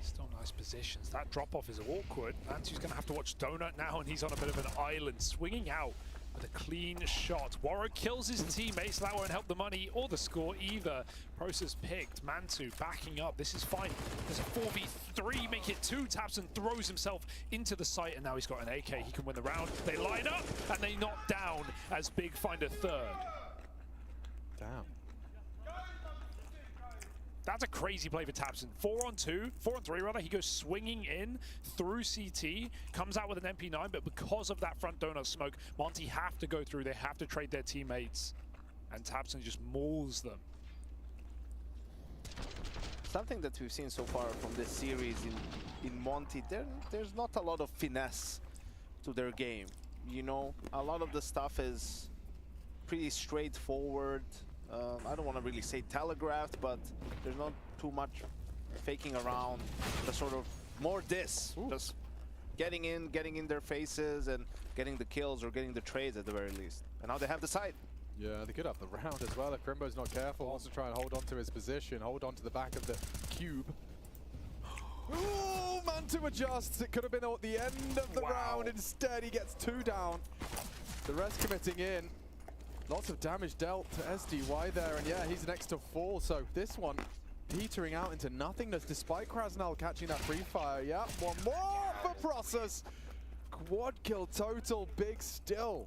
Still nice positions. That drop-off is awkward. Mantu's going to have to watch Donut now, and he's on a bit of an island, swinging out with a clean shot. Warro kills his teammates, so that won't help the money or the score either. Process picked. Mantu backing up. This is fine. There's a 4v3, make it 2. Tabson throws himself into the site, and now he's got an AK. He can win the round. They line up, and they knock down as Big find a 3rd. Damn. That's a crazy play for Tabson. 4 on 3 rather. He goes swinging in through CT, comes out with an MP9, but because of that front donut smoke, Monty have to go through. They have to trade their teammates, and Tabson just mauls them. Something that we've seen so far from this series in Monty, there's not a lot of finesse to their game. You know, a lot of the stuff is pretty straightforward. I don't want to really say telegraphed, but there's not too much faking around. The sort of more this, just getting in their faces and getting the kills or getting the trades at the very least. And now they have the site. Yeah, they could have the round as well if Crimbo's not careful. Wants to try and hold on to his position, hold on to the back of the cube. Oh, Mantu adjusts. It could have been at the end of the round. Instead, he gets 2 down. The rest committing in. Lots of damage dealt to SDY there, and yeah, he's next to fall, so this one petering out into nothingness despite Krasnal catching that free fire. Yeah, one more for Process. Quad kill total, Big still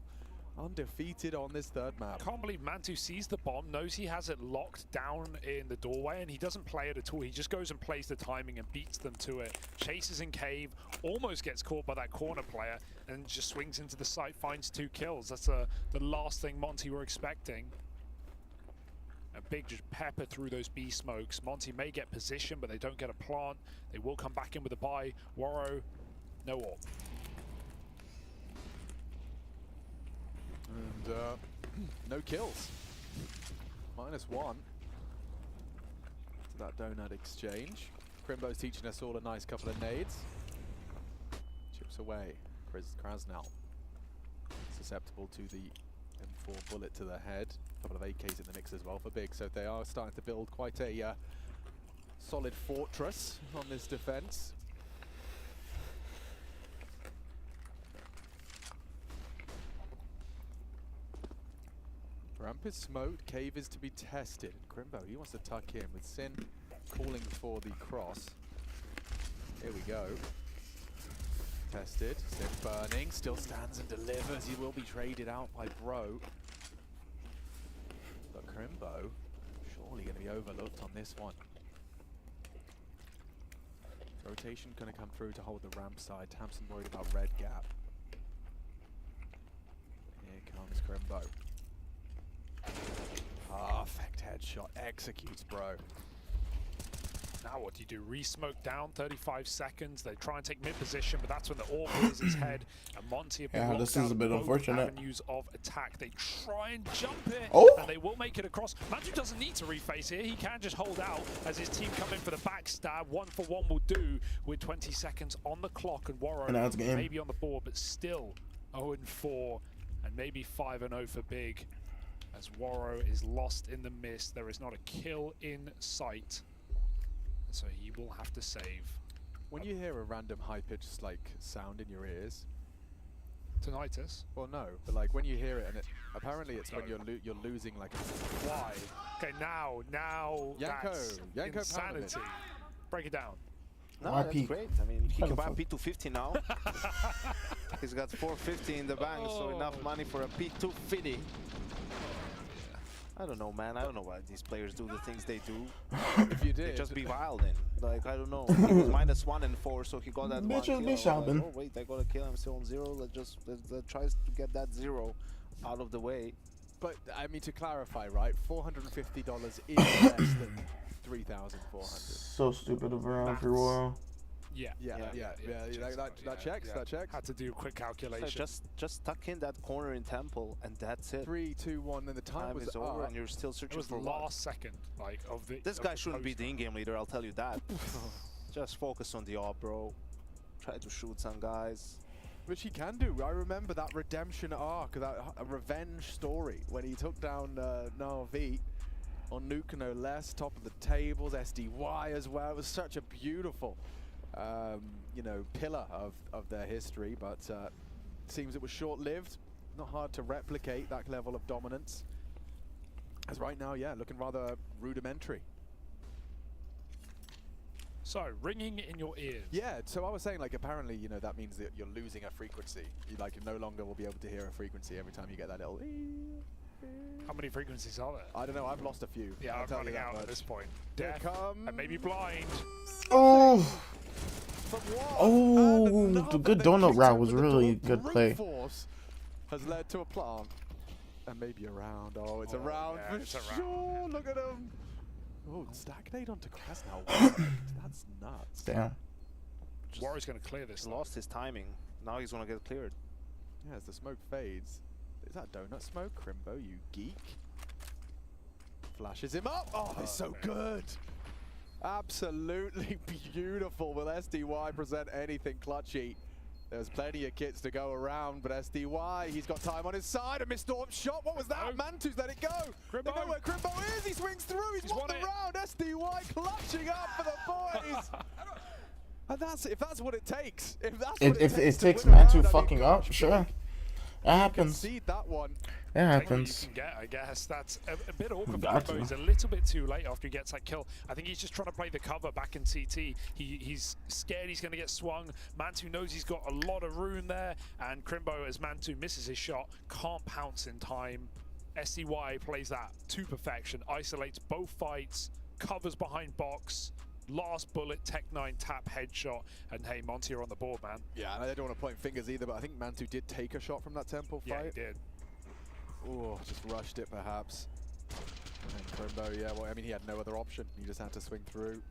undefeated on this 3rd map. Can't believe Mantu sees the bomb, knows he has it locked down in the doorway, and he doesn't play it at all. He just goes and plays the timing and beats them to it. Chases in cave, almost gets caught by that corner player, and just swings into the site, finds 2 kills. That's the last thing Monty were expecting. And Big just pepper through those B smokes. Monty may get position, but they don't get a plant. They will come back in with a buy. Warro, no AWP. And no kills. -1 to that donut exchange. Crimbo's teaching us all a nice couple of nades. Chips away. Krasnal susceptible to the M4 bullet to the head. A couple of AKs in the mix as well for Big, so they are starting to build quite a solid fortress on this defense. Ramp is smoked, cave is to be tested. Crimbo, he wants to tuck in with Sin calling for the cross. Here we go. Tested, Sin burning, still stands and delivers. He will be traded out by Bro. But Crimbo, surely going to be overlooked on this one. Rotation going to come through to hold the ramp side. Tamsin worried about red gap. Here comes Crimbo. Perfect headshot, executes Bro. Now what do you do? Re-smoke down, 35 seconds. They try and take mid-position, but that's when the AWP clears his head. And Monty have been this is a bit unfortunate. Avenues of attack. They try and jump it, and they will make it across. Mantu doesn't need to reface here. He can just hold out as his team come in for the backstab. 1-for-1 will do with 20 seconds on the clock. And Warro maybe on the board, but still 0-4 and maybe 5-0 for Big. As Warro is lost in the mist. There is not a kill in sight. So he will have to save. When you hear a random high-pitched like sound in your ears, tinnitus. Well, no, but like when you hear it, and apparently it's when you're losing like. Why? Okay, now that's insanity. Break it down. No, that's great. I mean, he can buy a P250 now. He's got 450 in the bank, so enough money for a P250. I don't know, man. I don't know why these players do the things they do. If you did, they just be wild in. Like, I don't know. He was -1 and 4, so he got that one kill. Like, oh, wait, I got a kill. I'm still on 0. Let's try to get that 0 out of the way. But I mean, to clarify, right? $450 is less than 3,400. So stupid of around for a while. Yeah. That checks. Had to do a quick calculation. So just tuck in that corner in temple, and that's it. 3, 2, 1, then the time was over, up. and you're still searching for the last second, like of the. This guy shouldn't be the in-game leader. I'll tell you that. Just focus on the AWP, bro. Try to shoot some guys. Which he can do. I remember that redemption arc, that revenge story when he took down Narvi on Nuke, no less, top of the tables, SDY as well. It was such a beautiful. You know, pillar of their history, but seems it was short-lived. Not hard to replicate that level of dominance. As right now, yeah, looking rather rudimentary. So, ringing in your ears. Yeah, so I was saying, like, apparently, you know, that means that you're losing a frequency. You, like, no longer will be able to hear a frequency every time you get that little... How many frequencies are there? I don't know, I've lost a few. Yeah, I'm running out at this point. Death, and maybe blind. Oh! The good donut route was really a good play. Force has led to a plant. And maybe a round. Oh, it's a round for sure. Look at him. Oh, stack nade onto Crest now. That's nuts. Damn. Warrior's going to clear this. He's lost his timing. Now he's going to get cleared. Yeah, as the smoke fades. Is that donut smoke? Crimbo, you geek. Flashes him up. Oh, it's so good. Absolutely beautiful. Will SDY present anything clutchy? There's plenty of kits to go around, but SDY, he's got time on his side. A missed AWP shot. What was that? Mantu's let it go. They know where Crimbo is. He swings through. He's won the round. SDY clutching up for the boys. And that's if that's what it takes. If it takes Mantu fucking up, sure. That happens. Concede that one. It happens. You can get, I guess. That's a bit awkward for Crimbo. He's a little bit too late after he gets that kill. I think he's just trying to play the cover back in CT. He's scared he's going to get swung. Mantu knows he's got a lot of room there. And Crimbo, as Mantu misses his shot, can't pounce in time. SDY plays that to perfection. Isolates both fights. Covers behind box. Last bullet, Tech 9 tap headshot, and hey, Monty, you're on the board, man. Yeah, and I don't want to point fingers either, but I think Mantu did take a shot from that temple fight. Yeah, he did. Oh, just rushed it perhaps. And Crimbo, yeah, well, I mean, he had no other option. He just had to swing through.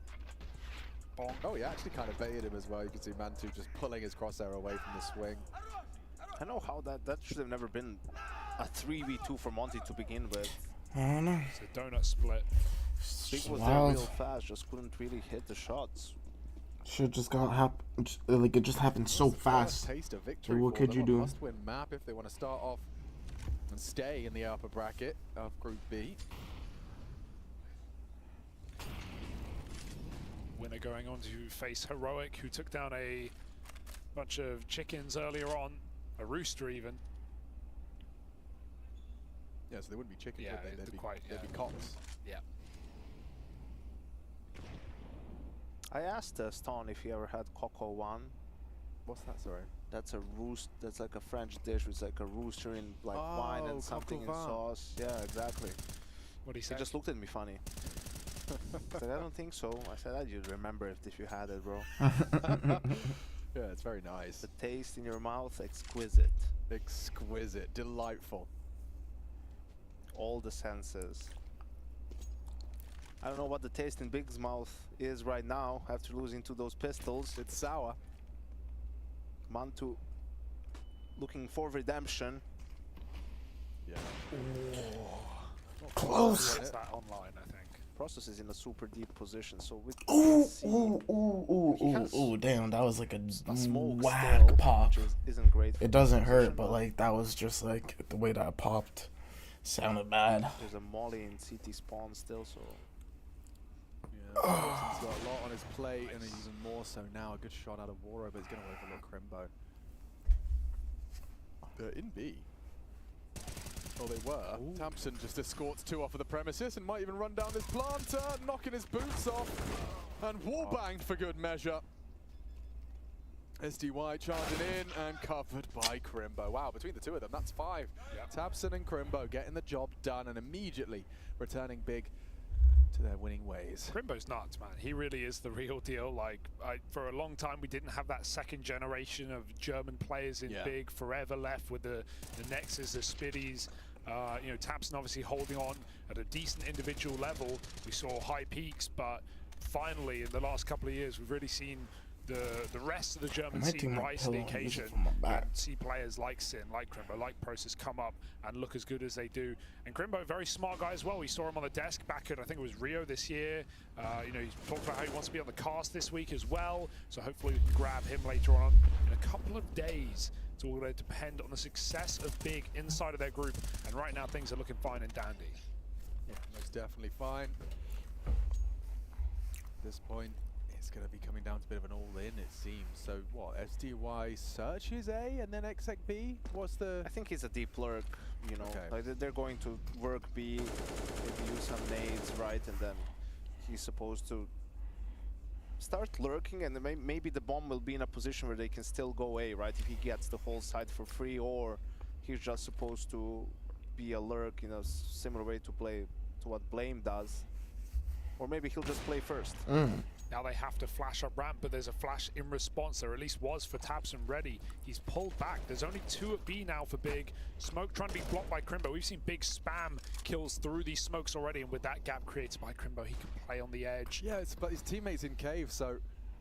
Bonk. Oh, he actually kind of baited him as well. You can see Mantu just pulling his crosshair away from the swing. I know how that should have never been a 3v2 for Monty to begin with. I don't know. It's a donut split. Big was there real fast, just couldn't really hit the shots. Should just got like it just happened so fast. Taste of victory. What could you do? Must-win map if they want to start off and stay in the upper bracket of Group B. Winner going on to face Heroic, who took down a bunch of chickens earlier on, a rooster even. Yeah, so they wouldn't be chickens, Yeah, would they? They'd be yeah. cocks. Yeah. I asked Stone if he ever had Coco One. What's that, sorry? That's a roost. That's like a French dish with like a rooster in like wine and something in sauce. Yeah, exactly. What he said? He just looked at me funny. I said, I don't think so. I said, I'd remember it if you had it, bro. Yeah, it's very nice. The taste in your mouth, exquisite. Exquisite, delightful. All the senses. I don't know what the taste in Big's mouth is right now after losing to those pistols. It's sour. Mantu looking for redemption. Yeah. Close. It's that online, I think. Process is in a super deep position, so with Ooh, damn, that was like a smoke whack still, pop. which isn't great. It doesn't hurt, but like that was just like the way that popped sounded bad. There's a molly in CT spawn still, so Yeah, Wilson's got a lot on his plate, and even more so now. A good shot out of Waro, but he's going to overlook Crimbo. They're in B. Oh, they were. Ooh. Thompson just escorts 2 off of the premises and might even run down this planter, knocking his boots off, and wallbanged for good measure. SDY charging in and covered by Crimbo. Wow, between the two of them, that's 5. Yep. Thompson and Crimbo getting the job done and immediately returning big to their winning ways. Crimbo's nuts, man. He really is the real deal. Like, for a long time, we didn't have that second generation of German players in big. Forever left with the Nexus, the Spiddies. You know, Thompson obviously holding on at a decent individual level. We saw high peaks, but finally, in the last couple of years, we've really seen the rest of the German scene rise to the occasion and see players like Sin, like Crimbo, like Process come up and look as good as they do. And Crimbo, very smart guy as well. We saw him on the desk back at, I think it was Rio this year. You know, he's talked about how he wants to be on the cast this week as well. So hopefully we can grab him later on in a couple of days. It's all going to depend on the success of Big inside of their group. And right now things are looking fine and dandy. Yeah, most definitely fine. At this point, it's going to be coming down to a bit of an all-in, it seems. So what, SDY searches A and then exec B? What's the... I think it's a deep lurk, you know. Okay. Like they're going to work B, maybe use some nades, right? And then he's supposed to start lurking, and then maybe the bomb will be in a position where they can still go A, right? If he gets the whole side for free, or he's just supposed to be a lurk in a similar way to play to what Blame does. Or maybe he'll just play first. Now they have to flash up ramp, but there's a flash in response. There at least was for Tabson ready. He's pulled back. There's only 2 at B now for Big. Smoke trying to be blocked by Crimbo. We've seen Big spam kills through these smokes already, and with that gap created by Crimbo, he can play on the edge. Yeah, but his teammate's in cave, so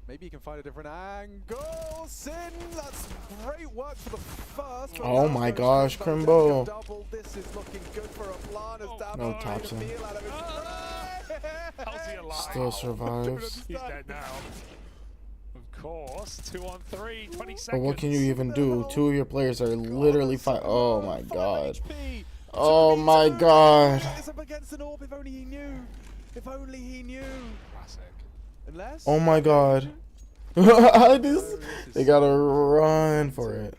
maybe he can find a different angle. Sin, that's great work for the first. Oh my gosh, Crimbo. Double. This is looking good for a plan as No Thompson. How's he alive? Still survives. He's dead now. Of course, 2 on 3, 20 seconds. But what can you even do? 2 of your players are literally fighting. Oh my god. Oh my god. It's up against an orb. If only he knew. If only he knew. Classic. Unless. Oh my god. They gotta run for it.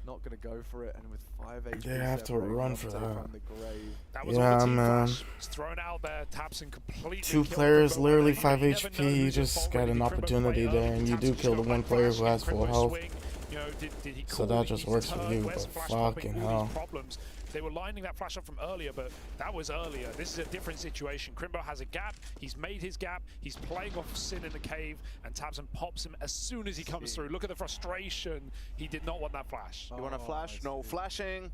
Not gonna go for it, and with 5 HP, They have to run for that. That was Yeah, on the team man. flash. It's thrown out there. Tabson completely 2 killed players, Crimbo. literally You 5 never know HP. who's You at just fault. got Maybe an Crimbo opportunity quite there, early. and you do Tabson kill the showed 1 by player flash, who has Crimbo full health. swing. You know, did he So call that it? just He's works for turned. you, Where's but Flash stopping fucking all hell. these problems? They were lining that flash up from earlier, but that was earlier. This is a different situation. Crimbo has a gap. He's made his gap. He's playing off Sin in the cave, and Tabson pops him as soon as he comes through. Look at the frustration. He did not want that flash. You want to flash? No flashing.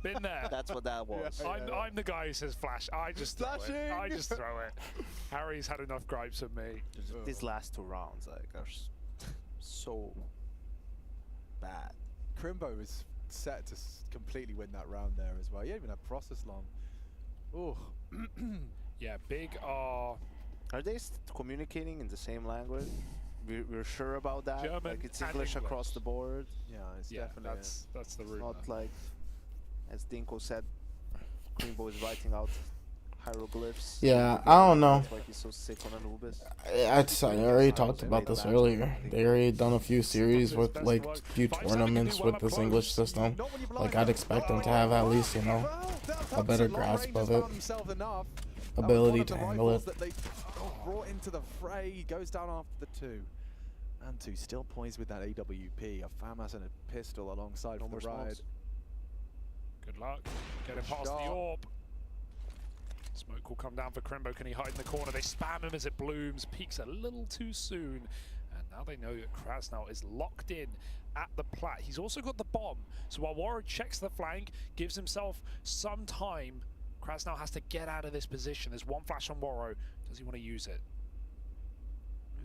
Been there. That's what that was. I'm the guy who says flash. I just throw it. I just throw it. Harry's had enough gripes of me. These last 2 rounds like are so bad. Crimbo is set to completely win that round there as well. He didn't even have process long. Oh. Yeah, Big are they communicating in the same language? We're sure about that? German like it's and English across the board? Yeah, it's definitely that's the It's rumor. not like, as Dinko said, Crimbo is writing out hieroglyphs. Yeah, I don't know. Like he's so sick on Anubis. I already talked about this earlier. They already done a few series with like few tournaments with this English system. Like I'd expect them to have at least, you know, a better grasp of it, ability to handle it. That they brought into the fray. He goes down after the 2. And 2 still poised with that AWP, a FAMAS and a pistol alongside for the ride. Good luck. Get him past the orb. Smoke will come down for Crimbo. Can he hide in the corner? They spam him as it blooms. Peaks a little too soon. And now they know that Krasnal is locked in at the plat. He's also got the bomb. So while Warro checks the flank, gives himself some time, Krasnal has to get out of this position. There's one flash on Warro. Does he want to use it?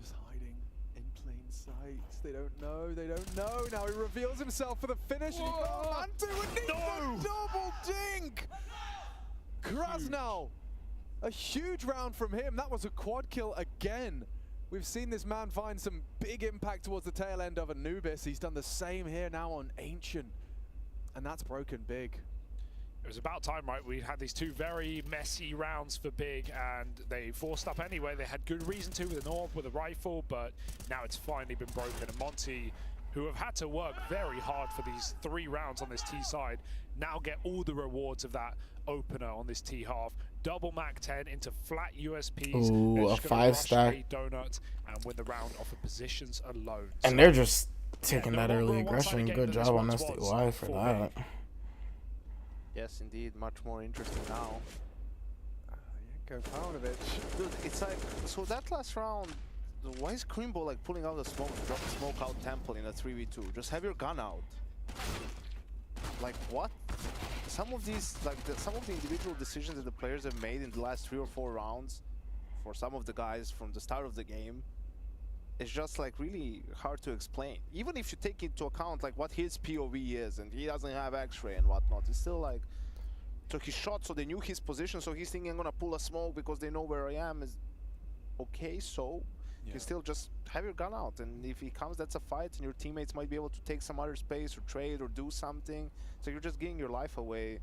Just hiding in plain sight. They don't know. They don't know. Now he reveals himself for the finish. And he got Mantu and needs a double dink. Krasnal. A huge round from him. That was a quad kill again. We've seen this man find some big impact towards the tail end of Anubis. He's done the same here now on Ancient. And that's broken big. It was about time, right? We had these 2 very messy rounds for Big, and they forced up anyway. They had good reason to with an orb, with a rifle, but now it's finally been broken. And Monty, who have had to work very hard for these 3 rounds on this T side, now get all the rewards of that opener on this T half. Double Mac 10 into flat USPs. Ooh, a 5-stack. Donut and win the round off of positions alone. And they're just taking that early aggression. Good job on SDY for that. Yes, indeed, much more interesting now. Go Pavlovich. Dude, it's like, so that last round, why is Crimbo like pulling out the smoke, drop the smoke out temple in a 3v2? Just have your gun out. Like what? Some of these, like some of the individual decisions that the players have made in the last 3 or 4 rounds, for some of the guys from the start of the game, it's just like really hard to explain. Even if you take into account like what his POV is, and he doesn't have X-ray and whatnot, it's still like, so he shot, so they knew his position, so he's thinking I'm gonna pull a smoke because they know where I am. Is okay, so you still just have your gun out, and if he comes, that's a fight, and your teammates might be able to take some other space or trade or do something. So you're just giving your life away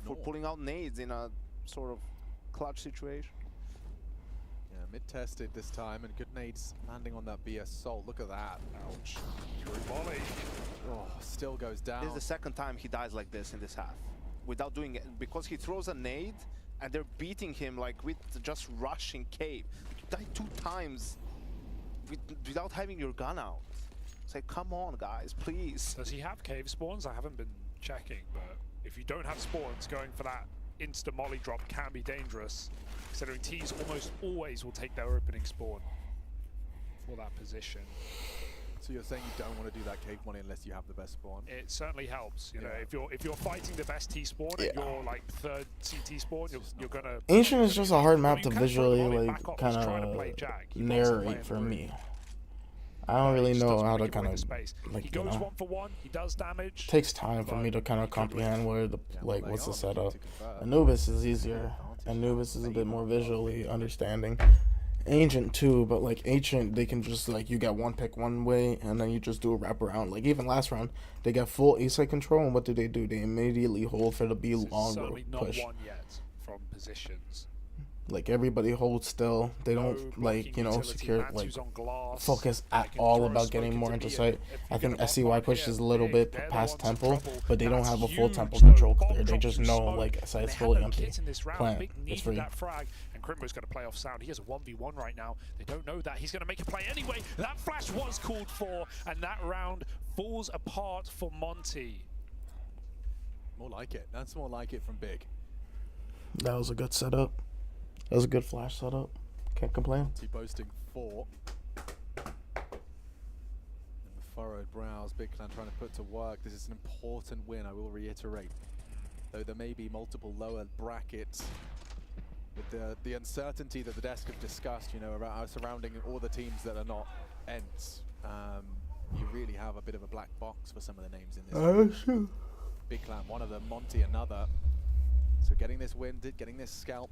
for pulling out nades in a sort of clutch situation. Yeah, mid-tested this time, and good nades landing on that BS Salt. Look at that. Ouch. Through volley. Oh, still goes down. This is the second time he dies like this in this half, without doing it, because he throws a nade, and they're beating him like with just rushing cave. You died 2 times without having your gun out. It's like, come on, guys, please. Does he have cave spawns? I haven't been checking, but if you don't have spawns, going for that insta molly drop can be dangerous, considering T's almost always will take their opening spawn for that position. So you're saying you don't want to do that cave molly unless you have the best spawn? It certainly helps. You know, if you're fighting the best T spawn and you're like 3rd CT spawn, you're gonna. Ancient is just a hard map to visually like kind of narrate for me. I don't really know how to kind of like, you know, 1-for-1, he does damage. Takes time for me to kind of comprehend where the like what's the setup. Anubis is easier. Anubis is a bit more visually understanding. Ancient too, but like Ancient, they can just like, you get one pick one way and then you just do a wraparound. Like even last round, they got full A-side control, and what do? They immediately hold for the B long push. Not one yet from positions. Like everybody holds still. They don't like, you know, secure like focus at all about getting more into sight. I think SCY pushes a little bit past temple, but they don't have a full temple control clear. They just know like site's fully empty. Plant, it's free. And Crimbo's going to play off sound. He has a 1v1 right now. They don't know that. He's going to make a play anyway. That flash was called for, and that round falls apart for Monty. More like it. That's more like it from Big. That was a good setup. That was a good flash setup. Can't complain. Monty boasting 4. And the furrowed brows, Big Clan trying to put to work. This is an important win, I will reiterate. Though there may be multiple lower brackets, with the uncertainty that the desk have discussed, you know, around surrounding all the teams that are not Ents, you really have a bit of a black box for some of the names in this. Sure. Big Clan, one of them, Monty, another. So getting this win, getting this scalp,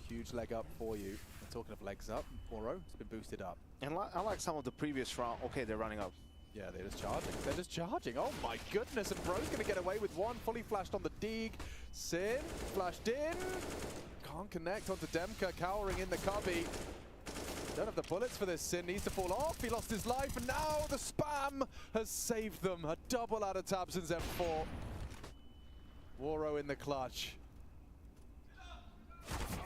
huge leg up for you. And talking of legs up, Moro has been boosted up. And unlike some of the previous round, okay, they're running up. Yeah, they're just charging. They're just charging. Oh my goodness, and Bro's going to get away with one. Fully flashed on the Deeg. Sin, flashed in. Can't connect onto Demka, cowering in the cubby. Don't have the bullets for this. Sin needs to fall off. He lost his life, and now the spam has saved them. A double out of tabseN's M4. Waro in the clutch.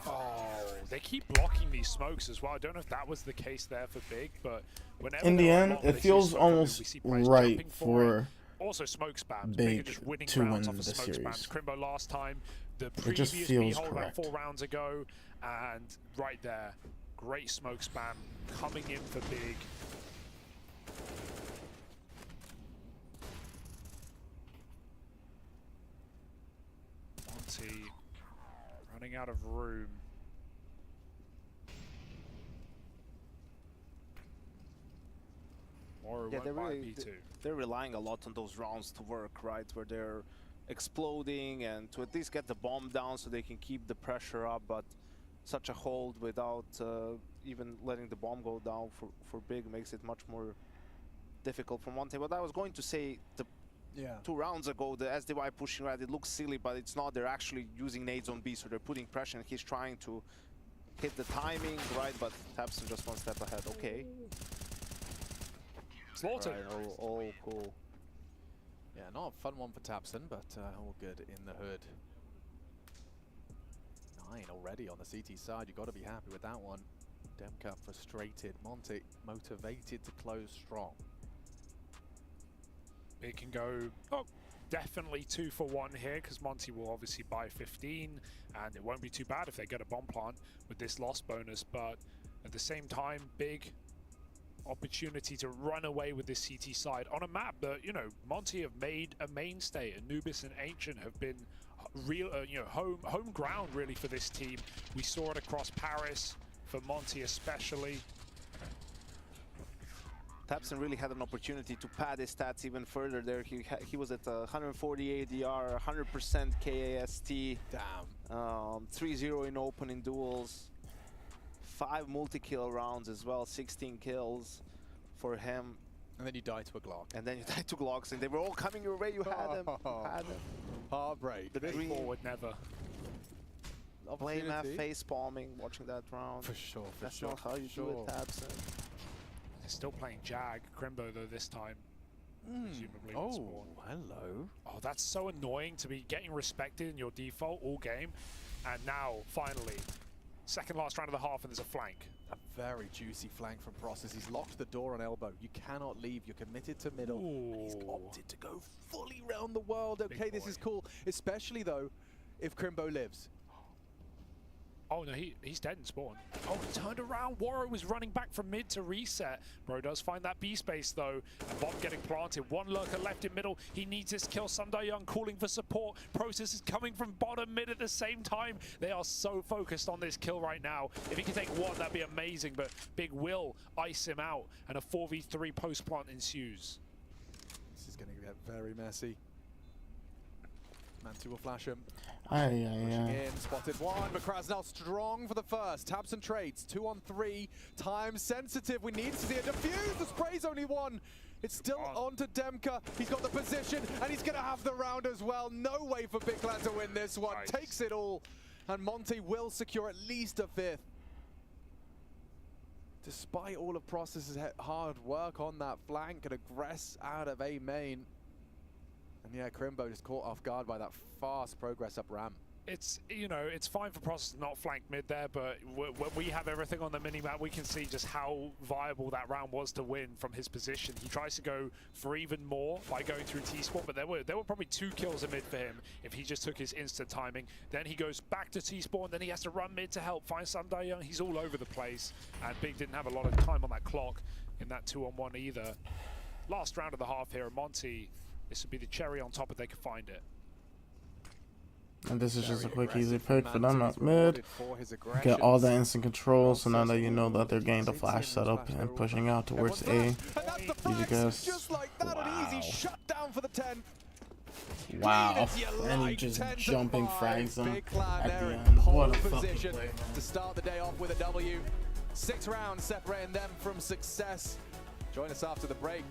Oh, they keep blocking these smokes as well. I don't know if that was the case there for Big, but whenever in the end, it feels almost right for also smoke spams. Big just winning to rounds win off the of smoke series. Spams. Crimbo last time, the It just previous feels behold about correct. 4 rounds ago, and right there, great smoke spam coming in for Big. Monty running out of room. Yeah, they're relying a lot on those rounds to work, right? Where they're exploding and to at least get the bomb down so they can keep the pressure up, but such a hold without even letting the bomb go down for Big makes it much more difficult from Monte. But I was going to say, the 2 rounds ago, the SDY pushing right, it looks silly, but it's not. They're actually using nades on B, so they're putting pressure, and he's trying to hit the timing, right? But tabseN just 1 step ahead. Okay. Slaughtered. Right, all cool. Yeah, not a fun one for tabseN, but all good in the hood. 9 already on the CT side. You've got to be happy with that one. Demka frustrated. Monty motivated to close strong. It can go, definitely 2 for 1 here, because Monty will obviously buy 15, and it won't be too bad if they get a bomb plant with this loss bonus, but at the same time, Big opportunity to run away with this CT side on a map that, you know, Monty have made a mainstay. Anubis and Ancient have been real, home ground really for this team. We saw it across Paris, for Monty especially. tabseN really had an opportunity to pad his stats even further there. He was at 140 ADR, 100% KAST. Damn. 3-0 in opening duels. 5 multi-kill rounds as well, 16 kills for him. And then you die to a Glock. And then you die to Glocks, and they were all coming your way. You had them. You had them. Heartbreak. The dream forward never. Blame have face palming watching that round. For sure, for That's sure. not how you do it, tabseN. They're still playing Jag. Crimbo though this time. Presumably will spawn. Hello. Oh, that's so annoying to be getting respected in your default all game. And now, finally, second last round of the half, and there's a flank. A very juicy flank from Process. He's locked the door on elbow. You cannot leave. You're committed to middle. And he's opted to go fully round the world. Okay, this is cool. Especially, though, if Crimbo lives. Oh, no, he's dead in spawn. Oh, he turned around. Waro was running back from mid to reset. Bro does find that B space, though. And bomb getting planted. 1 lurker left in middle. He needs this kill. Sundae calling for support. Process is coming from bottom mid at the same time. They are so focused on this kill right now. If he can take 1, that'd be amazing. But Big will ice him out. And a 4v3 post plant ensues. This is going to get very messy. Manti will flash him. Pushing in, spotted 1, but Krasnal strong for the first. tabseN trades, 2 on 3. Time sensitive. We need to see a defuse. The spray's only 1. It's still on to Demka. He's got the position, and he's going to have the round as well. No way for Big Lad to win this one. Nice. Takes it all, and Monty will secure at least a 5th. Despite all of Process's hard work on that flank and aggress out of A main. And yeah, Crimbo just caught off guard by that fast progress up ramp. It's, you know, it's fine for Process to not flank mid there, but when we have everything on the minimap, we can see just how viable that round was to win from his position. He tries to go for even more by going through T-spawn, but there were probably 2 kills in mid for him if he just took his instant timing. Then he goes back to T-spawn, then he has to run mid to help find Sundae Young. He's all over the place, and Big didn't have a lot of time on that clock in that 2-on-1 either. Last round of the half here, and Monty, this would be the cherry on top if they could find it. And this is just a quick, easy pick for them at mid. Get all the instant control, so now that you know that they're getting the flash setup and pushing out towards A. Easy guess. Wow. And he just jumping frags them at the end. What a fucking play. To start the day off with a W. 6 rounds separating them from success. Join us after the break.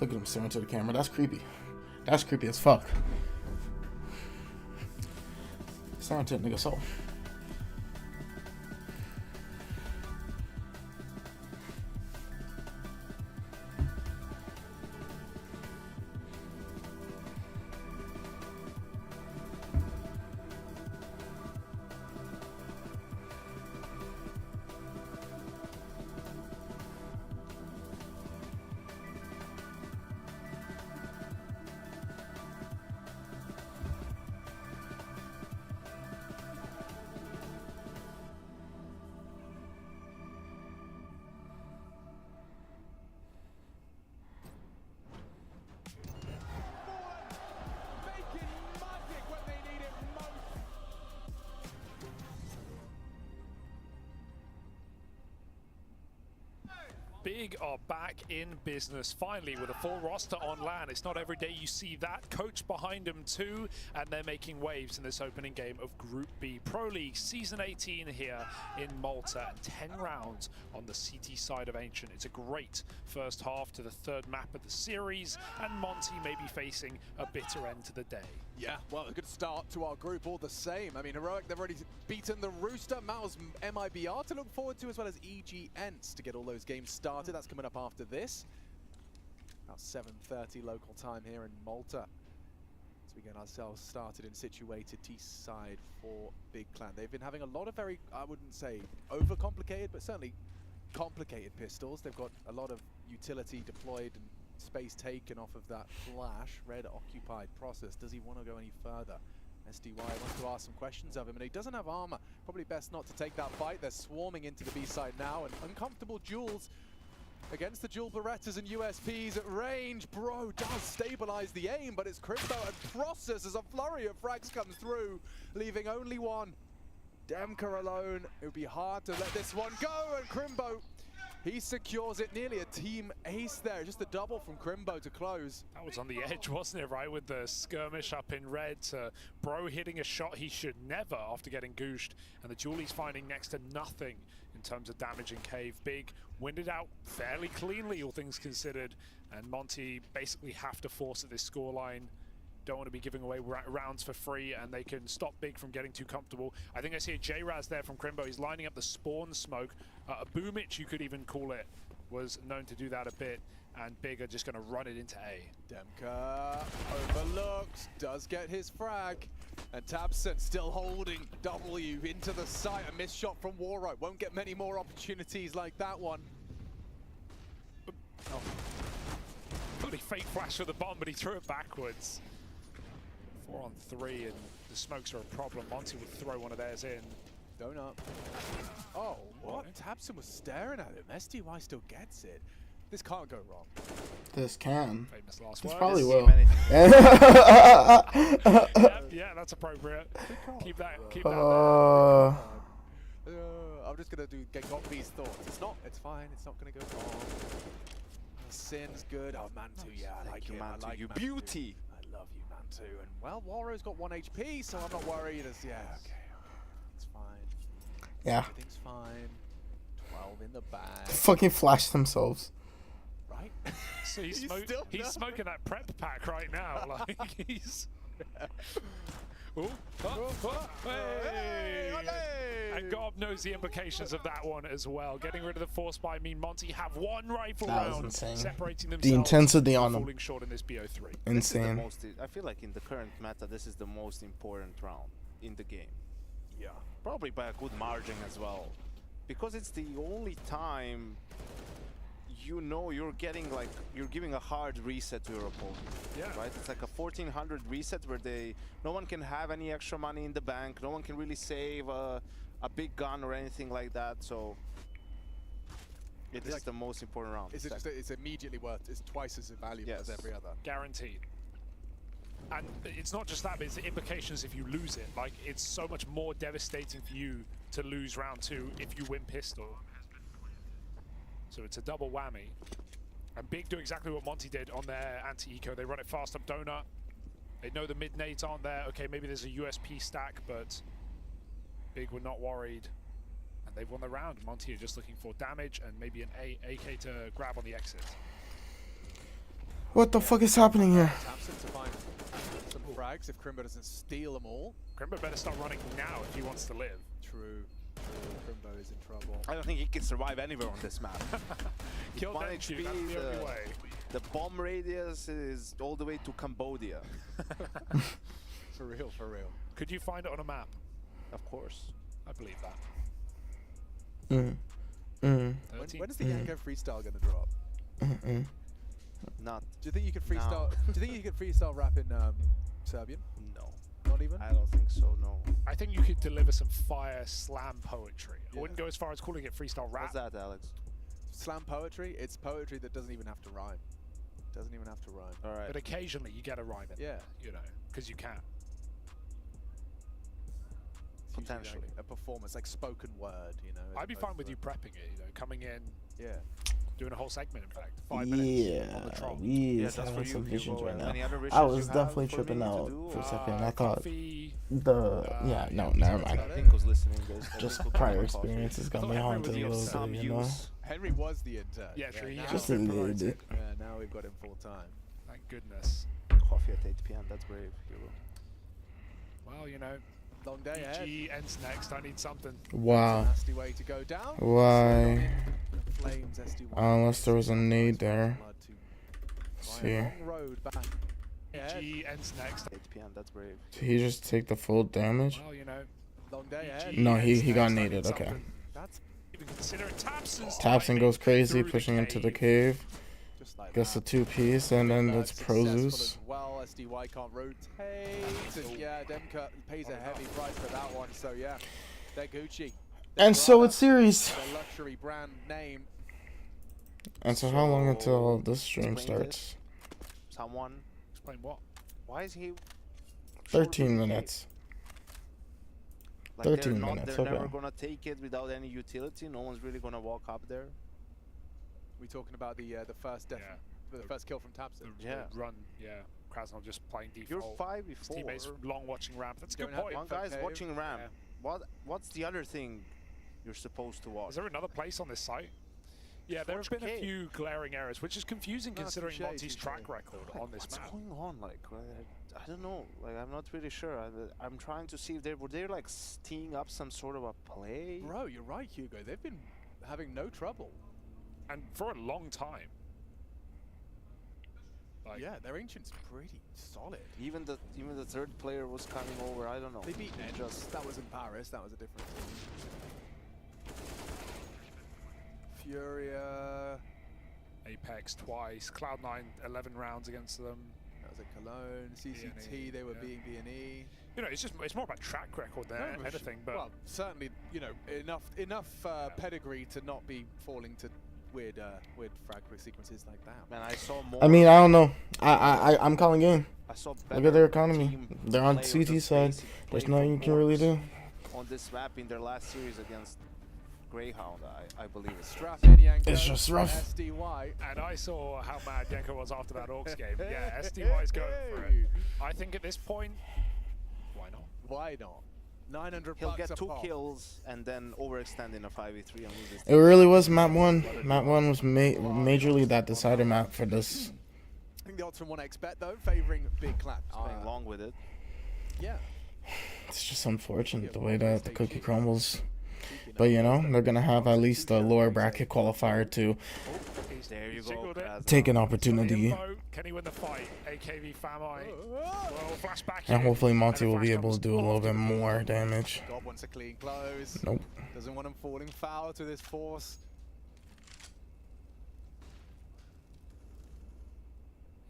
Look at him staring to the camera. That's creepy. That's creepy as fuck. Staring to a nigga's soul. Big are back in business, finally, with a full roster on LAN. It's not every day you see that. Coach behind them too, and they're making waves in this opening game of Group B. Pro League Season 18 here in Malta, and 10 rounds on the CT side of Ancient. It's a great first half to the third map of the series, and Monty may be facing a bitter end to the day. Yeah, well, a good start to our group all the same. I mean, Heroic, they've already beaten the Rooster, Mouse MIBR to look forward to, as well as EGNs to get all those games started. That's coming up after this. About 7:30 local time here in Malta. So we get ourselves started and situated T-side for Big Clan. They've been having a lot of very, I wouldn't say overcomplicated, but certainly complicated pistols. They've got a lot of utility deployed and space taken off of that flash. Red occupied process. Does he want to go any further? SDY wants to ask some questions of him, and he doesn't have armor. Probably best not to take that fight. They're swarming into the B side now, and uncomfortable duels against the dual Berettas and USPs at range. Bro does stabilize the aim, but it's Crimbo and Process as a flurry of frags comes through, leaving only one. Demka alone. It would be hard to let this one go, and Crimbo, he secures it. Nearly a team ace there. Just a double from Crimbo to close. That was on the edge, wasn't it, right? With the skirmish up in red. Bro hitting a shot he should never after getting gooshed. And the Julie's finding next to nothing in terms of damage in Cave. Big winded out fairly cleanly, all things considered. And Monty basically have to force at this scoreline. Don't want to be giving away rounds for free, and they can stop Big from getting too comfortable. I think I see a J-Raz there from Crimbo. He's lining up the spawn smoke. A Boomich, you could even call it, was known to do that a bit, and Big are just going to run it into A. Demka overlooks, does get his frag, and Tabson still holding W into the site. A missed shot from Warrow. Won't get many more opportunities like that one. Oh. Bloody fake flash for the bomb, but he threw it backwards. 4 on 3, and the smokes are a problem. Monty would throw one of theirs in. Donut. Oh, what? Tabson was staring at him. SDY still gets it. This can't go wrong. This can. Famous last this word. Probably will. Yeah, that's appropriate. Keep that. Keep that. I'm just gonna get Gokbee's thoughts. It's not. It's fine. It's not gonna go wrong. Sin's good. Oh, Mantu. Yeah, I like him. Mantu, I like you Mantu. beauty. I love you, Mantu. And well, Warrow's got 1 HP, so I'm not worried. Yeah, okay. It's fine. Yeah. Everything's fine. 12 in the bag. Fucking flash themselves. Right? So he's smoking that prep pack right now. Like he's. Hey. And Gob knows the implications of that one as well. Getting rid of the force by Monty have one rifle round separating themselves. The intensity on them. Falling short in this BO3. Insane. I feel like in the current meta, this is the most important round in the game. Yeah. Probably by a good margin as well. Because it's the only time you know you're giving a hard reset to your opponent. Yeah. Right? It's like a 1400 reset where no one can have any extra money in the bank, no one can really save a big gun or anything like that, so it is like the most important round. It's immediately worth, it's twice as valuable as every other. Guaranteed. And it's not just that, but it's the implications if you lose it. Like, it's so much more devastating for you to lose round 2 if you win pistol. So it's a double whammy. And Big do exactly what Monty did on their anti-eco. They run it fast up Donut. They know the mid-nades aren't there. Okay, maybe there's a USP stack, but Big were not worried. And they've won the round. Monty are just looking for damage and maybe an AK to grab on the exit. What the fuck is happening here? Thompson to find some frags if Crimbo doesn't steal them all. Crimbo better start running now if he wants to live. True. Crimbo is in trouble. I don't think he can survive anywhere on this map. Kill One them HP, two, that's the only way. the bomb radius is all the way to Cambodia. For real, for real. Could you find it on a map? Of course. I believe that. When is the Yanko freestyle gonna drop? Not. Do you think you could freestyle? Do you think you could freestyle rap in Serbian? No. Not even? I don't think so, no. I think you could deliver some fire slam poetry. I wouldn't go as far as calling it freestyle rap. What's that, Alex? Slam poetry? It's poetry that doesn't even have to rhyme. Doesn't even have to rhyme. All right. But occasionally you get a rhyme in. Yeah. You know, because you can. It's usually Potentially. like a performance, like spoken word, you know. I'd be fine with you prepping it, you know, coming in, Yeah. doing a whole segment, in fact. 5 minutes on the trot. Yeah, that's having for some you, visions Hugo. right now. Any other wishes I you was have definitely for tripping me to out do, for a or- second. I thought Coffee, yeah, no, never mind. I think was listening. Guys. Just prior experiences got me haunted a little bit, you know. Henry was the intern. Yeah, true. now Just we've in been the promoted. edit. Yeah, now we've got him full time. Thank goodness. Coffee at 8 p.m. That's brave, Hugo. Well, you know, Long day ahead. EG ends next. I need something. Wow. Nasty way to go down. Why? Flames SD1. Unless there was a need there. Blood to See. long road back. EG ends next. 8 p.m. That's brave. Did he just take the full damage? Well, you know, Long day ahead. No, he got ends next. I needed. need Okay. something. That's Even considering Tapson's Tapson timing goes crazy, through the pushing into the cave. cave. just like Gets a that. 2-piece, and then that's Successful Prozus. as well. SDY can't rotate. And yeah, Demka pays a heavy price for that one. So yeah, they're Gucci. They're And so Prada. it's series. Their luxury brand name. And so how long until this stream Explain this. starts? Someone. Explain what? Why is he? 13 minutes. Like 13 they're minutes, They're okay. never gonna take it without any utility. No one's really gonna walk up there. We talking about the first death, the first kill from Tapson. Yeah. Run, yeah. Krasnov just playing default. You're 5v4. His teammates long watching ramp. That's a Don't good have point. One guy's Okay. watching ramp. Yeah. What's the other thing you're supposed to watch? Is there another place on this site? Yeah, there have Watch been a K. few glaring errors, which is confusing No, considering touche, Monty's touche. track record on this What's map. going on? Like, I don't know. Like, I'm not really sure. I'm trying to see if they were like teeing up some sort of a play. Bro, you're right, Hugo. They've been having no trouble. And for a long time. Like, Yeah, their ancient's pretty solid. Even the third player was coming over. I don't know. They beat Ned. Just That was in Paris. That was a different team. Furia. Apex twice, Cloud9 11 rounds against them. That was a Cologne. CCT. They were being B&E. You know, it's more about track record than No, anything. But well, certainly, you know, enough pedigree to not be falling to weird frag sequences like that. Man, I saw more. I mean, I don't know. I'm calling game. I saw Look at their better economy. team They're on play CT just side. basic There's play nothing you can really do. on this map in their last series against Greyhound, I believe it's It's just rough. SDY. and I saw how mad Yenko was after that Orcs game. Yeah, SDY's going for it. I think at this point, why not? Why not? 900 He'll bucks get a 2 pop. kills and then overextend in a 5v3 and lose his It really was map 1. Map 1 was majorly that decider map for this. I think the odds from 1xBet though, favouring Big Clap. playing long with it. Yeah. It's just unfortunate the way that the cookie crumbles. But you know, they're gonna have at least a lower bracket qualifier to There you go. take an opportunity. Can he win the fight? AKV Famine. Well, flashback And here. hopefully Monty And the will be flash able to comes do a little bit more damage. God wants a clean close. Nope. Doesn't want him falling foul to this force.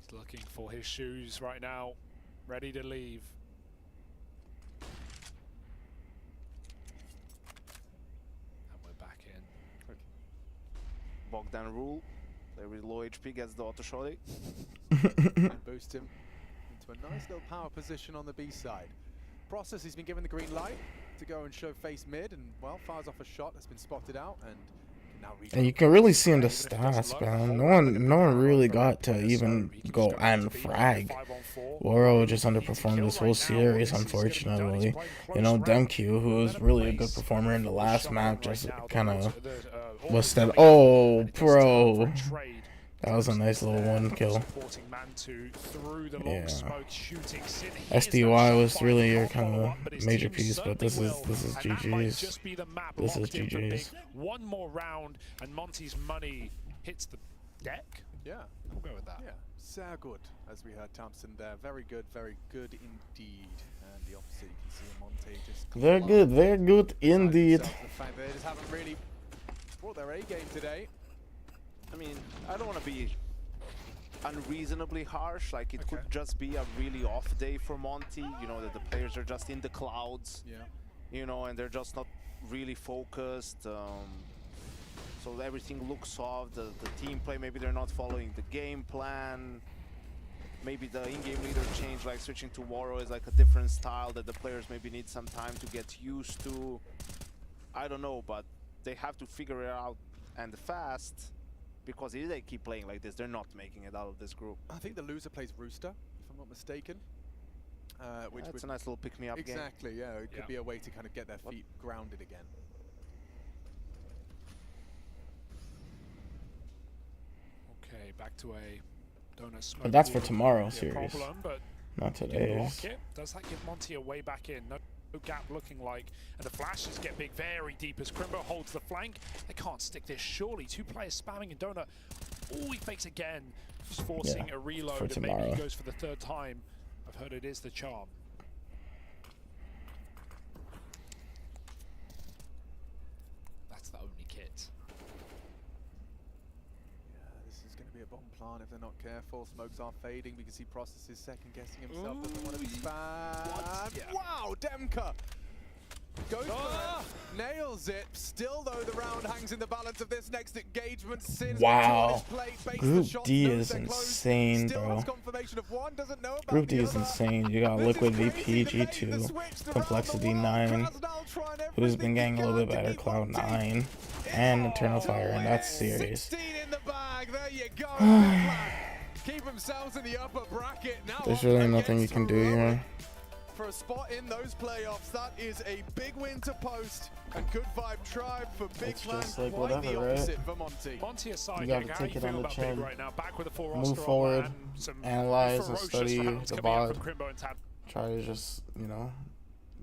He's looking for his shoes right now, ready to leave. And we're back in. Bogdan rule. Player with low HP gets the auto shotty. And boost him into a nice little power position on the B side. Process, he's been given the green light to go and show face mid, and well, fires off a shot that's been spotted out, and can now reach. And you can really see in the stats, man. No one really got to even go and frag. Woro just underperformed this whole series, unfortunately. You know, Demq, who was really a good performer in the last map, just kind of was that. Oh, bro. That was a nice little one kill. Supporting Mantu through the long smoke, shooting Sin. SDY was really your kind of major piece, but this is GG's. This is GG's. One more round and Monty's money hits the deck. Yeah, we'll go with that. Yeah, sehr good, as we heard Thompson there. Very good indeed. And the opposite, you can see Monte just very good indeed. The fact that they just haven't really brought their A game today. I mean, I don't want to be unreasonably harsh. Like, it could just be a really off day for Monty. You know, that the players are just in the clouds. Yeah. You know, and they're just not really focused. So everything looks soft. The team play, maybe they're not following the game plan. Maybe the in-game leader change, like switching to Waro, is like a different style that the players maybe need some time to get used to. I don't know, but they have to figure it out, and fast. Because if they keep playing like this, they're not making it out of this group. I think the loser plays Rooster, if I'm not mistaken. Which It's a nice little pick-me-up game. Exactly, yeah. It could be a way to kind of get their feet grounded again. Okay, back to a donut smoke. But that's for tomorrow's series, problem, but not today's. Does that give Monty a way back in? No gap looking like, and the flashes get big very deep as Crimbo holds the flank. They can't stick this, surely. Two players spamming, and Donut, he fakes again, just forcing a reload, and maybe he goes for the third time. I've heard it is the charm. That's the only kit. This is going to be a bomb plant if they're not careful. Smokes are fading. We can see Process is second guessing himself. Doesn't want to be spammed. Yeah. Wow, Demka goes for it, nails it. Still though, the round hangs in the balance of this next engagement. Sin's wow, plate, Group D is insane, bro. Group D is insane. You got Liquid VP, G2, Complexity 9, who's been getting a little bit better, Cloud 9, and Eternal Fire in that series. 16 in the bag. There you go. Keep themselves in the upper bracket now. There's really nothing you can do here. For a spot in those playoffs, that is a big win to post, and good vibe tribe for Big Plan. Like quite whatever, the right? opposite for Monty. Monty aside, You gotta how take you it on feel the about Big chin, right now? Back with a full move roster forward, and some analyze and ferocious study rounds the coming in VOD, from Crimbo and Tab. try to just, you know,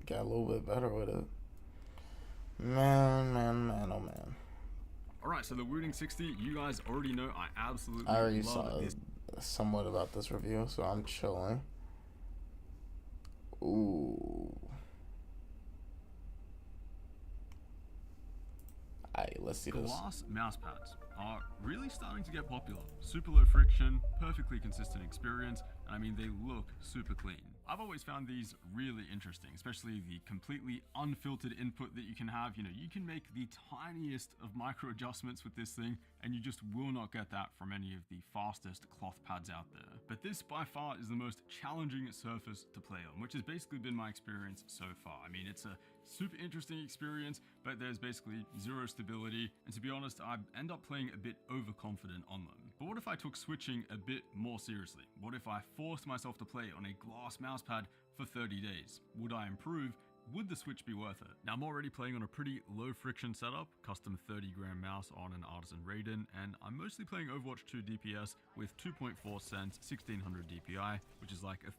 get a little bit better with it. Man, oh man. Alright, so the Wooting 60, you guys already know I absolutely I already love saw somewhat about this review, so I'm chilling. Ooh. Alright, let's see this. Glass mouse pads are really starting to get popular. Super low friction, perfectly consistent experience, and I mean they look super clean. I've always found these really interesting, especially the completely unfiltered input that you can have. You know, you can make the tiniest of micro adjustments with this thing, and you just will not get that from any of the fastest cloth pads out there. But this by far is the most challenging surface to play on, which has basically been my experience so far. I mean, it's a super interesting experience, but there's basically zero stability, and to be honest, I end up playing a bit overconfident on them. But what if I took switching a bit more seriously? What if I forced myself to play on a glass mousepad for 30 days? Would I improve? Would the switch be worth it? Now, I'm already playing on a pretty low friction setup, custom 30-gram mouse on an Artisan Raiden, and I'm mostly playing Overwatch 2 DPS with 2.4 cents, 1600 DPI, which is like a